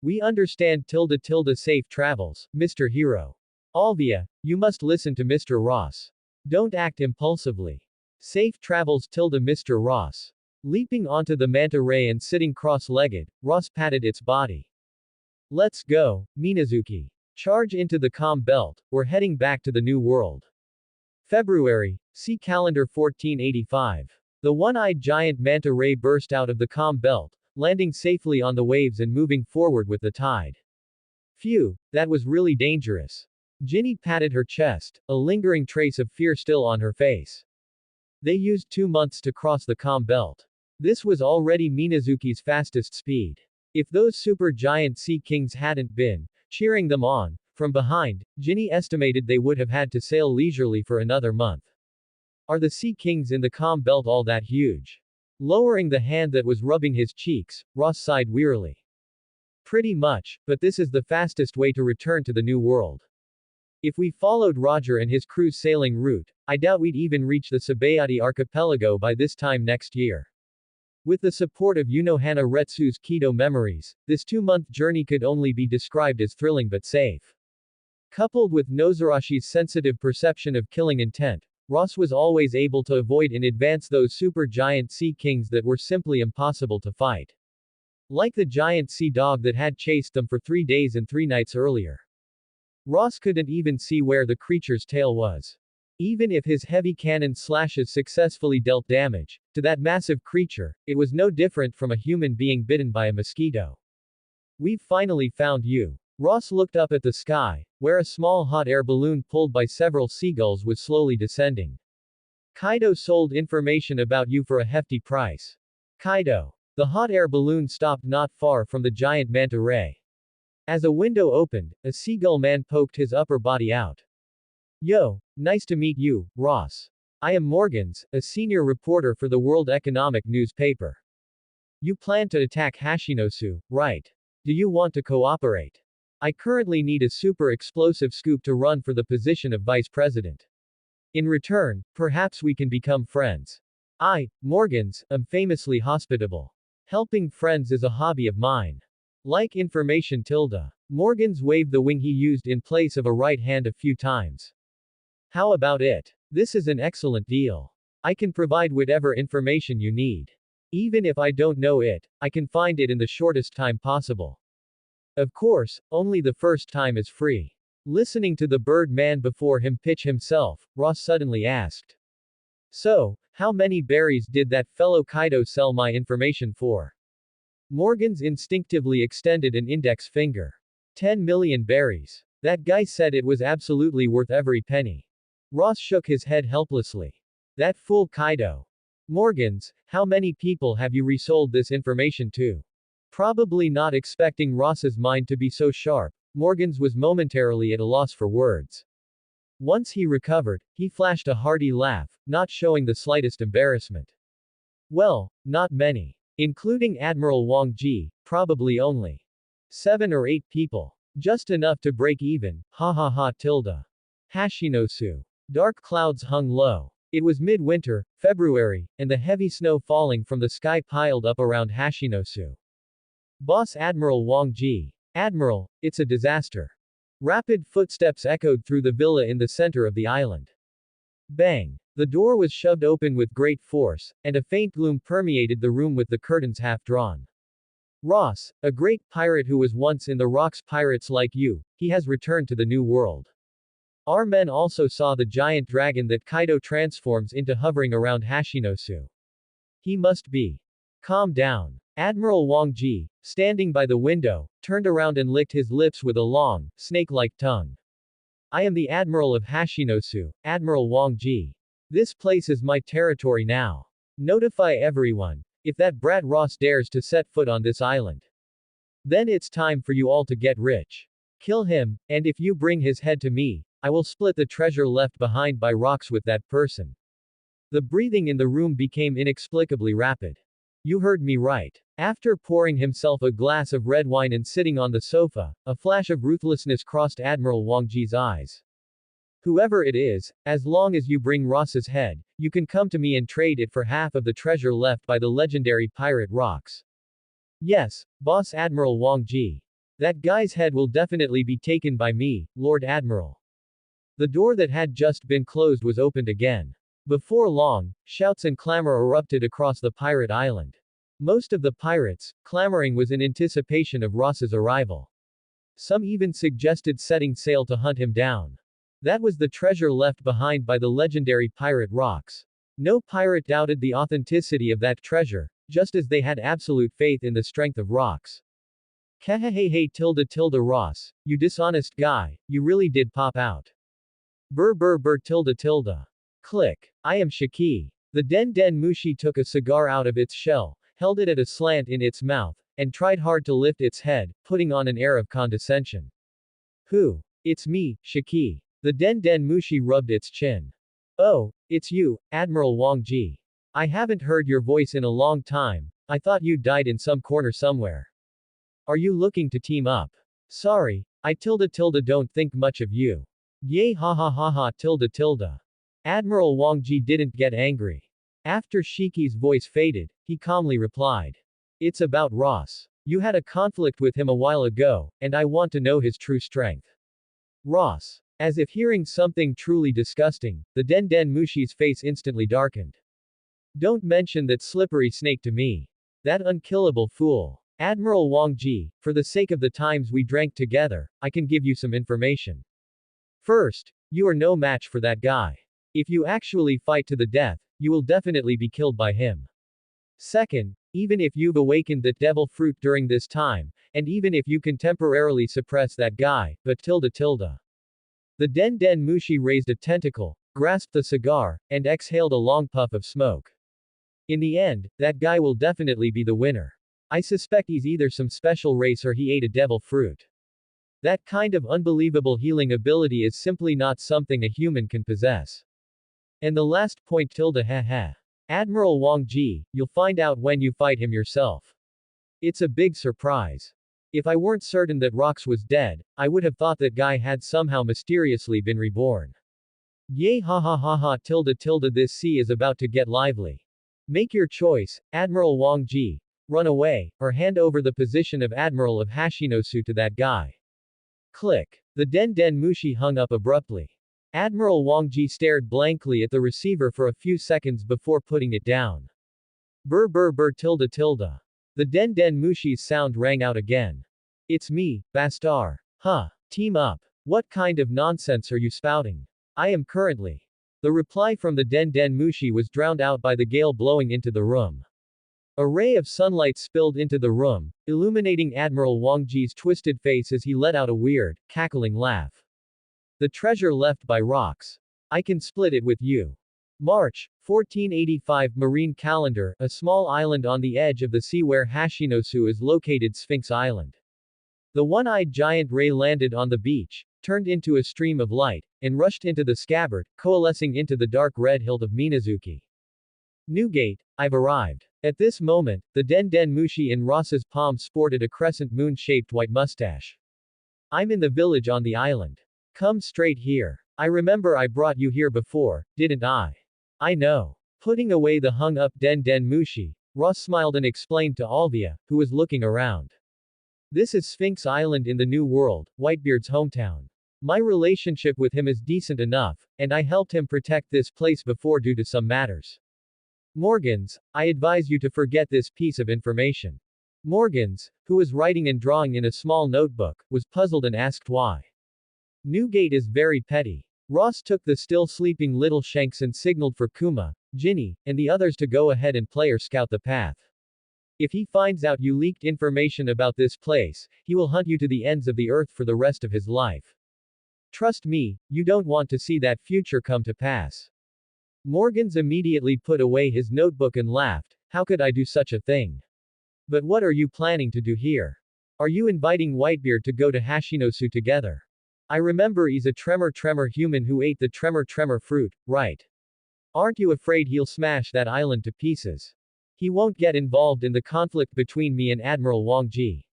We understand tilde safe travels, Mr. Hero. Alvia, you must listen to Mr. Ross. Don't act impulsively. Safe travels tilde Mr. Ross. Leaping onto the manta ray and sitting cross-legged, Ross patted its body. Let's go, Minazuki. Charge into the comm belt, we're heading back to the New World. February, see calendar 1485. The one-eyed giant manta ray burst out of the comm belt, landing safely on the waves and moving forward with the tide. Phew, that was really dangerous. Ginny patted her chest, a lingering trace of fear still on her face. They used 2 months to cross the comm belt. This was already Minazuki's fastest speed. If those super giant sea kings hadn't been cheering them on from behind, Ginny estimated they would have had to sail leisurely for another month. Are the sea kings in the comm belt all that huge? Lowering the hand that was rubbing his cheeks, Ross sighed wearily. Pretty much, but this is the fastest way to return to the New World. If we followed Roger and his crew's sailing route, I doubt we'd even reach the Sabayati archipelago by this time next year. With the support of Unohana Retsu's Kido memories, this 2-month journey could only be described as thrilling but safe. Coupled with Nozarashi's sensitive perception of killing intent, Ross was always able to avoid in advance those super giant sea kings that were simply impossible to fight. Like the giant sea dog that had chased them for 3 days and 3 nights earlier. Ross couldn't even see where the creature's tail was. Even if his heavy cannon slashes successfully dealt damage to that massive creature, it was no different from a human being bitten by a mosquito. We've finally found you. Ross looked up at the sky, where a small hot air balloon pulled by several seagulls was slowly descending. Kaido sold information about you for a hefty price. Kaido. The hot air balloon stopped not far from the giant manta ray. As a window opened, a seagull man poked his upper body out. Yo, nice to meet you, Ross. I am Morgans, a senior reporter for the World Economic newspaper. You plan to attack Hashinosu, right? Do you want to cooperate? I currently need a super explosive scoop to run for the position of vice president. In return, perhaps we can become friends. I, Morgans, am famously hospitable. Helping friends is a hobby of mine. Like information tilde. Morgans waved the wing he used in place of a right hand a few times. How about it? This is an excellent deal. I can provide whatever information you need. Even if I don't know it, I can find it in the shortest time possible. Of course, only the first time is free. Listening to the bird man before him pitch himself, Ross suddenly asked. So, how many berries did that fellow Kaido sell my information for? Morgans instinctively extended an index finger. 10 million berries. That guy said it was absolutely worth every penny. Ross shook his head helplessly. That fool Kaido. Morgans, how many people have you resold this information to? Probably not expecting Ross's mind to be so sharp, Morgans was momentarily at a loss for words. Once he recovered, he flashed a hearty laugh, not showing the slightest embarrassment. Well, not many. Including Admiral Wang Ji, probably only 7 or 8 people. Just enough to break even, ha ha ha tilde. Hashinosu. Dark clouds hung low. It was midwinter, February, and the heavy snow falling from the sky piled up around Hashinosu. Boss Admiral Wang Ji. Admiral, it's a disaster. Rapid footsteps echoed through the villa in the center of the island. Bang! The door was shoved open with great force, and a faint gloom permeated the room with the curtains half drawn. Ross, a great pirate who was once in the rocks. Pirates like you, he has returned to the new world. Our men also saw the giant dragon that Kaido transforms into hovering around Hashinosu. He must be. Calm down. Admiral Wang Ji, standing by the window, turned around and licked his lips with a long, snake-like tongue. I am the Admiral of Hashinosu, Admiral Wang Ji. This place is my territory now. Notify everyone. If that brat Ross dares to set foot on this island, then it's time for you all to get rich. Kill him, and if you bring his head to me, I will split the treasure left behind by rocks with that person. The breathing in the room became inexplicably rapid. You heard me right. After pouring himself a glass of red wine and sitting on the sofa, a flash of ruthlessness crossed Admiral Wang Ji's eyes. Whoever it is, as long as you bring Ross's head, you can come to me and trade it for half of the treasure left by the legendary pirate rocks. Yes, Boss Admiral Wang Ji. That guy's head will definitely be taken by me, Lord Admiral. The door that had just been closed was opened again. Before long, shouts and clamor erupted across the pirate island. Most of the pirates, clamoring was in anticipation of Ross's arrival. Some even suggested setting sail to hunt him down. That was the treasure left behind by the legendary pirate rocks. No pirate doubted the authenticity of that treasure, just as they had absolute faith in the strength of rocks. Kahehehe tilde tilde Ross, you dishonest guy, you really did pop out. Brr tilde tilde. Click. I am Shiki. The Den Den Mushi took a cigar out of its shell, held it at a slant in its mouth, and tried hard to lift its head, putting on an air of condescension. Who? It's me, Shiki. The Den Den Mushi rubbed its chin. Oh, it's you, Admiral Wang Ji. I haven't heard your voice in a long time, I thought you died in some corner somewhere. Are you looking to team up? Sorry, I tilde tilde don't think much of you. Yay ha ha ha ha tilde tilde. Admiral Wang Ji didn't get angry. After Shiki's voice faded, he calmly replied. It's about Ross. You had a conflict with him a while ago, and I want to know his true strength. Ross. As if hearing something truly disgusting, the Den Den Mushi's face instantly darkened. Don't mention that slippery snake to me. That unkillable fool. Admiral Wang Ji, for the sake of the times we drank together, I can give you some information. First, you are no match for that guy. If you actually fight to the death, you will definitely be killed by him. Second, even if you've awakened the devil fruit during this time, and even if you can temporarily suppress that guy, but tilde tilde. The Den Den Mushi raised a tentacle, grasped the cigar, and exhaled a long puff of smoke. In the end, that guy will definitely be the winner. I suspect he's either some special race or he ate a devil fruit. That kind of unbelievable healing ability is simply not something a human can possess. And the last point tilde heh. Admiral Wang Ji, you'll find out when you fight him yourself. It's a big surprise. If I weren't certain that Rox was dead, I would have thought that guy had somehow mysteriously been reborn. Yay tilde this sea is about to get lively. Make your choice, Admiral Wang Ji. Run away, or hand over the position of Admiral of Hashinosu to that guy. Click. The Den Den Mushi hung up abruptly. Admiral Wang Ji stared blankly at the receiver for a few seconds before putting it down. Tilde tilde. The Den Den Mushi's sound rang out again. It's me, Bastar. Huh. Team up. What kind of nonsense are you spouting? I am currently. The reply from the Den Den Mushi was drowned out by the gale blowing into the room. A ray of sunlight spilled into the room, illuminating Admiral Wang Ji's twisted face as he let out a weird, cackling laugh. The treasure left by Rox. I can split it with you. March, 1485 Marine Calendar, a small island on the edge of the sea where Hashinosu is located. Sphinx Island. The one-eyed giant ray landed on the beach, turned into a stream of light, and rushed into the scabbard, coalescing into the dark red hilt of Minazuki. Newgate, I've arrived. At this moment, the Den Den Mushi in Ross's palm sported a crescent moon-shaped white mustache. I'm in the village on the island. Come straight here. I remember I brought you here before, didn't I? I know. Putting away the hung-up Den Den Mushi, Ross smiled and explained to Alvia, who was looking around. This is Sphinx Island in the New World, Whitebeard's hometown. My relationship with him is decent enough, and I helped him protect this place before due to some matters. Morgans, I advise you to forget this piece of information. Morgans, who was writing and drawing in a small notebook, was puzzled and asked why. Newgate is very petty. Ross took the still sleeping little Shanks and signaled for Kuma, Ginny, and the others to go ahead and play or scout the path. If he finds out you leaked information about this place, he will hunt you to the ends of the earth for the rest of his life. Trust me, you don't want to see that future come to pass. Morgans immediately put away his notebook and laughed. How could I do such a thing? But what are you planning to do here? Are you inviting Whitebeard to go to Hashinosu together? I remember he's a tremor human who ate the tremor fruit, right? Aren't you afraid he'll smash that island to pieces? He won't get involved in the conflict between me and Admiral Wang Ji.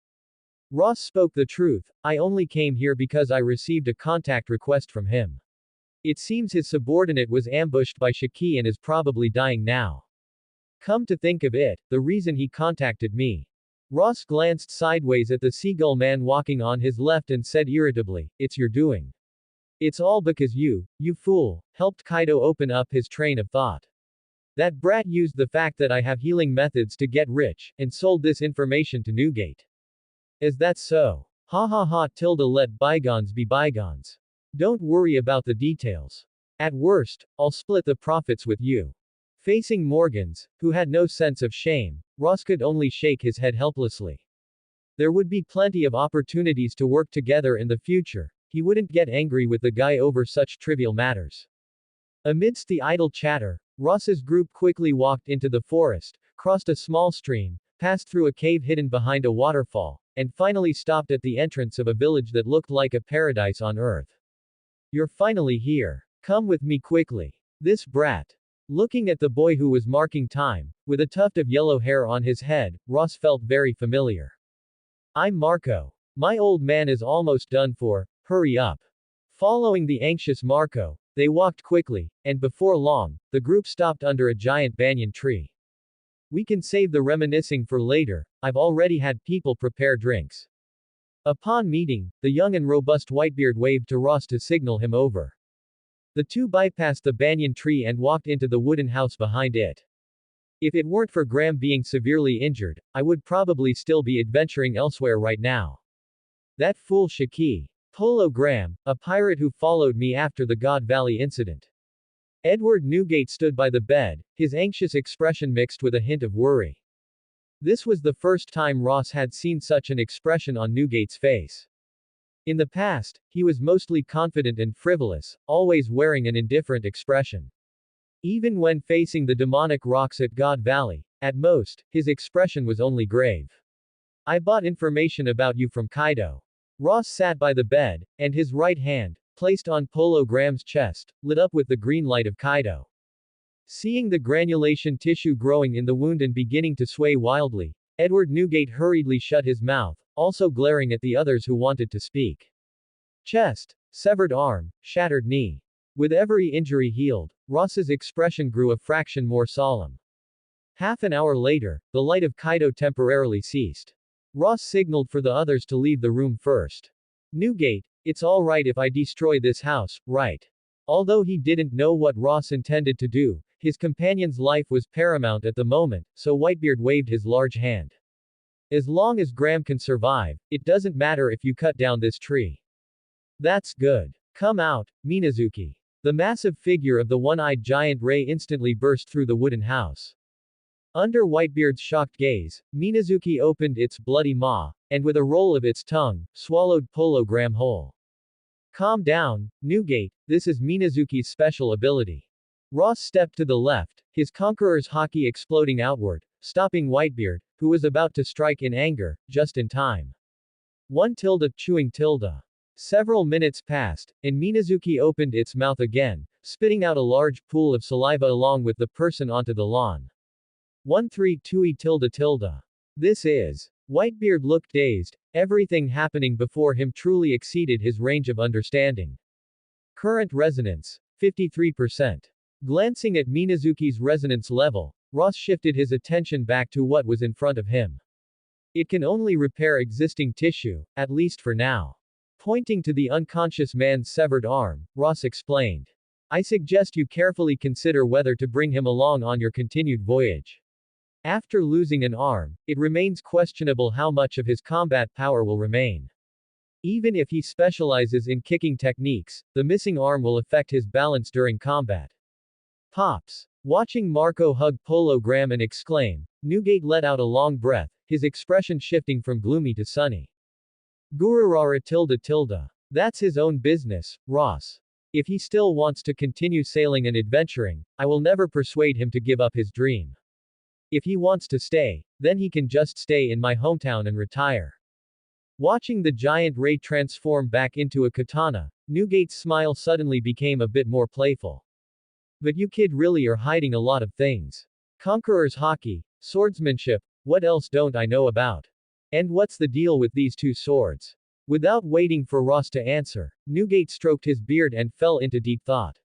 Ross spoke the truth. I only came here because I received a contact request from him. It seems his subordinate was ambushed by Shiki and is probably dying now. Come to think of it, the reason he contacted me. Ross glanced sideways at the seagull man walking on his left and said irritably, it's your doing. It's all because you fool, helped Kaido open up his train of thought. That brat used the fact that I have healing methods to get rich, and sold this information to Newgate. Is that so? Tilde let bygones be bygones. Don't worry about the details. At worst, I'll split the profits with you. Facing Morgans, who had no sense of shame, Ross could only shake his head helplessly. There would be plenty of opportunities to work together in the future. He wouldn't get angry with the guy over such trivial matters. Amidst the idle chatter, Ross's group quickly walked into the forest, crossed a small stream, passed through a cave hidden behind a waterfall, and finally stopped at the entrance of a village that looked like a paradise on earth. You're finally here. Come with me quickly. This brat. Looking at the boy who was marking time, with a tuft of yellow hair on his head, Ross felt very familiar. I'm Marco. My old man is almost done for, hurry up. Following the anxious Marco, they walked quickly, and before long, the group stopped under a giant banyan tree. We can save the reminiscing for later, I've already had people prepare drinks. Upon meeting, the young and robust Whitebeard waved to Ross to signal him over. The two bypassed the banyan tree and walked into the wooden house behind it. If it weren't for Graham being severely injured, I would probably still be adventuring elsewhere right now. That fool Shiki. Polo Graham, a pirate who followed me after the God Valley incident. Edward Newgate stood by the bed, his anxious expression mixed with a hint of worry. This was the first time Ross had seen such an expression on Newgate's face. In the past, he was mostly confident and frivolous, always wearing an indifferent expression. Even when facing the demonic rocks at God Valley, at most, his expression was only grave. I bought information about you from Kaido. Ross sat by the bed, and his right hand, placed on Polo Graham's chest, lit up with the green light of Kaido. Seeing the granulation tissue growing in the wound and beginning to sway wildly, Edward Newgate hurriedly shut his mouth, also glaring at the others who wanted to speak. Chest, severed arm, shattered knee. With every injury healed, Ross's expression grew a fraction more solemn. Half an hour later, the light of Kaido temporarily ceased. Ross signaled for the others to leave the room first. Newgate, it's all right if I destroy this house, right? Although he didn't know what Ross intended to do, his companion's life was paramount at the moment, so Whitebeard waved his large hand. As long as Graham can survive, it doesn't matter if you cut down this tree. That's good. Come out, Minazuki. The massive figure of the one-eyed giant Ray instantly burst through the wooden house. Under Whitebeard's shocked gaze, Minazuki opened its bloody maw, and with a roll of its tongue, swallowed Polo Graham whole. Calm down, Newgate, this is Minazuki's special ability. Ross stepped to the left, his conqueror's haki exploding outward, stopping Whitebeard, who was about to strike in anger, just in time. 1 tilde chewing tilde. Several minutes passed, and Minazuki opened its mouth again, spitting out a large pool of saliva along with the person onto the lawn. 132 tilde tilde. This is. Whitebeard looked dazed, everything happening before him truly exceeded his range of understanding. Current resonance, 53%. Glancing at Minazuki's resonance level, Ross shifted his attention back to what was in front of him. It can only repair existing tissue, at least for now. Pointing to the unconscious man's severed arm, Ross explained. I suggest you carefully consider whether to bring him along on your continued voyage. After losing an arm, it remains questionable how much of his combat power will remain. Even if he specializes in kicking techniques, the missing arm will affect his balance during combat. Pops. Watching Marco hug Polo Graham and exclaim, Newgate let out a long breath, his expression shifting from gloomy to sunny. Gururara tilde tilde. That's his own business, Ross. If he still wants to continue sailing and adventuring, I will never persuade him to give up his dream. If he wants to stay, then he can just stay in my hometown and retire. Watching the giant Ray transform back into a katana, Newgate's smile suddenly became a bit more playful. But you kid really are hiding a lot of things. Conqueror's haki, swordsmanship, what else don't I know about? And what's the deal with these two swords? Without waiting for Ross to answer, Newgate stroked his beard and fell into deep thought.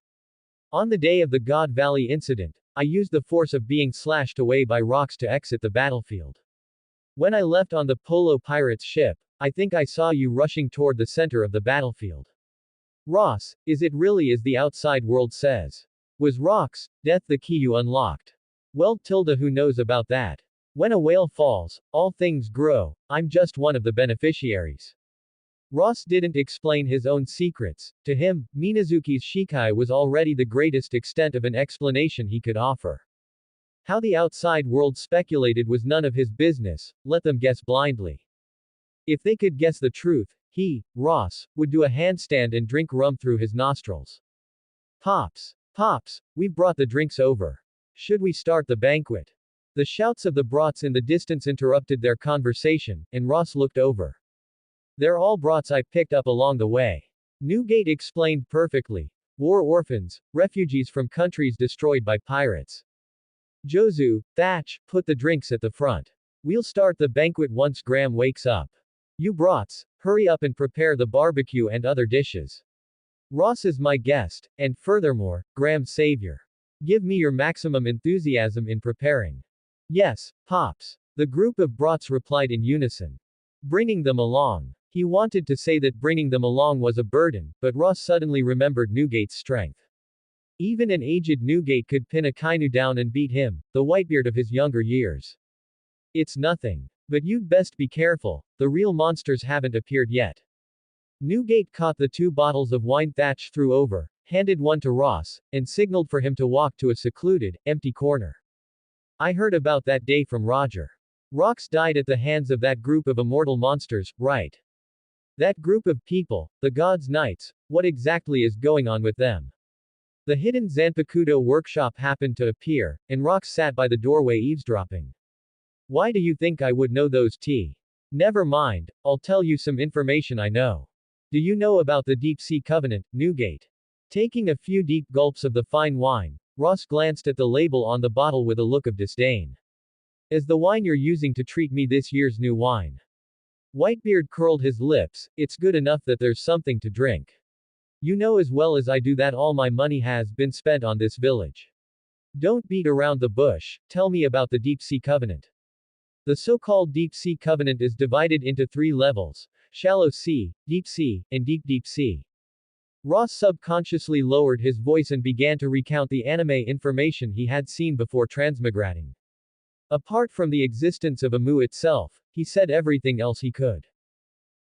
On the day of the God Valley incident, I used the force of being slashed away by rocks to exit the battlefield. When I left on the Polo Pirates ship, I think I saw you rushing toward the center of the battlefield. Ross, is it really as the outside world says? Was rocks, death the key you unlocked? Well, tilde who knows about that? When a whale falls, all things grow, I'm just one of the beneficiaries. Ross didn't explain his own secrets. To him, Minazuki's Shikai was already the greatest extent of an explanation he could offer. How the outside world speculated was none of his business, let them guess blindly. If they could guess the truth, he, Ross, would do a handstand and drink rum through his nostrils. Pops, we've brought the drinks over. Should we start the banquet? The shouts of the brats in the distance interrupted their conversation, and Ross looked over. They're all brats I picked up along the way. Newgate explained perfectly. War orphans, refugees from countries destroyed by pirates. Jozu, Thatch, put the drinks at the front. We'll start the banquet once Graham wakes up. You brats, hurry up and prepare the barbecue and other dishes. Ross is my guest, and furthermore, Graham's savior. Give me your maximum enthusiasm in preparing. Yes, Pops. The group of brats replied in unison. Bringing them along. He wanted to say that bringing them along was a burden, but Ross suddenly remembered Newgate's strength. Even an aged Newgate could pin a Kainu down and beat him, the Whitebeard of his younger years. It's nothing. But you'd best be careful, the real monsters haven't appeared yet. Newgate caught the 2 bottles of wine Thatch threw over, handed one to Ross, and signaled for him to walk to a secluded, empty corner. I heard about that day from Roger. Rox died at the hands of that group of immortal monsters, right? That group of people, the God's Knights, what exactly is going on with them? The hidden Zanpakuto workshop happened to appear, and Rox sat by the doorway eavesdropping. Why do you think I would know those Never mind, I'll tell you some information I know. Do you know about the Deep Sea Covenant, Newgate? Taking a few deep gulps of the fine wine, Ross glanced at the label on the bottle with a look of disdain. Is the wine you're using to treat me this year's new wine? Whitebeard curled his lips, it's good enough that there's something to drink. You know as well as I do that all my money has been spent on this village. Don't beat around the bush, tell me about the Deep Sea Covenant. The so-called Deep Sea Covenant is divided into 3 levels: Shallow Sea, Deep Sea, and Deep Sea. Ross subconsciously lowered his voice and began to recount the anime information he had seen before transmigrating. Apart from the existence of Amu itself, he said everything else he could.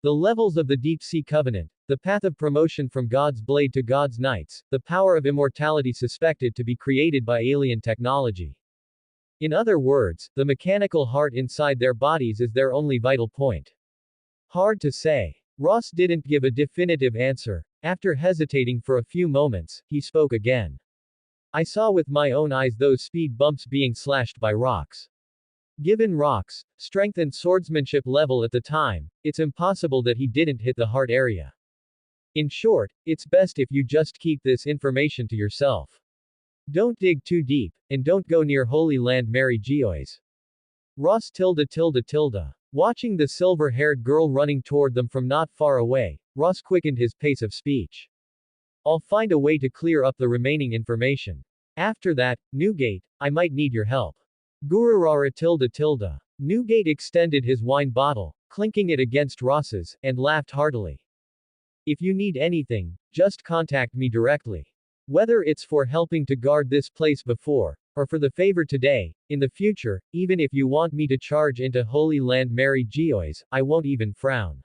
The levels of the Deep Sea Covenant, the path of promotion from God's Blade to God's Knights, the power of immortality suspected to be created by alien technology. In other words, the mechanical heart inside their bodies is their only vital point. Hard to say. Ross didn't give a definitive answer. After hesitating for a few moments, he spoke again. I saw with my own eyes those speed bumps being slashed by rocks. Given Rock's strength and swordsmanship level at the time, it's impossible that he didn't hit the heart area. In short, it's best if you just keep this information to yourself. Don't dig too deep, and don't go near Holy Land Mary Geoise. Ross tilde. Watching the silver-haired girl running toward them from not far away, Ross quickened his pace of speech. I'll find a way to clear up the remaining information. After that, Newgate, I might need your help. Gururara tilde. Newgate extended his wine bottle, clinking it against Ross's, and laughed heartily. If you need anything, just contact me directly. Whether it's for helping to guard this place before, or for the favor today, in the future, even if you want me to charge into Holy Land Mary Geoise, I won't even frown.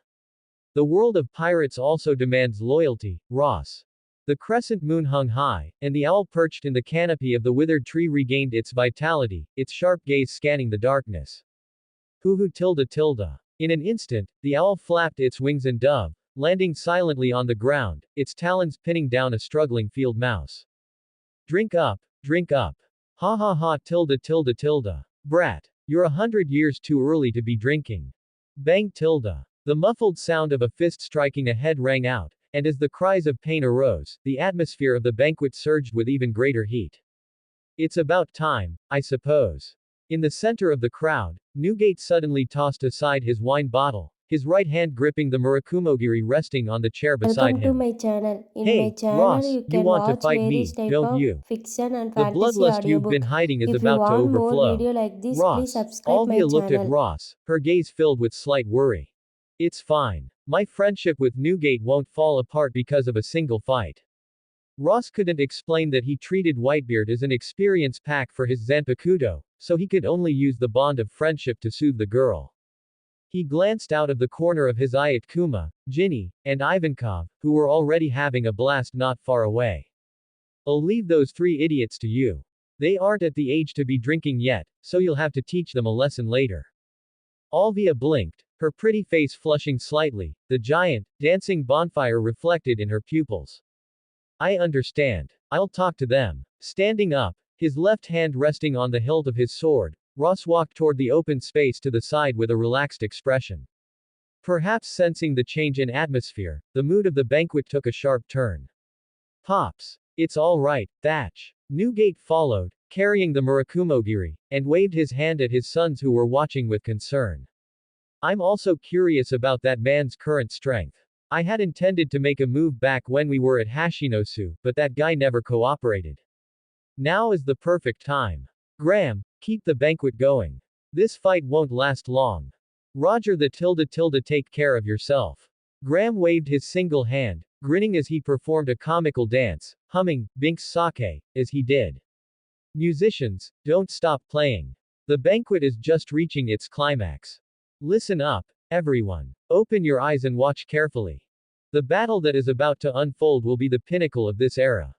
The world of pirates also demands loyalty, Ross. The crescent moon hung high, and the owl perched in the canopy of the withered tree regained its vitality, its sharp gaze scanning the darkness. Hoo tilde. In an instant, the owl flapped its wings and dove, landing silently on the ground, its talons pinning down a struggling field mouse. Drink up. Ha ha ha tilde. Brat. You're 100 years too early to be drinking. Bang tilde. The muffled sound of a fist striking a head rang out, and as the cries of pain arose, the atmosphere of the banquet surged with even greater heat. It's about time, I suppose. In the center of the crowd, Newgate suddenly tossed aside his wine bottle, his right hand gripping the Murakumogiri resting on the chair beside Welcome to him. my channel. In my Hey, channel, Ross, you you can want to watch fight various me, type don't of you? fiction and The fantasy bloodlust you've been audiobook. hiding is If you about to want more overflow. video like this, please Ross. subscribe my Alvia looked at channel. Ross, her gaze filled with slight worry. It's fine. My friendship with Newgate won't fall apart because of a single fight. Ross couldn't explain that he treated Whitebeard as an experience pack for his Zanpakuto, so he could only use the bond of friendship to soothe the girl. He glanced out of the corner of his eye at Kuma, Ginny, and Ivankov, who were already having a blast not far away. I'll leave those 3 idiots to you. They aren't at the age to be drinking yet, so you'll have to teach them a lesson later. Alvia blinked, her pretty face flushing slightly, the giant, dancing bonfire reflected in her pupils. I understand. I'll talk to them. Standing up, his left hand resting on the hilt of his sword, Ross walked toward the open space to the side with a relaxed expression. Perhaps sensing the change in atmosphere, the mood of the banquet took a sharp turn. Pops. It's all right, Thatch. Newgate followed, carrying the Murakumogiri, and waved his hand at his sons who were watching with concern. I'm also curious about that man's current strength. I had intended to make a move back when we were at Hashinosu, but that guy never cooperated. Now is the perfect time. Graham, keep the banquet going. This fight won't last long. Roger the tilde take care of yourself. Graham waved his single hand, grinning as he performed a comical dance, humming Binks Sake as he did. Musicians, don't stop playing. The banquet is just reaching its climax. Listen up, everyone. Open your eyes and watch carefully. The battle that is about to unfold will be the pinnacle of this era.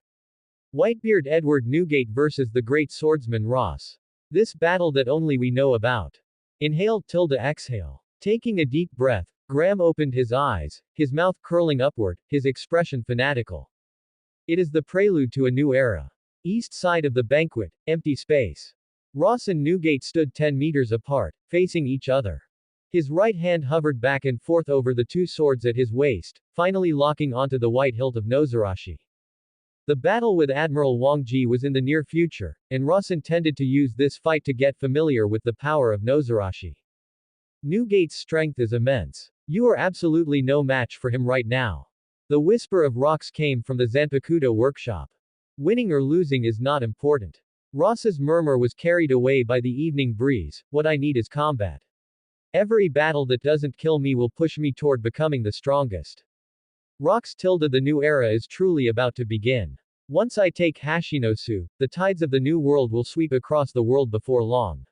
Whitebeard Edward Newgate versus the great swordsman Ross. This battle that only we know about. Inhale tilde exhale. Taking a deep breath, Graham opened his eyes, his mouth curling upward, his expression fanatical. It is the prelude to a new era. East side of the banquet, empty space. Ross and Newgate stood 10 meters apart, facing each other. His right hand hovered back and forth over the two swords at his waist, finally locking onto the white hilt of Nozarashi. The battle with Admiral Wang Ji was in the near future, and Ross intended to use this fight to get familiar with the power of Nozarashi. Newgate's strength is immense. You are absolutely no match for him right now. The whisper of rocks came from the Zanpakuto workshop. Winning or losing is not important. Ross's murmur was carried away by the evening breeze. What I need is combat. Every battle that doesn't kill me will push me toward becoming the strongest. Rocks tilde the new era is truly about to begin. Once I take Hashinosu, the tides of the new world will sweep across the world before long.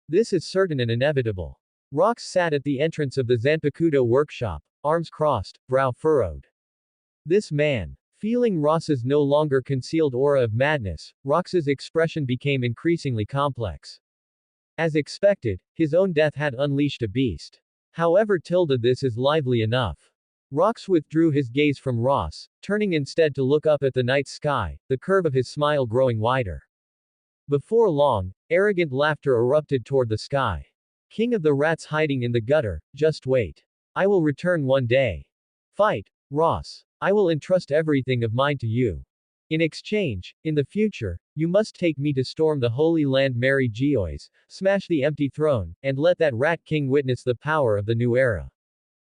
This is certain and inevitable. Rocks sat at the entrance of the Zanpakuto workshop, arms crossed, brow furrowed. This man. Feeling Ross's no longer concealed aura of madness, Rox's expression became increasingly complex. As expected, his own death had unleashed a beast. However, this is lively enough. Rox withdrew his gaze from Ross, turning instead to look up at the night sky, the curve of his smile growing wider. Before long, arrogant laughter erupted toward the sky. King of the rats hiding in the gutter, just wait. I will return one day. Fight, Ross. I will entrust everything of mine to you. In exchange, in the future, you must take me to storm the Holy Land Mary Geois, smash the empty throne, and let that rat king witness the power of the new era.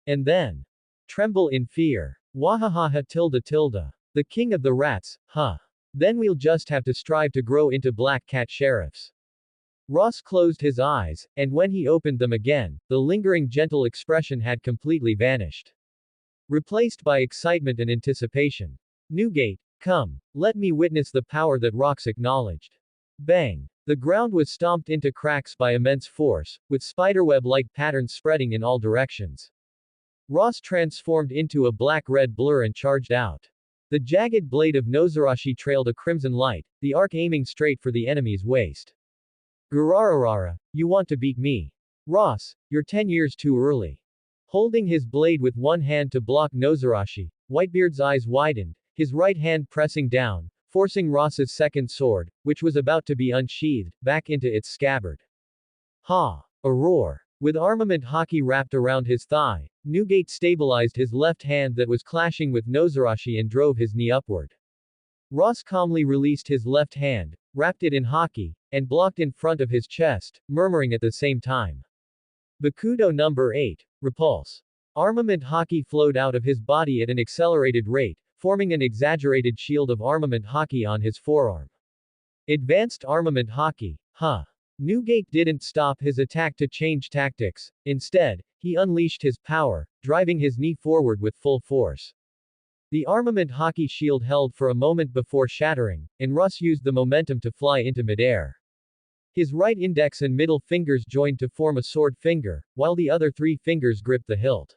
And then, tremble in fear. Wahahaha tilde. The king of the rats, huh? Then we'll just have to strive to grow into black cat sheriffs. Ross closed his eyes, and when he opened them again, the lingering gentle expression had completely vanished. Replaced by excitement and anticipation. Newgate, come. Let me witness the power that Rox acknowledged. Bang. The ground was stomped into cracks by immense force, with spiderweb-like patterns spreading in all directions. Ross transformed into a black-red blur and charged out. The jagged blade of Nozarashi trailed a crimson light, the arc aiming straight for the enemy's waist. Gurararara, you want to beat me? Ross, you're 10 years too early. Holding his blade with one hand to block Nozarashi, Whitebeard's eyes widened, his right hand pressing down, forcing Ross's second sword, which was about to be unsheathed, back into its scabbard. Ha! A roar. With armament hockey wrapped around his thigh, Newgate stabilized his left hand that was clashing with Nozarashi and drove his knee upward. Ross calmly released his left hand, wrapped it in hockey, and blocked in front of his chest, murmuring at the same time. Bakudo number 8. Repulse. Armament hockey flowed out of his body at an accelerated rate, forming an exaggerated shield of armament hockey on his forearm. Advanced armament hockey. Huh. Newgate didn't stop his attack to change tactics. Instead, he unleashed his power, driving his knee forward with full force. The armament hockey shield held for a moment before shattering, and Russ used the momentum to fly into midair. His right index and middle fingers joined to form a sword finger, while the other 3 fingers gripped the hilt.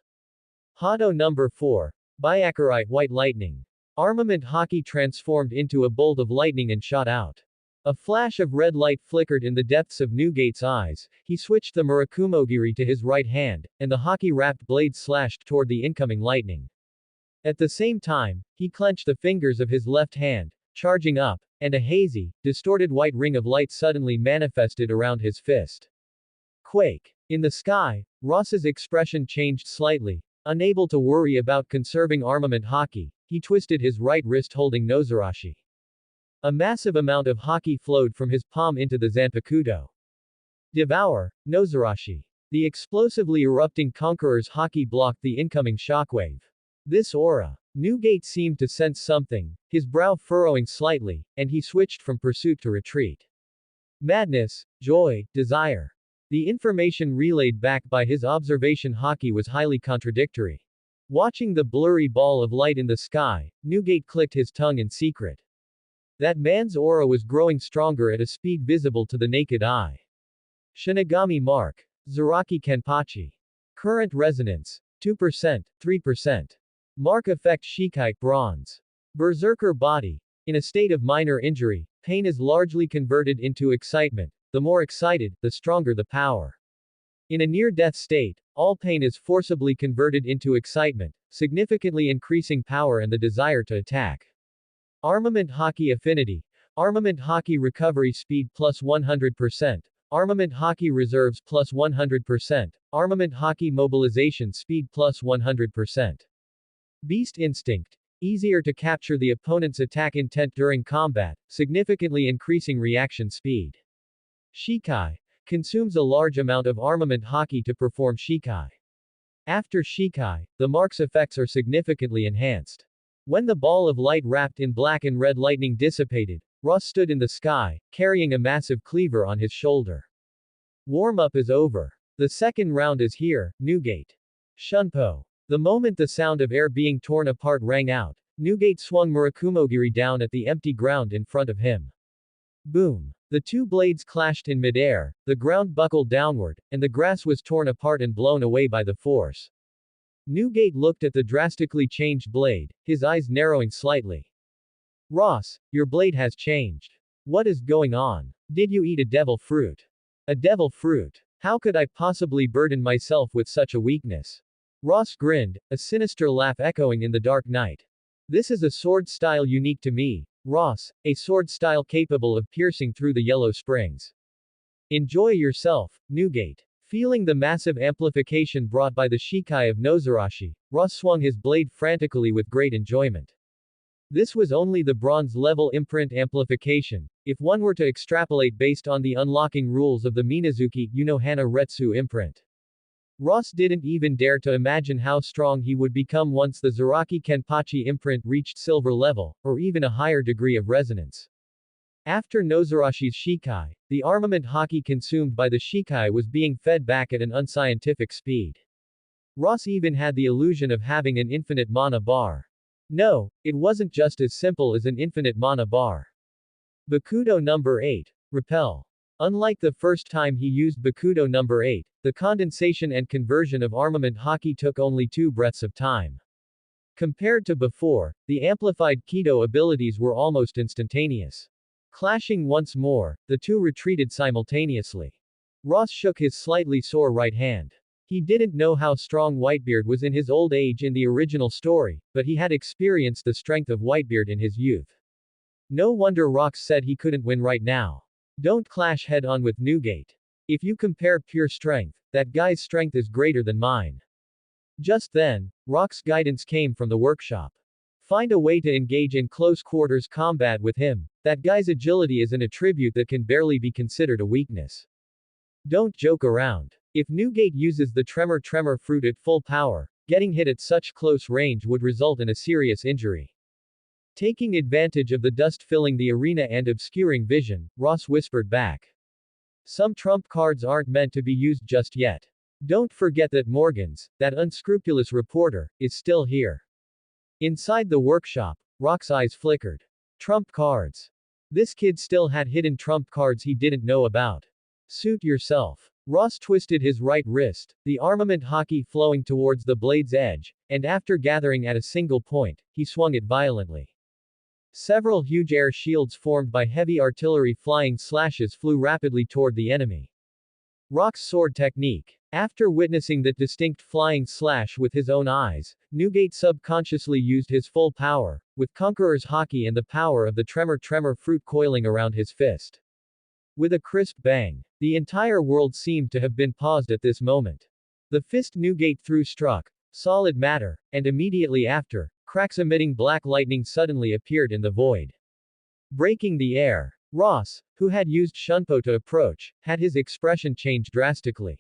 Hado number 4. Byakurai White Lightning. Armament hockey transformed into a bolt of lightning and shot out. A flash of red light flickered in the depths of Newgate's eyes. He switched the Murakumogiri to his right hand, and the hockey-wrapped blade slashed toward the incoming lightning. At the same time, he clenched the fingers of his left hand, charging up, and a hazy, distorted white ring of light suddenly manifested around his fist. Quake. In the sky, Ross's expression changed slightly. Unable to worry about conserving armament hockey, he twisted his right wrist holding Nozarashi. A massive amount of hockey flowed from his palm into the Zanpakuto. Devour, Nozarashi. The explosively erupting conqueror's hockey blocked the incoming shockwave. This aura. Newgate seemed to sense something, his brow furrowing slightly, and he switched from pursuit to retreat. Madness, joy, desire. The information relayed back by his observation hockey was highly contradictory. Watching the blurry ball of light in the sky, Newgate clicked his tongue in secret. That man's aura was growing stronger at a speed visible to the naked eye. Shinigami Mark. Zaraki Kenpachi. Current resonance. 2%, 3%. Mark effect Shikai, bronze. Berserker body. In a state of minor injury, pain is largely converted into excitement. The more excited, the stronger the power. In a near-death state, all pain is forcibly converted into excitement, significantly increasing power and the desire to attack. Armament Haki Affinity. Armament Haki Recovery Speed plus 100%. Armament Haki Reserves plus 100%. Armament Haki Mobilization Speed plus 100%. Beast Instinct. Easier to capture the opponent's attack intent during combat, significantly increasing reaction speed. Shikai. Consumes a large amount of armament haki to perform Shikai. After Shikai, the mark's effects are significantly enhanced. When the ball of light wrapped in black and red lightning dissipated, Ross stood in the sky, carrying a massive cleaver on his shoulder. Warm-up is over. The second round is here, Newgate. Shunpo. The moment the sound of air being torn apart rang out, Newgate swung Murakumogiri down at the empty ground in front of him. Boom. The two blades clashed in midair, the ground buckled downward, and the grass was torn apart and blown away by the force. Newgate looked at the drastically changed blade, his eyes narrowing slightly. Ross, your blade has changed. What is going on? Did you eat a devil fruit? A devil fruit? How could I possibly burden myself with such a weakness? Ross grinned, a sinister laugh echoing in the dark night. This is a sword style unique to me, Ross, a sword style capable of piercing through the yellow springs. Enjoy yourself, Newgate. Feeling the massive amplification brought by the Shikai of Nozarashi, Ross swung his blade frantically with great enjoyment. This was only the bronze level imprint amplification. If one were to extrapolate based on the unlocking rules of the Minazuki Unohana Retsu imprint, Ross didn't even dare to imagine how strong he would become once the Zaraki Kenpachi imprint reached silver level, or even a higher degree of resonance. After Nozarashi's Shikai, the armament haki consumed by the Shikai was being fed back at an unscientific speed. Ross even had the illusion of having an infinite mana bar. No, it wasn't just as simple as an infinite mana bar. Bakudo number 8. Repel. Unlike the first time he used Bakudo number 8, the condensation and conversion of armament haki took only 2 breaths of time. Compared to before, the amplified Kido abilities were almost instantaneous. Clashing once more, the two retreated simultaneously. Ross shook his slightly sore right hand. He didn't know how strong Whitebeard was in his old age in the original story, but he had experienced the strength of Whitebeard in his youth. No wonder Rox said he couldn't win right now. Don't clash head-on with Newgate. If you compare pure strength, that guy's strength is greater than mine. Just then, Rox's guidance came from the workshop. Find a way to engage in close-quarters combat with him. That guy's agility is an attribute that can barely be considered a weakness. Don't joke around. If Newgate uses the Tremor fruit at full power, getting hit at such close range would result in a serious injury. Taking advantage of the dust filling the arena and obscuring vision, Ross whispered back. Some trump cards aren't meant to be used just yet. Don't forget that Morgans, that unscrupulous reporter, is still here. Inside the workshop, Rock's eyes flickered. Trump cards. This kid still had hidden trump cards he didn't know about. Suit yourself. Ross twisted his right wrist, the armament haki flowing towards the blade's edge, and after gathering at a single point, he swung it violently. Several huge air shields formed by heavy artillery flying slashes flew rapidly toward the enemy. Rock's sword technique. After witnessing that distinct flying slash with his own eyes, Newgate subconsciously used his full power, with Conqueror's haki and the power of the Tremor fruit coiling around his fist. With a crisp bang, the entire world seemed to have been paused at this moment. The fist Newgate threw struck solid matter, and immediately after, cracks emitting black lightning suddenly appeared in the void. Breaking the air. Ross, who had used Shunpo to approach, had his expression change drastically.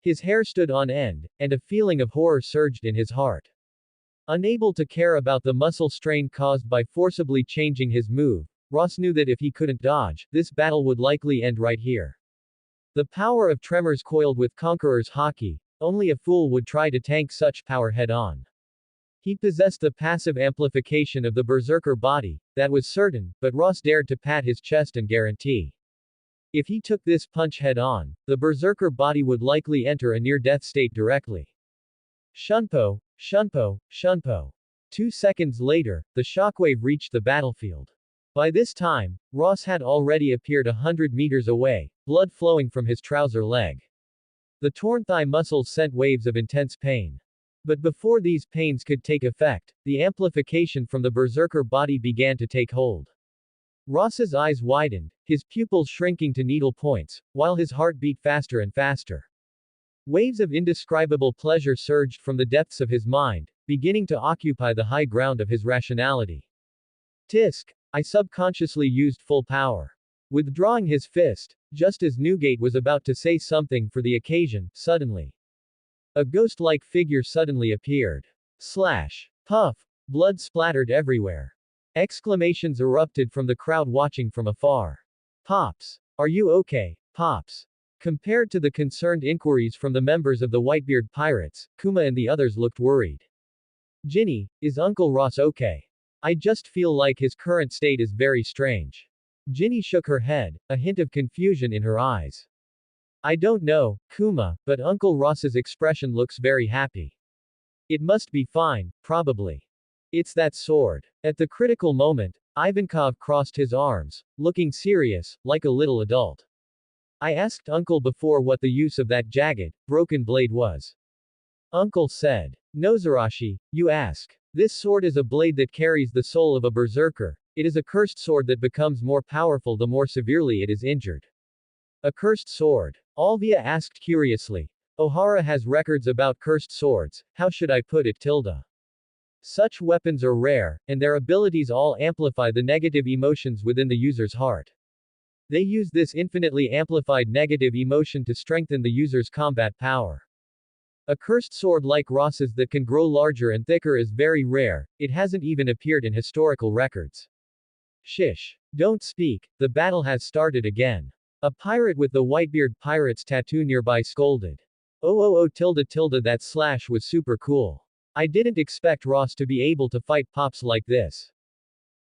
His hair stood on end, and a feeling of horror surged in his heart. Unable to care about the muscle strain caused by forcibly changing his move, Ross knew that if he couldn't dodge, this battle would likely end right here. The power of Tremors coiled with Conqueror's haki, only a fool would try to tank such power head-on. He possessed the passive amplification of the Berserker body, that was certain, but Ross dared to pat his chest and guarantee. If he took this punch head-on, the Berserker body would likely enter a near-death state directly. Shunpo, Shunpo, Shunpo. 2 seconds later, the shockwave reached the battlefield. By this time, Ross had already appeared 100 meters away, blood flowing from his trouser leg. The torn thigh muscles sent waves of intense pain. But before these pains could take effect, the amplification from the berserker body began to take hold. Ross's eyes widened, his pupils shrinking to needle points, while his heart beat faster and faster. Waves of indescribable pleasure surged from the depths of his mind, beginning to occupy the high ground of his rationality. Tisk! I subconsciously used full power. Withdrawing his fist, just as Newgate was about to say something for the occasion, suddenly, a ghost-like figure suddenly appeared. Slash! Puff! Blood splattered everywhere. Exclamations erupted from the crowd watching from afar. Pops! Are you okay, Pops? Compared to the concerned inquiries from the members of the Whitebeard Pirates, Kuma and the others looked worried. Ginny, is Uncle Ross okay? I just feel like his current state is very strange. Ginny shook her head, a hint of confusion in her eyes. I don't know, Kuma, but Uncle Ross's expression looks very happy. It must be fine, probably. It's that sword. At the critical moment, Ivankov crossed his arms, looking serious, like a little adult. I asked Uncle before what the use of that jagged, broken blade was. Uncle said, Nozarashi, you ask. This sword is a blade that carries the soul of a berserker. It is a cursed sword that becomes more powerful the more severely it is injured. A cursed sword? Alvia asked curiously. Ohara has records about cursed swords, how should I put it tilde? Such weapons are rare, and their abilities all amplify the negative emotions within the user's heart. They use this infinitely amplified negative emotion to strengthen the user's combat power. A cursed sword like Ross's that can grow larger and thicker is very rare, it hasn't even appeared in historical records. Shish. Don't speak, the battle has started again. A pirate with the Whitebeard Pirates tattoo nearby scolded. Oh tilde that slash was super cool. I didn't expect Ross to be able to fight Pops like this.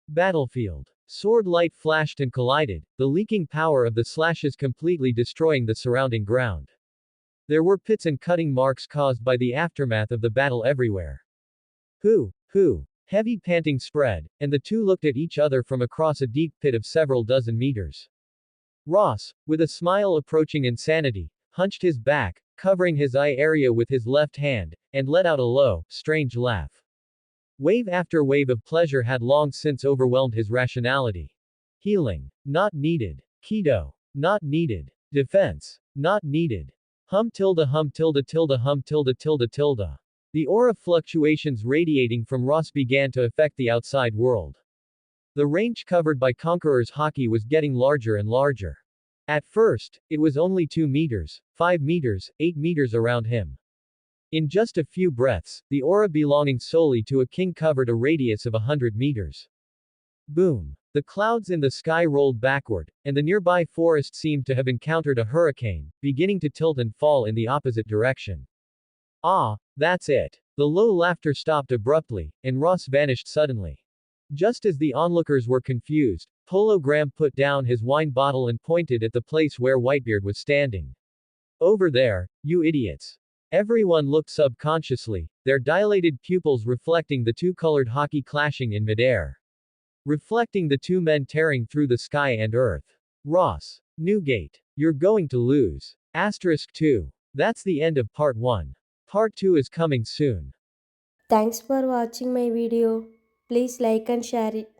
Battlefield. Sword light flashed and collided, the leaking power of the slashes completely destroying the surrounding ground. There were pits and cutting marks caused by the aftermath of the battle everywhere. Who? Heavy panting spread, and the two looked at each other from across a deep pit of several dozen meters. Ross, with a smile approaching insanity, hunched his back, covering his eye area with his left hand, and let out a low, strange laugh. Wave after wave of pleasure had long since overwhelmed his rationality. Healing. Not needed. Keto. Not needed. Defense. Not needed. Hum tilde hum tilde tilde hum tilde tilde tilde. The aura fluctuations radiating from Ross began to affect the outside world. The range covered by Conqueror's haki was getting larger and larger. At first, it was only 2 meters, 5 meters, 8 meters around him. In just a few breaths, the aura belonging solely to a king covered a radius of 100 meters. Boom. The clouds in the sky rolled backward, and the nearby forest seemed to have encountered a hurricane, beginning to tilt and fall in the opposite direction. Ah, that's it. The low laughter stopped abruptly, and Ross vanished suddenly. Just as the onlookers were confused, Polo Graham put down his wine bottle and pointed at the place where Whitebeard was standing. Over there, you idiots. Everyone looked subconsciously, their dilated pupils reflecting the two-colored haki clashing in midair. Reflecting the two men tearing through the sky and earth. Ross. Newgate. You're going to lose. Asterisk 2. That's the end of part 1. Part 2 is coming soon. Thanks for watching my video. Please like and share it.